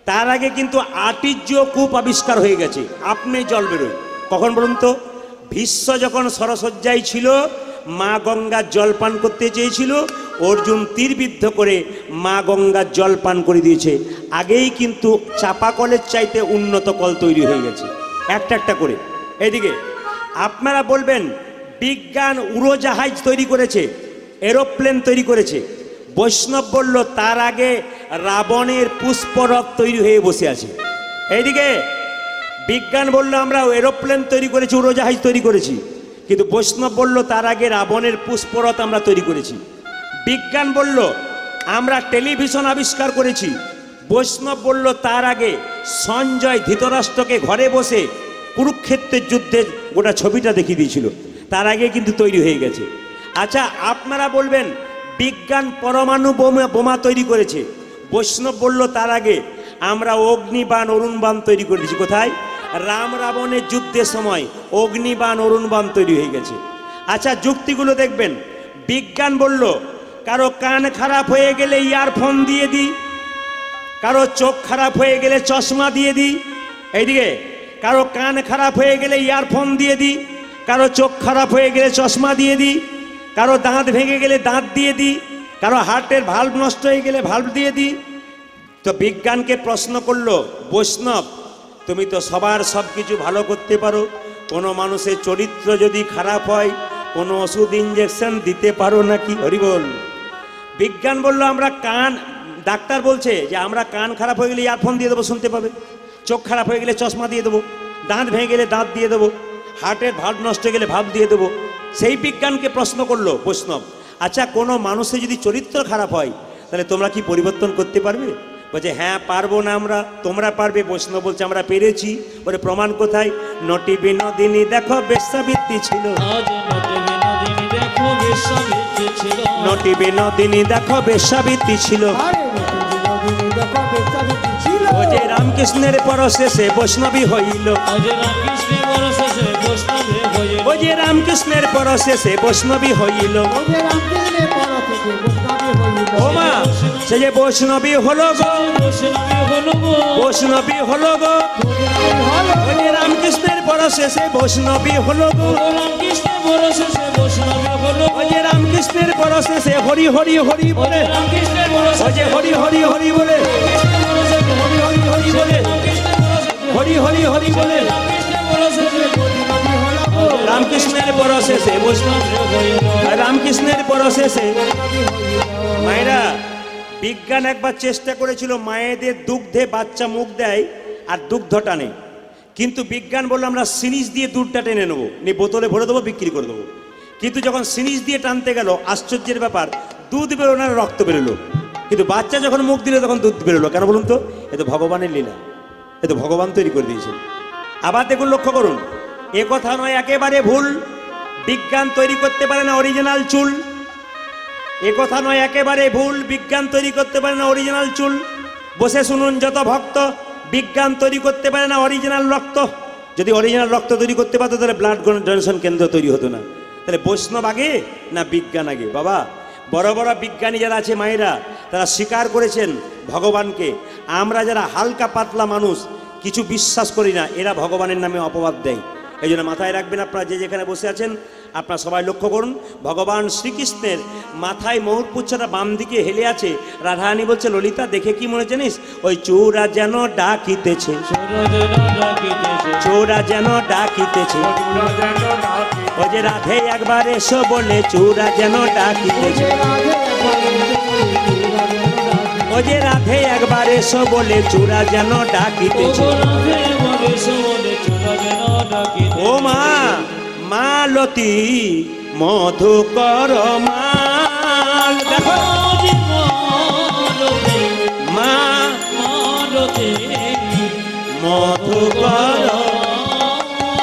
তার আগে কিন্তু আটিজ্য কূপ আবিষ্কার হয়ে গেছে, আপনি জল বেরোয়। কখন বলুন তো? ভীষ্ম যখন সরসজ্জায় ছিল, মা গঙ্গার জল পান করতে চেয়েছিল, অর্জুন তীরবিদ্ধ করে মা গঙ্গার জল পান করে দিয়েছে। আগেই কিন্তু চাপা কলের চাইতে উন্নত কল তৈরি হয়ে গেছে, একটা একটা করে। এইদিকে আপনারা বলবেন বিজ্ঞান উড়োজাহাজ তৈরি করেছে, এরোপ্লেন তৈরি করেছে। বৈষ্ণব বলল তার আগে রাবণের পুষ্পরথ তৈরি হয়ে বসে আছে। এইদিকে বিজ্ঞান বলল আমরা এরোপ্লেন তৈরি করেছি, উড়োজাহাজ তৈরি করেছি, কিন্তু বৈষ্ণব বলল তার আগে রাবণের পুষ্পরথ আমরা তৈরি করেছি। বিজ্ঞান বলল আমরা টেলিভিশন আবিষ্কার করেছি, বৈষ্ণব বলল তার আগে সঞ্জয় ধৃতরাষ্ট্রকে ঘরে বসে কুরুক্ষেত্রের যুদ্ধের গোটা ছবিটা দেখিয়ে দিয়েছিল, তার আগে কিন্তু তৈরি হয়ে গেছে। আচ্ছা, আপনারা বলবেন বিজ্ঞান পরমাণু বোমা তৈরি করেছে, বৈষ্ণব বলল তার আগে আমরা অগ্নিবাণ অরুণবাণ তৈরি করে দিয়েছি। কোথায়? রাম রাবণের যুদ্ধের সময় অগ্নিবাণ অরুণবাণ তৈরি হয়ে গেছে। আচ্ছা, যুক্তিগুলো দেখবেন। বিজ্ঞান বলল কারো কান খারাপ হয়ে গেলে ইয়ারফোন দিয়ে দিই, কারো চোখ খারাপ হয়ে গেলে চশমা দিয়ে দিই। এইদিকে কারো কান খারাপ হয়ে গেলে ইয়ারফোন দিয়ে দিই, কারো চোখ খারাপ হয়ে গেলে চশমা দিয়ে দিই, কারো দাঁত ভেঙে গেলে দাঁত দিয়ে দিই, কারো হার্টের ভাল্ব নষ্ট হয়ে গেলে ভাল্ব দিয়ে দিই। তো বিজ্ঞানকে প্রশ্ন করলো বৈষ্ণব, তুমি তো সবার সব কিছু ভালো করতে পারো, কোনো মানুষের চরিত্র যদি খারাপ হয় কোনো ওষুধ ইঞ্জেকশন দিতে পারো নাকি? হরি বল। বিজ্ঞান বলল আমরা কান, ডাক্তার বলছে যে আমরা কান খারাপ হয়ে গেলে ইয়ারফোন দিয়ে দেবো, শুনতে পাবে, চোখ খারাপ হয়ে গেলে চশমা দিয়ে দেবো, দাঁত ভেঙে গেলে দাঁত দিয়ে দেবো, হার্টের ভাল্ব নষ্ট হয়ে গেলে ভাল্ব দিয়ে দেবো। সেই বিজ্ঞানকে প্রশ্ন করলো বৈষ্ণব, আচ্ছা কোনো মানুষের যদি চরিত্র খারাপ হয় তাহলে তোমরা কি পরিবর্তন করতে পারবে? বলছে হ্যাঁ পারবো না আমরা, তোমরা পারবে। বৈষ্ণব বলছে আমরা পেরেছি। বলে প্রমাণ কোথায়? নটি বিনোদিনী দেখো বেশ্যাবৃত্তি ছিল, আজ নটে বিনোদিনী দেখো বেশ্যাবৃত্তি ছিল, নটি বিনোদিনী দেখো বেশ্যাবৃত্তি ছিল। আরে বিনোদিনী দেখো বেশ্যাবৃত্তি ছিল। ও যে রামকৃষ্ণের পর শেষে বৈষ্ণবী হইল, আজ রামকৃষ্ণের বরশেষে বৈষ্ণবে হইল ওই যে রামকৃষ্ণের পরশেষে বৈষ্ণবী হইল ওই যে রামকৃষ্ণের পরশেষে বৈষ্ণবী হইল। ও মা সে যে বৈষ্ণবী হলো গো বৈষ্ণবে হলো গো বৈষ্ণবী হলো গো বৈষ্ণবী হলো ওই যে রামকৃষ্ণের পরশেষে বৈষ্ণবী হলো গো রামকৃষ্ণের পরশেষে বৈষ্ণবে হলো ওই যে রামকৃষ্ণের পরশেষে হরি হরি হরি বলে রামকৃষ্ণের ওই পরশেষে যে হরি হরি হরি বলে হরি হরি হরি বলে হরি হরি হরি বলে বৈষ্ণবী হলো গো। রামকৃষ্ণের পরশেষে বৈষ্ণব রামকৃষ্ণের পরশেষে মায়েরা বিজ্ঞান একবার চেষ্টা করেছিল মায়েদের দুগ্ধে বাচ্চা মুখ দেয় আর দুগ্ধ টানে, কিন্তু বিজ্ঞান বললো আমরা সিরিজ দিয়ে দুধটা টেনে নেবো, নিয়ে বোতলে ভরে দেবো, বিক্রি করে দেবো। কিন্তু যখন সিরিজ দিয়ে টানতে গেল আশ্চর্যের ব্যাপার, দুধ বেরোলো না, রক্ত বেরোলো। কিন্তু বাচ্চা যখন মুখ দিল তখন দুধ বেরোলো। কেন বলুন তো? এ তো ভগবানের লীলা, এ তো ভগবান তৈরি করে দিয়েছেন। আবার দেখুন, লক্ষ্য করুন, এ কথা নয়, একেবারে ভুল। বিজ্ঞান তৈরি করতে পারে না অরিজিনাল চুল। এ কথা নয়, একেবারে ভুল। বিজ্ঞান তৈরি করতে পারে না অরিজিনাল চুল। বসে শুনুন যত ভক্ত, বিজ্ঞান তৈরি করতে পারে না অরিজিনাল রক্ত। যদি অরিজিনাল রক্ত তৈরি করতে পারতো তাহলে ব্লাড ডোনেশন কেন্দ্র তৈরি হতো না। তাহলে বৈষ্ণব আগে না বিজ্ঞান আগে? বাবা, বড় বড় বিজ্ঞানী যারা আছে মায়েরা, তারা স্বীকার করেছেন ভগবানকে। আমরা যারা হালকা পাতলা মানুষ, কিছু বিশ্বাস করি না, এরা ভগবানের নামে অপবাদ দেয়। এই জন্য মাথায় রাখবেন, আপনারা যে যেখানে বসে আছেন আপনারা সবাই লক্ষ্য করুন, ভগবান শ্রীকৃষ্ণের মাথায় ময়ূরপুচ্ছটা বাম দিকে হেলে আছে। রাধারানী বলছে, ললিতা দেখে কি মনে জানিস? ওই চোরা যেন ডাকিতেছে, চোরা যেন ডাকিতেছে। ওই যে রাধে একবার এসো বলে চোরা যেন ডাকিতেছে। ওই যে রাধে একবার এসো বলে চোরা যেন ডাকিতেছে। ও মা মালতী মধুকর মাল, দেখো মা মধুকর।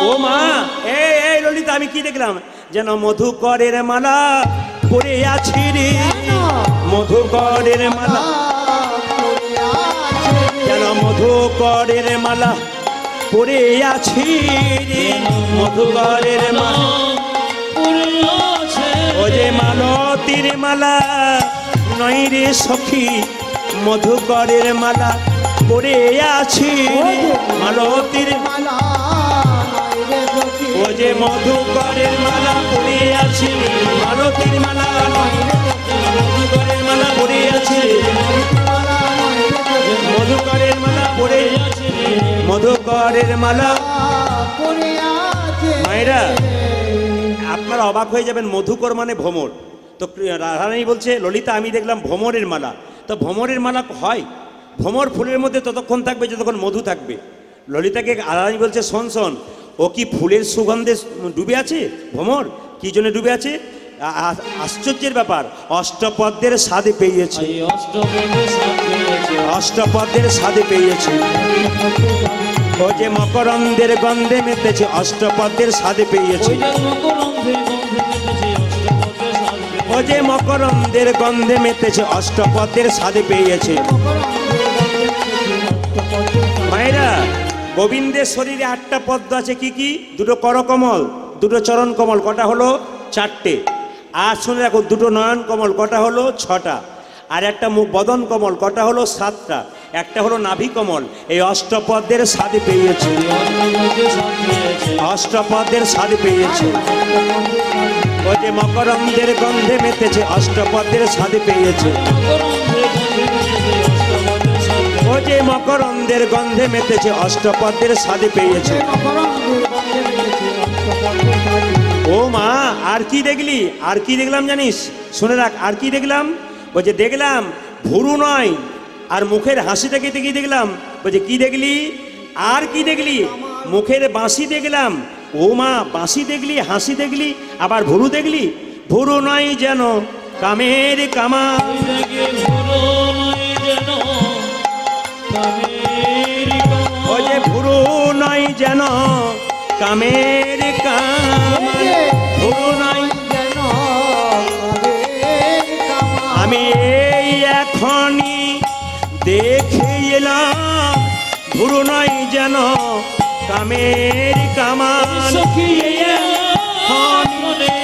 ও মা, এই ললিতা, আমি কি দেখলাম? যেন মধুকরের মালা পরে আছি রে, মধুকরের মালা, যেন মধুকরের মালা পরে আছি রে, মধুকরের মালা। ও যে মালতীর মালা নয় রে সখী, মধুকরের মালা পরে আছি রে, মালতীর মালা। ও যে মধুকরের মালা পরে আছি, মালতীর মালা নয় রে, মধুকরের মালা পরে আছি, মধুকরের মালা পরে আছি, মধুকরের মালা। মায়েরা, আপনারা অবাক হয়ে যাবেন, মধুকর মানে ভ্রমর। তো রাধারানী বলছে, ললিতা আমি দেখলাম ভ্রমরের মালা। তো ভ্রমরের মালা হয়, ভ্রমর ফুলের মধ্যে ততক্ষণ থাকবে যতক্ষণ মধু থাকবে। ললিতাকে রাধারানী বলছে, শোন শোন, ও কি ফুলের সুগন্ধে ডুবে আছে? ভ্রমর কি জন্য ডুবে আছে? আশ্চর্যের ব্যাপার, অষ্টপদ্মের স্বাদে পেয়েছে, অষ্টপদ্মের স্বাদে পেয়েছে। ও যে মকরন্দের গন্ধে মেতেছে, অষ্টপদ্মের স্বাদে পেয়েছে। ও যে মকরন্দের গন্ধে মেতেছে, অষ্টপদ্মের স্বাদে পেয়েছে। মায়েরা, গোবিন্দের শরীরে 8টা পদ্ম আছে। কি কি? 2টো করকমল, 2টো চরণ কমল, কটা হলো? 4টে। আর শুনে রাখো, 2টো নয়ন কমল, কটা হলো? 6টা। আর একটা মুখ বদন কমল, কটা হলো? 7টা। একটা হলো নাভি কমল। এই অষ্টপদ্মের স্বাদে পেয়েছে, অষ্টপদ্মের স্বাদ পেয়েছে। ও যে মকরন্দের গন্ধে মেতেছে, অষ্টপদ্মের স্বাদ পেয়েছে। ও যে মকরন্দের গন্ধে মেতেছে, অষ্টপদ্মের স্বাদ পেয়েছে। ও মা, আর কি দেখলি? আর কি দেখলাম জানিস? শুনে রাখ, আর কি দেখলাম? বলছে দেখলাম ভুরু নয়, আর মুখের হাসিটাকে কি দেখলাম? বলছে কি দেখলি? আর কি দেখলি? মুখের বাঁশি দেখলাম। ও মা, বাঁশি দেখলি, হাসি দেখলি, আবার ভুরু দেখলি? ভুরু নয় যেন কামের কামা, ও যে ভুরু নয় যেন কামের কামা, ভুরু নয় যেন। আমি এই এখনই দেখে এলাম, ভুরু নয় যেন কামের কামান সখী এখনে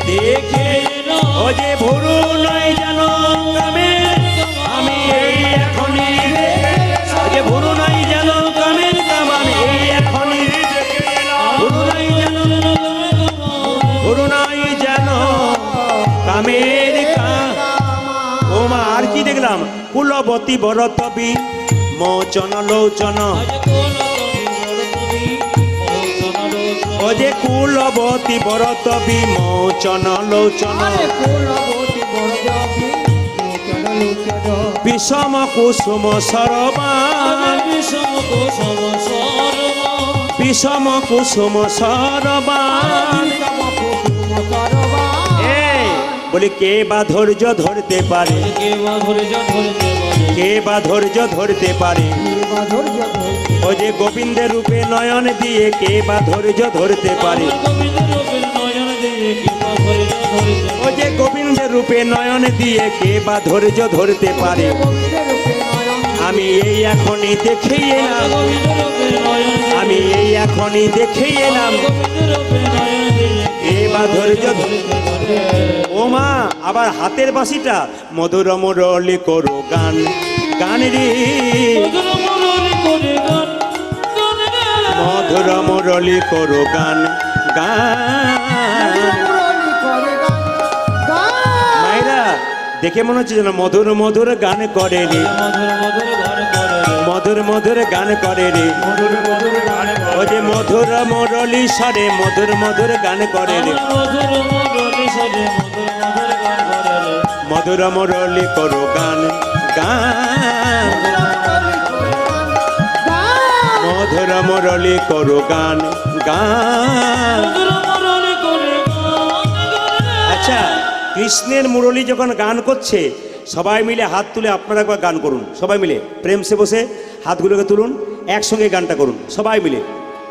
দেখে ও যে ভুরু নয় জানো কামের আমি এই এখনই ও যে ভুরু নয় জানো কামের কামান এই এখনই ভুরু নয় জানো ভুরু নয় জানো কামের কাম ও মা আর কি দেখলাম কুলবতী বরতবী মোচন লোচন ও যে কুলবতী বরতবী মোচন লোচন আরে কুলবতী বরতবী মোচন লোচন বিষম কুসুম সরবান বিষম কুসুম সরবান এই বলি কে বা ধৈর্য ধরতে পারে কে বা ধৈর্য ধরতে পারে ও যে গোবিন্দের রূপে নয়ন দিয়ে কে বা ধৈর্য ধরতে পারে ও যে গোবিন্দের রূপে নয়ন দিয়ে কে বা ধৈর্য ধরতে পারে আমি এই এখনই দেখেই এলাম আমি এই এখনই দেখেই এলাম কে বা ধৈর্য ও মা আবার হাতের বাঁশিটা মধুর মুরলি করো গান গান রে মধুর মুরলি করো গান গান মায়েরা দেখে মনে হচ্ছে যেন মধুর মধুর গান করে রে মধুর মধুর গান করে রে ও যে মধুর মুরলি স্বরে মধুর মধুর গান করে রে মধুর মুরলি করো গান গান মধুর মুরলি করো গান গান আচ্ছা কৃষ্ণের মুরলি যখন গান করছে সবাই মিলে হাত তুলে আপনারা একবার গান করুন সবাই মিলে প্রেম সে বসে হাতগুলোকে তুলুন একসঙ্গে গানটা করুন সবাই মিলে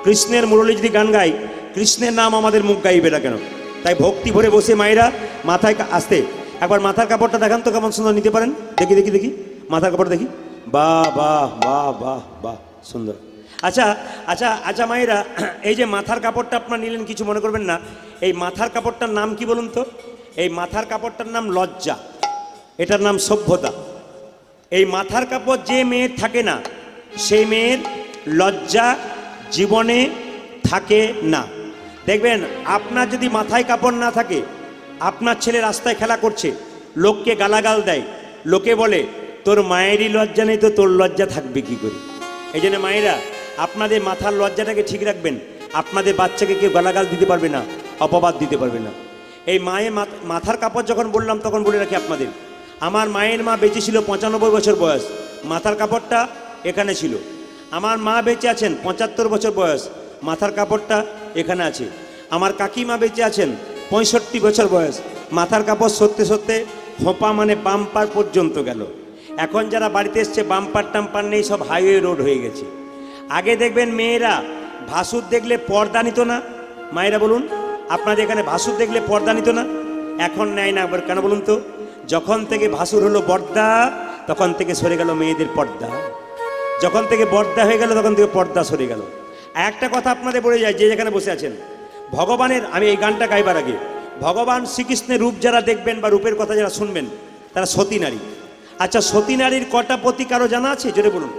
কৃষ্ণের মুরলি যদি গান গাই কৃষ্ণের নাম আমাদের মুখ গাইবে না কেন তাই ভক্তি ভরে বসে মায়েরা মাথায় আসতে একবার মাথার কাপড়টা দেখান তো কেমন সুন্দর নিতে পারেন দেখি দেখি দেখি মাথার কাপড় দেখি বাহ বাহ বাহ বাহ বাহ সুন্দর আচ্ছা আচ্ছা আচ্ছা মায়েরা এই যে মাথার কাপড়টা আপনারা নিলেন কিছু মনে করবেন না এই মাথার কাপড়টার নাম কি বলুন তো এই মাথার কাপড়টার নাম লজ্জা এটার নাম সভ্যতা এই মাথার কাপড় যে মেয়ের থাকে না সেই মেয়ের লজ্জা জীবনে থাকে না দেখবেন আপনার যদি মাথায় কাপড় না থাকে আপনার ছেলে রাস্তায় খেলা করছে লোককে গালাগাল দেয় লোকে বলে তোর মায়েরই লজ্জা নেই তো তোর লজ্জা থাকবে কি করে এই জন্য মায়েরা আপনাদের মাথার লজ্জাটাকে ঠিক রাখবেন আপনাদের বাচ্চাকে কেউ গালাগাল দিতে পারবে না অপবাদ দিতে পারবে না এই মায়ের মাথার কাপড় যখন বললাম তখন বলে রাখি আপনাদের আমার মায়ের মা বেঁচে ছিল 95 বছর বয়স মাথার কাপড়টা এখানে ছিল আমার মা বেঁচে আছেন 75 বছর বয়স মাথার কাপড়টা এখানে আছে আমার কাকিমা বেঁচে আছেন 65 বছর বয়স মাথার কাপড় সরতে সরতে খোঁপা মানে বাম্পার পর্যন্ত গেল এখন যারা বাড়িতে এসছে বাম্পার টাম্পার নেই সব হাইওয়ে রোড হয়ে গেছে আগে দেখবেন মেয়েরা ভাসুর দেখলে পর্দা নিত না মায়েরা বলুন আপনাদের এখানে ভাসুর দেখলে পর্দা নিত না এখন নেয় না একবার কেন বলুন তো যখন থেকে ভাসুর হলো বর্দা তখন থেকে সরে গেল মেয়েদের পর্দা যখন থেকে বর্দা হয়ে গেল তখন থেকে পর্দা সরে গেল একটা কথা আপনাদের বলে যায় যে যেখানে বসে আছেন ভগবানের আমি এই গানটা গাইবার আগে ভগবান শ্রীকৃষ্ণের রূপ যারা দেখবেন বা রূপের কথা যারা শুনবেন তারা সতী নারী আচ্ছা সতী নারীর কটা পতি কারো জানা আছে জোরে বলুন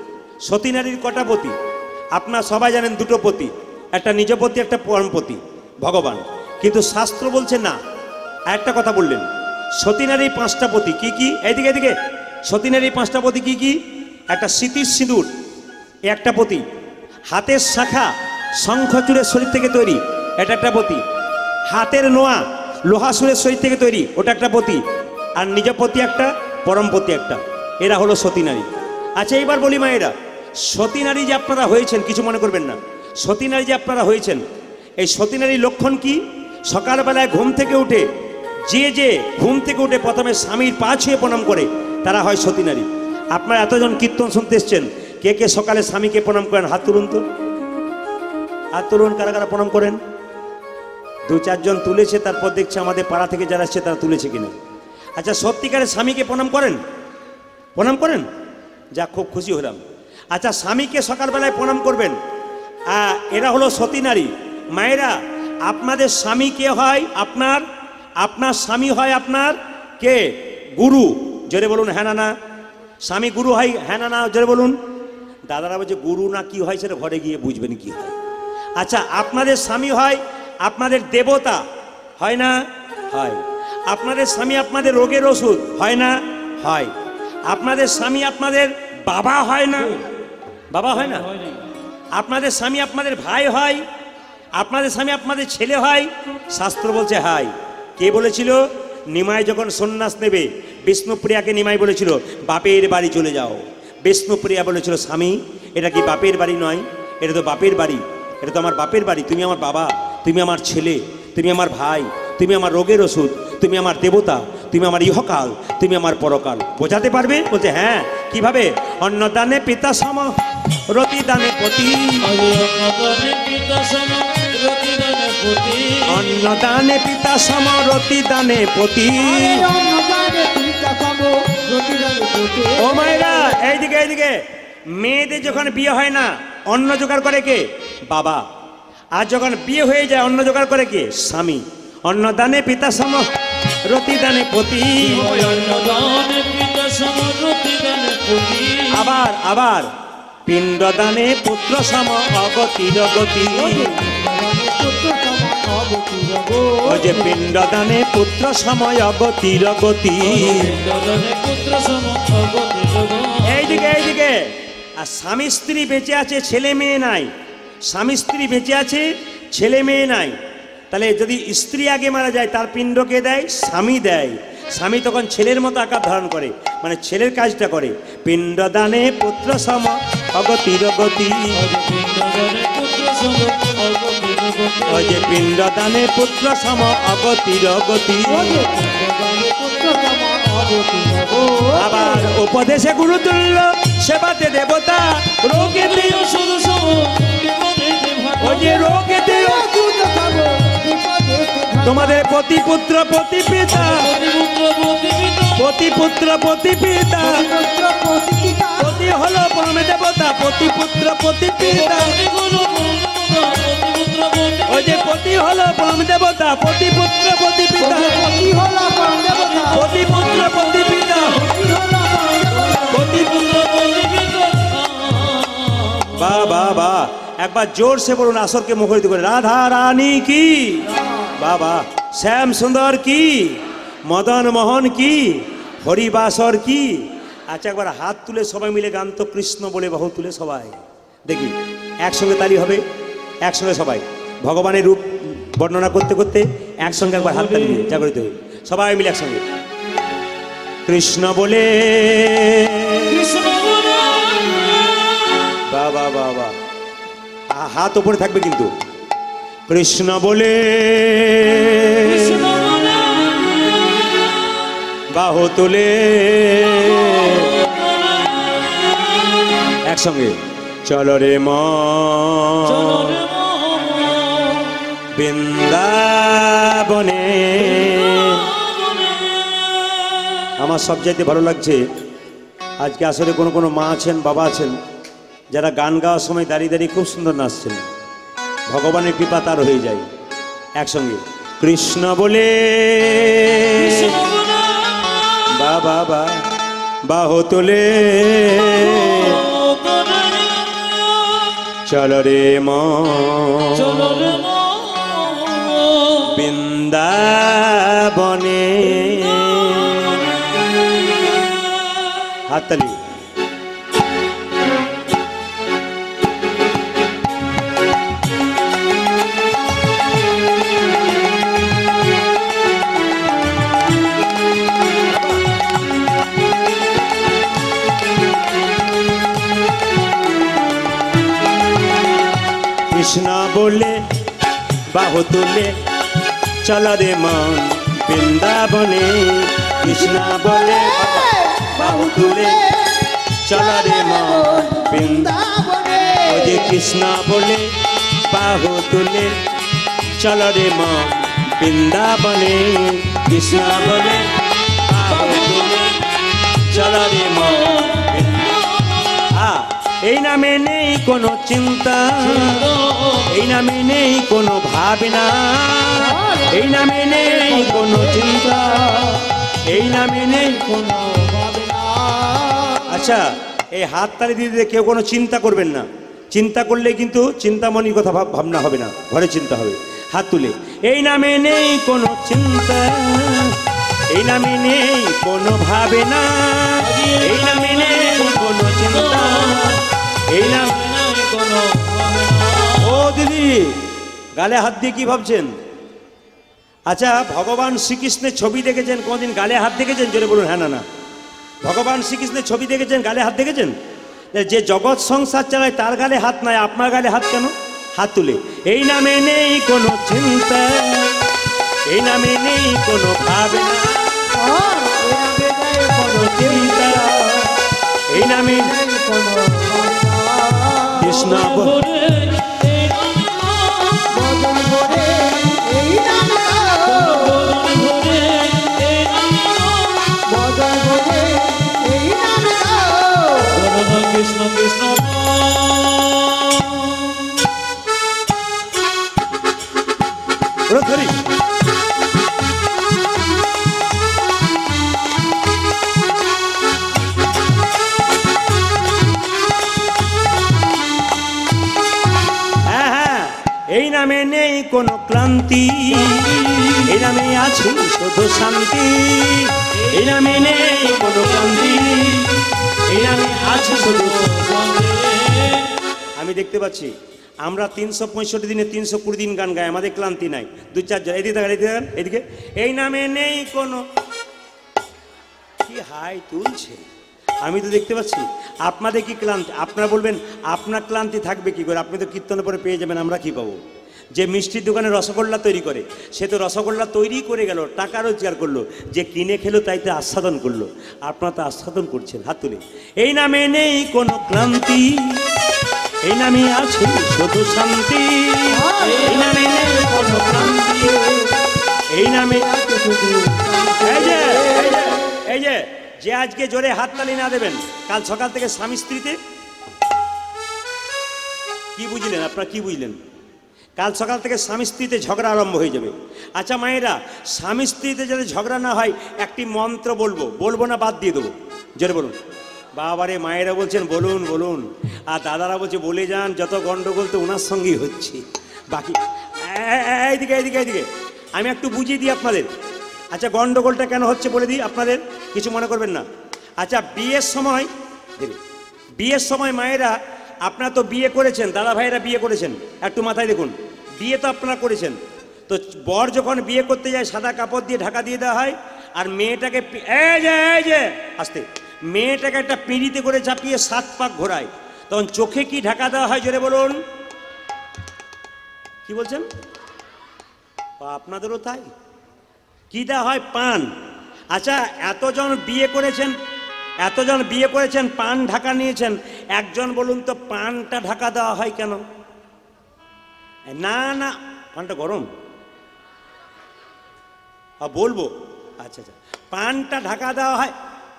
সতী নারীর কটা পতি আপনারা সবাই জানেন দুটো পতি একটা নিজ পতি একটা পরমপতি ভগবান কিন্তু শাস্ত্র বলছে না একটা কথা বললেন সতী নারীর 5টা পতি কি কি এইদিকে এদিকে সতী নারীর 5টা পতি কি কি একটা স্মৃতির সিঁদুর একটা পতি হাতের শাখা শঙ্খচূড়ের শরীর থেকে তৈরি এটা একটা পতি হাতের নোয়া লোহাসুরের শরীর থেকে তৈরি ওটা একটা পতি আর নিজ পতি একটা পরমপতি একটা এরা হলো সতী নারী আচ্ছা এইবার বলি মায়েরা সতী নারী যে আপনারা হয়েছেন কিছু মনে করবেন না সতী নারী যে আপনারা হয়েছেন এই সতী নারীর লক্ষণ কি সকালবেলায় ঘুম থেকে উঠে যে ঘুম থেকে উঠে প্রথমে স্বামীর পা ছুঁয়ে প্রণাম করে তারা হয় সতী নারী আপনারা এতজন কীর্তন শুনতে এসছেন কে কে সকালে স্বামীকে প্রণাম করেন হাত তুলুন তো হাত তুলুন কারা কারা প্রণাম করেন 2-4 জন তুলেছে তারপর দেখছে আমাদের পাড়া থেকে যারা আসছে তারা তুলেছে কিনা আচ্ছা সত্যিকারের স্বামীকে প্রণাম করেন যা খুব খুশি হলাম আচ্ছা স্বামীকে সকালবেলায় প্রণাম করবেন এরা হলো সতী নারী। মায়েরা, আপনাদের স্বামী কে হয়? আপনার আপনার স্বামী হয় আপনার কে? গুরু। জোরে বলুন হ্যাঁ না না। স্বামী গুরু হয়, হ্যাঁ না না, জোরে বলুন। দাদারা বলছে গুরু না কি হয় সেটা ঘরে গিয়ে বুঝবেন কি হয়। আচ্ছা, আপনাদের স্বামী হয় আপনাদের দেবতা, হয় না? হয়। আপনাদের স্বামী আপনাদের রোগের ওষুধ, হয় না? হয়। আপনাদের স্বামী আপনাদের বাবা, হয় না? বাবা হয় না? আপনাদের স্বামী আপনাদের ভাই হয়, আপনাদের স্বামী আপনাদের ছেলে হয়। শাস্ত্র বলছে হয়। কে বলেছিল? নিমাই যখন সন্ন্যাস নেবে, বিষ্ণুপ্রিয়াকে নিমাই বলেছিল বাপের বাড়ি চলে যাও। বিষ্ণুপ্রিয়া বলেছিল স্বামী, এটা কি বাপের বাড়ি নয়? এটা তো বাপের বাড়ি, এটা তো আমার বাপের বাড়ি। তুমি আমার বাবা, তুমি আমার ছেলে, তুমি আমার ভাই, তুমি আমার রোগের ওষুধ, তুমি আমার দেবতা, তুমি আমার ইহকাল, তুমি আমার পরকাল। বোঝাতে পারবে? বলছে হ্যাঁ। কিভাবে? অন্নদানে পিতা সম, রতিদানে পতি। অন্নদানে পিতা সম, রতিদানে পতি। ও মায়েরা, এইদিকে এইদিকে। মেয়েদের যখন বিয়ে হয় না, অন্ন জোগাড় করে কে? বাবা। আর যখন বিয়ে হয়ে যায়, অন্ন জোগাড় করে কে? স্বামী। অন্নদানে পিতা সম, রতিদানে পতি। আবার আবার পিণ্ডদানে পুত্র সম, অগতির গতি। ও যে পিণ্ডদানে পুত্র সময় অগতির গতি। এইদিকে এইদিকে। আর স্বামী স্ত্রী বেঁচে আছে, ছেলে মেয়ে নাই। স্বামী স্ত্রী বেঁচে আছে, ছেলে মেয়ে নাই। তাহলে যদি স্ত্রী আগে মারা যায়, তার পিণ্ডকে দেয় স্বামী দেয়। স্বামী তখন ছেলের মতো আকার ধারণ করে, মানে ছেলের কাজটা করে। পিণ্ডদানে পুত্র সম, অগতির গতি। ওই যে পিণ্ডদানে পুত্র সম, অগতির গতি। আবার উপদেশে গুরুতুল্য, সেবাতে দেবতা, রোগেতে ওষুধ সম। ওই যে রোগেতে তোমাদের পতি পুত্র পতি পিতা, পতি পুত্র পতি পিতা। পতি হলো পরম দেবতা, পতি পুত্র পতি পিতা। ওই যে পতি হলো পরম দেবতা, পতি পুত্র পতি পিতা। পতি পুত্র পতি পিতা, পতি পুত্র পতি পিতা। বাহ বাহ বাহ, একবার জোর সে বলুন আসরকে মুখরিত করে। রাধা রানী কি, বাবা শ্যাম সুন্দর কি, মদন মোহন কি, হরিবাসর কি। আচ্ছা, একবার হাত তুলে সবাই মিলে গান তো কৃষ্ণ বলে বাহু তুলে সবাই দেখি, একসঙ্গে তালি হবে, একসঙ্গে সবাই ভগবানের রূপ বর্ণনা করতে করতে একসঙ্গে একবার হাত তালি দিয়ে জাগরিত হই সবাই মিলে একসঙ্গে। কৃষ্ণ বলে, বাবা বাবা, হাত ওপরে থাকবে কিন্তু। কৃষ্ণ বলে বাহু তুলে একসঙ্গে। চলো রে মন বৃন্দাবনে। আমার সবচাইতে ভালো লাগছে আজকে আসলে কোনো কোনো মা আছেন, বাবা আছেন, যারা গান গাওয়ার সময় দাঁড়িয়ে দাঁড়িয়ে খুব সুন্দর নাচছেন। ভগবানের কৃপা তার হয়ে যায়। একসঙ্গে কৃষ্ণ বলে বাবা বা বাহু তোলে। চলো রে মন বৃন্দাবনে। হাততালি। কৃষ্ণ বলে বাহু তুলে চলো রে মন বৃন্দাবনে। কৃষ্ণ বলে বাহু তুলে চলো রে মন বৃন্দাবনে। ওই যে কৃষ্ণ বলে বাহু তুলে চলো রে মন বৃন্দাবনে। কৃষ্ণ বলে বাহু তুলে চলো রে মন। এই নামে নেই কোনো চিন্তা, এই নামে নেই কোনো ভাবনা, এই নামে নেই কোনো চিন্তা, এই নামে নেই কোনো। আচ্ছা, এই হাততালি দিতে কেউ কোনো চিন্তা করবেন না। চিন্তা করলে কিন্তু চিন্তামণির কথা ভাবনা হবে না, ঘরে চিন্তা হবে। হাত তুলে, এই নামে নেই কোনো চিন্তা, এই নামে নেই কোনো ভাবনা, এই নামে নেই কোনো চিন্তা, এই নামে নেই কোনো। ও দিদি, গালে হাত দিয়ে কি ভাবছেন? আচ্ছা, ভগবান শ্রীকৃষ্ণের ছবি দেখেছেন কোনদিন গালে হাত দেখেছেন? জোরে বলুন হ্যাঁ না না। ভগবান শ্রীকৃষ্ণের ছবি দেখেছেন, গালে হাত দেখেছেন? যে জগৎ সংসার চালায় তার গালে হাত নাই, আপনার গালে হাত কেন? হাত তুলে, এই নামে নেই কোনো চিন্তা, এই নামে নেই কোনো ভাবনা, কোনো চিন্তা, এই নামে নেই কোনো কৃষ্ণ। কৃষ্ণ কৃষ্ণ ধরি। এই নামে নেই কোনো ক্লান্তি, এই নামে আছে শুধু শান্তি, এই নামে নেই কোনো ক্লান্তি, এই নামে আছে শুধু। আমি দেখতে পাচ্ছি আমরা 365 দিনে 320 দিন গান গাই, আমাদের ক্লান্তি নাই। দু চারজন এদিকে দেখেন, এদিকে দেখেন, এদিকে। এই নামে নেই কোনো। কি হাই তুলছে, আমি তো দেখতে পাচ্ছি। আপনাদের কি ক্লান্তি? আপনারা বলবেন আপনার ক্লান্তি থাকবে কি করে? আপনি তো কীর্তনের পরে পেয়ে যাবেন, আমরা কি পাবো? যে মিষ্টির দোকানে রসগোল্লা তৈরি করে, সে তো রসগোল্লা তৈরি করে গেল, টাকা রোজগার করলো, যে কিনে খেলো তাইতে আস্বাদন করলো। আপনারা তো আস্বাদন করছেন। হাত তুলে, এই নামে নেই কোনো ক্লান্তি, এই নামে আছে শুধু শান্তি, এই নামে নেই কোনো ক্লান্তি, এই নামে আছে শুধু। এই যে এই যে যে আজকে জোরে হাততালি না দেবেন, কাল সকাল থেকে স্বামী স্ত্রীতে কি বুঝলেন? আপনারা কি বুঝলেন? কাল সকাল থেকে স্বামী স্ত্রীতে ঝগড়া আরম্ভ হয়ে যাবে। আচ্ছা মায়েরা, স্বামী স্ত্রীতে যাতে ঝগড়া না হয় একটি মন্ত্র বলবো, বলবো না বাদ দিয়ে দেবো? জোরে বলুন। বাবারে, মায়েরা বলছেন বলুন বলুন, আর দাদারা বলছে বলে যান, যত গন্ডগোল তো ওনার সঙ্গেই হচ্ছে। বাকি এইদিকে এইদিকে এইদিকে আমি একটু বুঝিয়ে দিই আপনাদের। আচ্ছা, গন্ডগোলটা কেন হচ্ছে বলে দিই আপনাদের, কিছু মনে করবেন না। আচ্ছা, বিয়ের সময় মায়েরা, আপনারা তো বিয়ে করেছেন, দাদা ভাইয়েরা বিয়ে করেছেন, একটু মাথায় দেখুন, বিয়ে তো আপনারা করেছেন। তো বর যখন বিয়ে করতে যায় সাদা কাপড় দিয়ে ঢাকা দিয়ে দেওয়া হয়, আর মেয়েটাকে এই যে আস্তে, মেয়েটাকে একটা পিঁড়িতে করে চাপিয়ে 7 পাক ঘোরায়, তখন চোখে কি ঢাকা দেওয়া হয়? জোরে বলুন। কি বলছেন? আপনাদেরও তাই? কি দেওয়া হয়? পান। আচ্ছা, এতজন বিয়ে করেছেন, পান ঢাকা নিয়েছেন, একজন বলুন তো পানটা ঢাকা দেওয়া হয় কেন? না না, পানটা গরম বলবো। আচ্ছা আচ্ছা, পানটা ঢাকা দেওয়া হয়,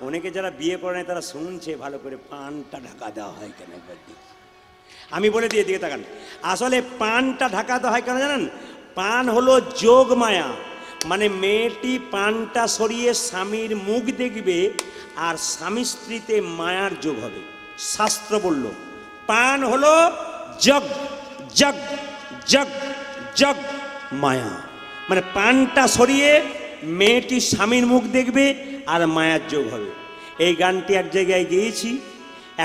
অনেকে যারা বিয়ে করে নাই তারা শুনছে ভালো করে, পানটা ঢাকা দেওয়া হয় কেন? আমি বলে দিয়ে দিকে তাকান। আসলে পানটা ঢাকা দেওয়া হয় কেন জানেন? পান হলো যোগ মায়া, মানে মেয়েটি পানটা সরিয়ে স্বামীর মুখ দেখবে, আর স্বামী স্ত্রীতে মায়ার যোগ হবে। শাস্ত্র বলল পান হলো জগ জগ জগ জগ মায়া, মানে পানটা সরিয়ে মেয়েটি স্বামীর মুখ দেখবে আর মায়ার যোগ হবে। এই গানটি এক জায়গায় গেয়েছি,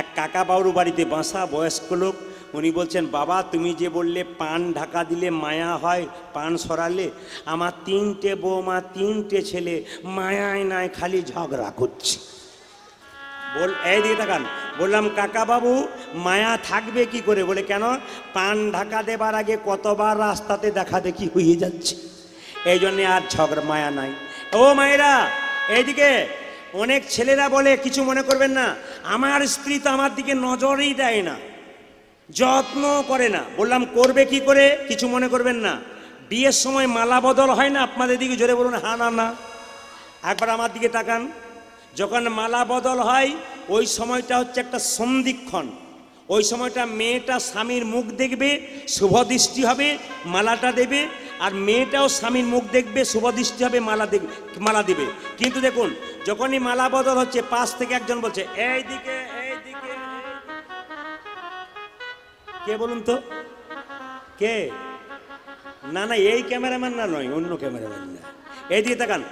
এক কাকা বাবুর বাড়িতে বাসা, বয়স্ক লোক। উনি বলছেন, বাবা তুমি যে বললে পান ঢাকা দিলে মায়া হয়, পান সরালে, আমার 3টে বৌমা 3টে ছেলে মায়ায় নাই, খালি ঝগড়া করছে। এই দিকে তাকান। বললাম, কাকা বাবু মায়া থাকবে কি করে? বলে কেন? পান ঢাকা দেবার আগে কতবার রাস্তাতে দেখা দেখি হয়ে যাচ্ছে, এই জন্যে আর ঝগড়া, মায়া নাই। ও মায়েরা, এইদিকে অনেক ছেলেরা বলে, কিছু মনে করবেন না, আমার স্ত্রী তো আমার দিকে নজরই দেয় না, যত্ন করে না। বললাম, করবে কি করে? কিছু মনে করবেন না, বিয়ের সময় মালা বদল হয় না আপনাদের দিকে? জোরে বলুন হ্যাঁ না না। একবার আমার দিকে তাকান। যখন মালা বদল হয় ওই সময়টা হচ্ছে একটা সন্ধিক্ষণ, ওই সময়টা মেয়েটা স্বামীর মুখ দেখবে, শুভ দৃষ্টি হবে, মালাটা দেবে, আর মেয়েটাও স্বামীর মুখ দেখবে, শুভ দৃষ্টি হবে, মালা দেবে। কিন্তু দেখুন, যখনই মালা বদল হচ্ছে, পাশ থেকে একজন বলছে এইদিকে এইদিকে। কে বলুন তো, কে? না না, এই ক্যামেরাম্যান না, নয় অন্য ক্যামেরাম্যান না। এইদিকে তাকান,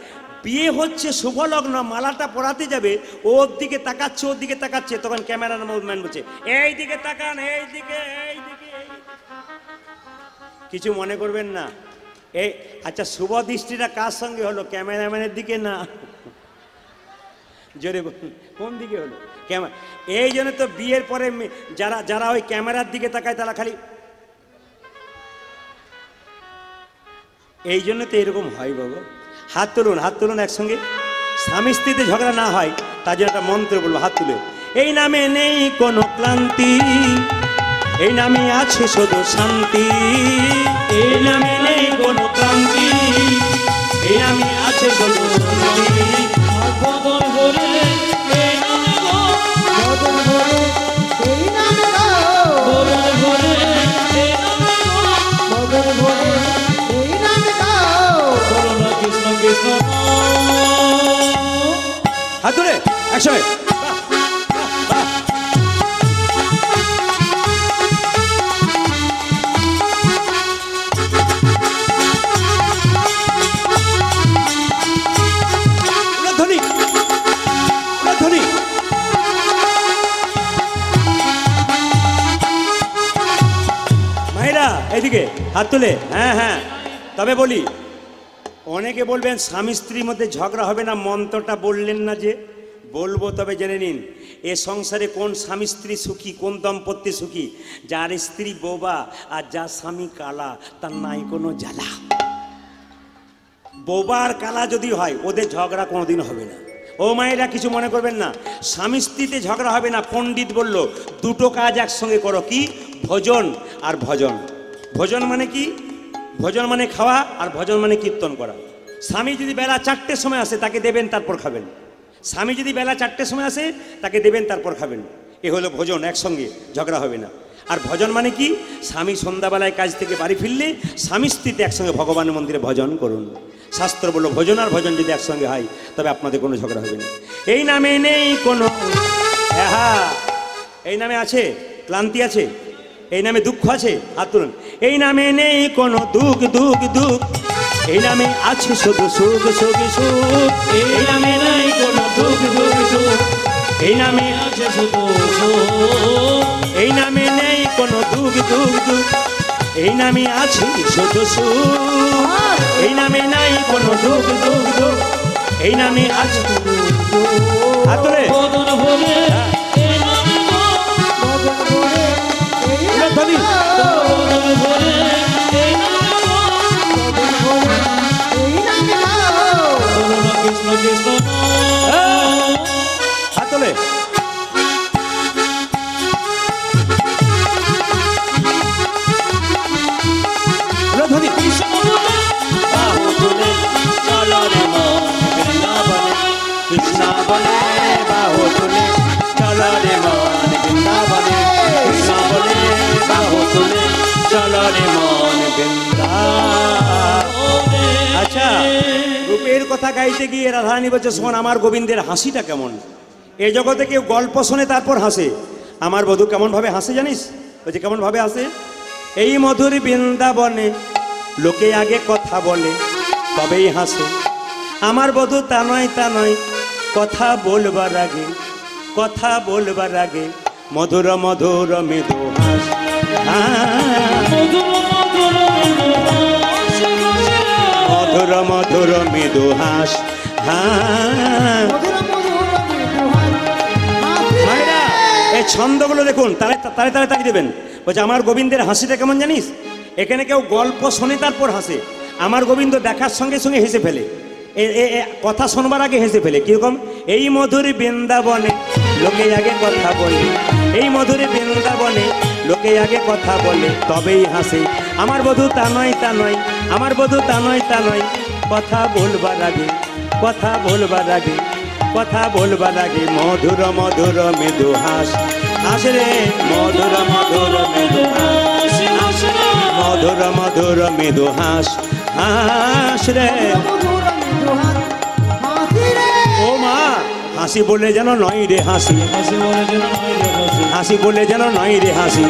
বিয়ে হচ্ছে, শুভ লগ্ন, মালাটা পরাতে যাবে, ওর দিকে তাকাচ্ছে, ওর দিকে তাকাচ্ছে, তখন ক্যামেরাম্যান বলছে এইদিকে তাকান, এইদিকে এইদিকে। কিছু মনে করবেন না। এই আচ্ছা, শুভ দৃষ্টিটা কার সঙ্গে হলো? ক্যামেরাম্যানের দিকে না, জোরে কোন দিকে হলো? ক্যামেরা। এই জন্য তো বিয়ের পরে যারা যারা ওই ক্যামেরার দিকে তাকায় তারা খালি, এই জন্য তো এরকম হয় বাবু। হাত তুলুন, হাত তুলুন একসঙ্গে। স্বামী স্ত্রীতে ঝগড়া না হয় তার জন্য একটা মন্ত্র বলবো, হাত তুলে। এই নামে নেই কোনো ক্লান্তি, এই নামে আছে শুধু শান্তি। এই নামে নেই কোনো ক্লান্তি, এই নামে আছে শুধু শান্তি। বদন ভরে এই নামে গো, বদন ভরে এই নামে গো, বদন ভরে এই নামে গো, বদন ভরে এই নামে গো। করুণা কৃষ্ণ কৃষ্ণ হাত তুলে একসঙ্গে। মায়েরা এদিকে হাত তুলে। হ্যাঁ হ্যাঁ, তবে বলি, অনেকে বলবেন স্বামী স্ত্রীর মধ্যে ঝগড়া হবে না, মন্ত্রটা বললেন না যে। বলবো, তবে জেনে নিন, এ সংসারে কোন স্বামী স্ত্রী সুখী, কোন দম্পতি সুখী? যার স্ত্রী বোবা আর যার স্বামী কালা, তার নাই কোনো জ্বালা। বোবা আর কালা যদি হয়, ওদের ঝগড়া কোনোদিন হবে না। ও মায়েরা কিছু মনে করবেন না, স্বামী স্ত্রীতে ঝগড়া হবে না। পণ্ডিত বলল দুটো কাজ একসঙ্গে করো, কি? ভোজন আর ভজন। ভোজন মানে কি? ভোজন মানে খাওয়া, আর ভজন মানে কীর্তন করা। স্বামী যদি বেলা 4টের সময় আসে, তাকে দেবেন, তারপর খাবেন। স্বামী যদি বেলা 4টের সময় আসে, তাকে দেবেন, তারপর খাবেন। এ হলো ভোজন, একসঙ্গে, ঝগড়া হবে না। আর ভজন মানে কি? স্বামী সন্ধ্যাবেলায় কাজ থেকে বাড়ি ফিরলে স্বামী স্ত্রীতে একসঙ্গে ভগবানের মন্দিরে ভজন করুন। শাস্ত্র বলল ভজন আর ভজন যদি একসঙ্গে হয়, তবে আপনাদের কোনো ঝগড়া হবে না। এই নামে নেই কোনো, হ্যাঁ, এই নামে আছে ক্লান্তি আছে, এই নামে দুঃখ আছে। হাত তুলুন। এই নামে নেই কোনো দুঃখ দুঃখ দুঃখ, এই নামে আছে শুধু সুখ সুখ সুখ। এই নামে নেই কোনো দুঃখ দুঃখ দুঃখ, এই নামে আছে শুধু সুখ। এই নামে নেই কোনো দুঃখ দুঃখ দুঃখ, এই নামে আছে শুধু সুখ। এই নামে নাই কোনো দুঃখ দুঃখ দুঃখ, এই নামে আছে শুধু সুখ। হাত তুলে। বদন ভরে এই নামে গো, বদন ভরে এই নামে ধরি। গো, বদন ভরে এই নামে গো, বদন ভরে এই নামে গো। করুণা কৃষ্ণ কৃষ্ণ হাত তুলে। ধরি। কৃষ্ণ বলে বাহু তুলে চলো রে মন বৃন্দাবনে। কৃষ্ণ বলে বাহু তুলে চলো রে মন বৃন্দাবনে। কৃষ্ণ বলে বাহু তুলে চলো রে মন বৃন্দাবনে। আচ্ছা, রূপের কথা গাইতে গিয়ে রাধারানী বলছে, শোন আমার গোবিন্দের হাসিটা কেমন। এ জগতে কেউ গল্প শোনে তারপর হাসে, আমার বধূ কেমন ভাবে হাসে জানিস? বলছে কেমন ভাবে হাসে? এই মধুর বৃন্দাবনে লোকে আগে কথা বলে তবেই হাসে। আমার বধূ তা নয় তা নয়, কথা বলবার আগে, কথা বলবার আগে মধুর মধুর মৃদু হাস। মধুর মধুর মধুর মধুর মৃদু হাস। মধুর মধুর মৃদুহাস হাসি মায়েরা, এই ছন্দগুলো দেখুন, তালে তালে তালে তাকিয়ে দেবেন। বলছে আমার গোবিন্দের হাসিটা কেমন জানিস? এখানে কেউ গল্প শোনে তারপর হাসে, আমার গোবিন্দ দেখার সঙ্গে সঙ্গে হেসে ফেলে। কথা শোনবার আগে হেসে ফেলে। কিরকম? এই মধুর বৃন্দাবনে লোকে আগে কথা বলে, এই মধুর বৃন্দাবনে লোকে আগে কথা বলে তবেই হাসে। আমার বধূ তা নয় তা নয়, আমার বধূ তা নয় তা নয়, কথা বলবার আগে, কথা বলবার আগে কথা বলবা লাগে মধুর মধুর মৃদু হাস হাস রে মধুর মধুর মৃদু হাস মধুর মধুর মৃদু হাস হাস রে মধুর মৃদু হাস হাসি রে ও মা হাসি বলে যেন নয় রে হাসি হাসি বলে যেন নয় রে হাসি হাসি বলে যেন নয় রে হাসি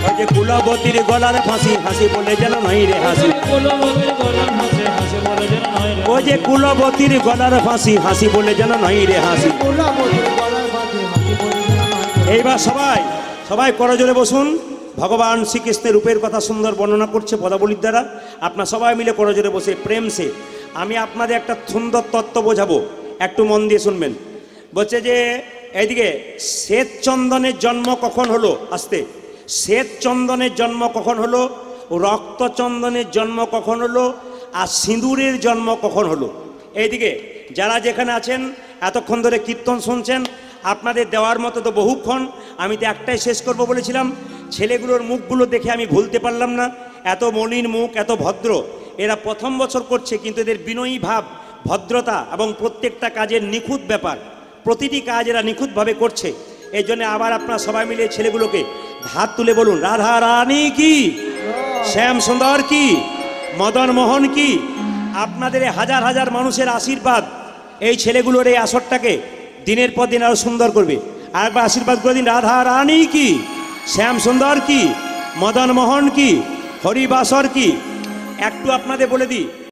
ওই যে কুলবতীর গলার ফাঁসি হাসি বলে যেন নয় রে হাসি কুলবতীর গলার হাসি হাসি বলে যেন নয় রে ও যে কুলবতীর গলার ফাঁসি হাসি বলে যেন নয় রে হাসি কুলবতীর গলার ফাঁসি হাসি বলে যেন নয় রে এইবার সবাই সবাই করজোরে বসুন ভগবান শ্রীকৃষ্ণের রূপের কথা সুন্দর বর্ণনা করছে পদাবলীর দ্বারা আপনার সবাই মিলে করজোরে বসে প্রেম সে আমি আপনাদের একটা সুন্দর তত্ত্ব বোঝাবো একটু মন দিয়ে শুনবেন বলছে যে এইদিকে শ্বেত চন্দনের জন্ম কখন হলো আস্তে শ্বেত চন্দনের জন্ম কখন হলো রক্তচন্দনের জন্ম কখন হলো আর সিঁদুরের জন্ম কখন হলো এইদিকে যারা যেখানে আছেন এতক্ষণ ধরে কীর্তন শুনছেন আপনাদের দেওয়ার মতো তো বহুক্ষণ আমি তো একটাই শেষ করব বলেছিলাম ছেলেগুলোর মুখগুলো দেখে আমি ভুলতে পারলাম না এত মলিন মুখ এত ভদ্র এরা প্রথম বছর করছে কিন্তু এদের বিনয়ী ভাব ভদ্রতা এবং প্রত্যেকটা কাজের নিখুঁত ব্যাপার প্রতিটি কাজ এরা নিখুঁতভাবে করছে এই জন্য আবার আপনারা সবাই মিলে ছেলেগুলোকে হাত তুলে বলুন রাধা রানী কি শ্যাম সুন্দর কি মদন মোহন কি আপনাদের এই হাজার হাজার মানুষের আশীর্বাদ এই ছেলেগুলোর এই আসরটাকে দিনের পর দিন আরো সুন্দর করবে আর একবার আশীর্বাদ করে দিন রাধা রানী কি শ্যাম সুন্দর কি মদন মোহন কি হরিবাসর কি একটু আপনাদের বলে দিই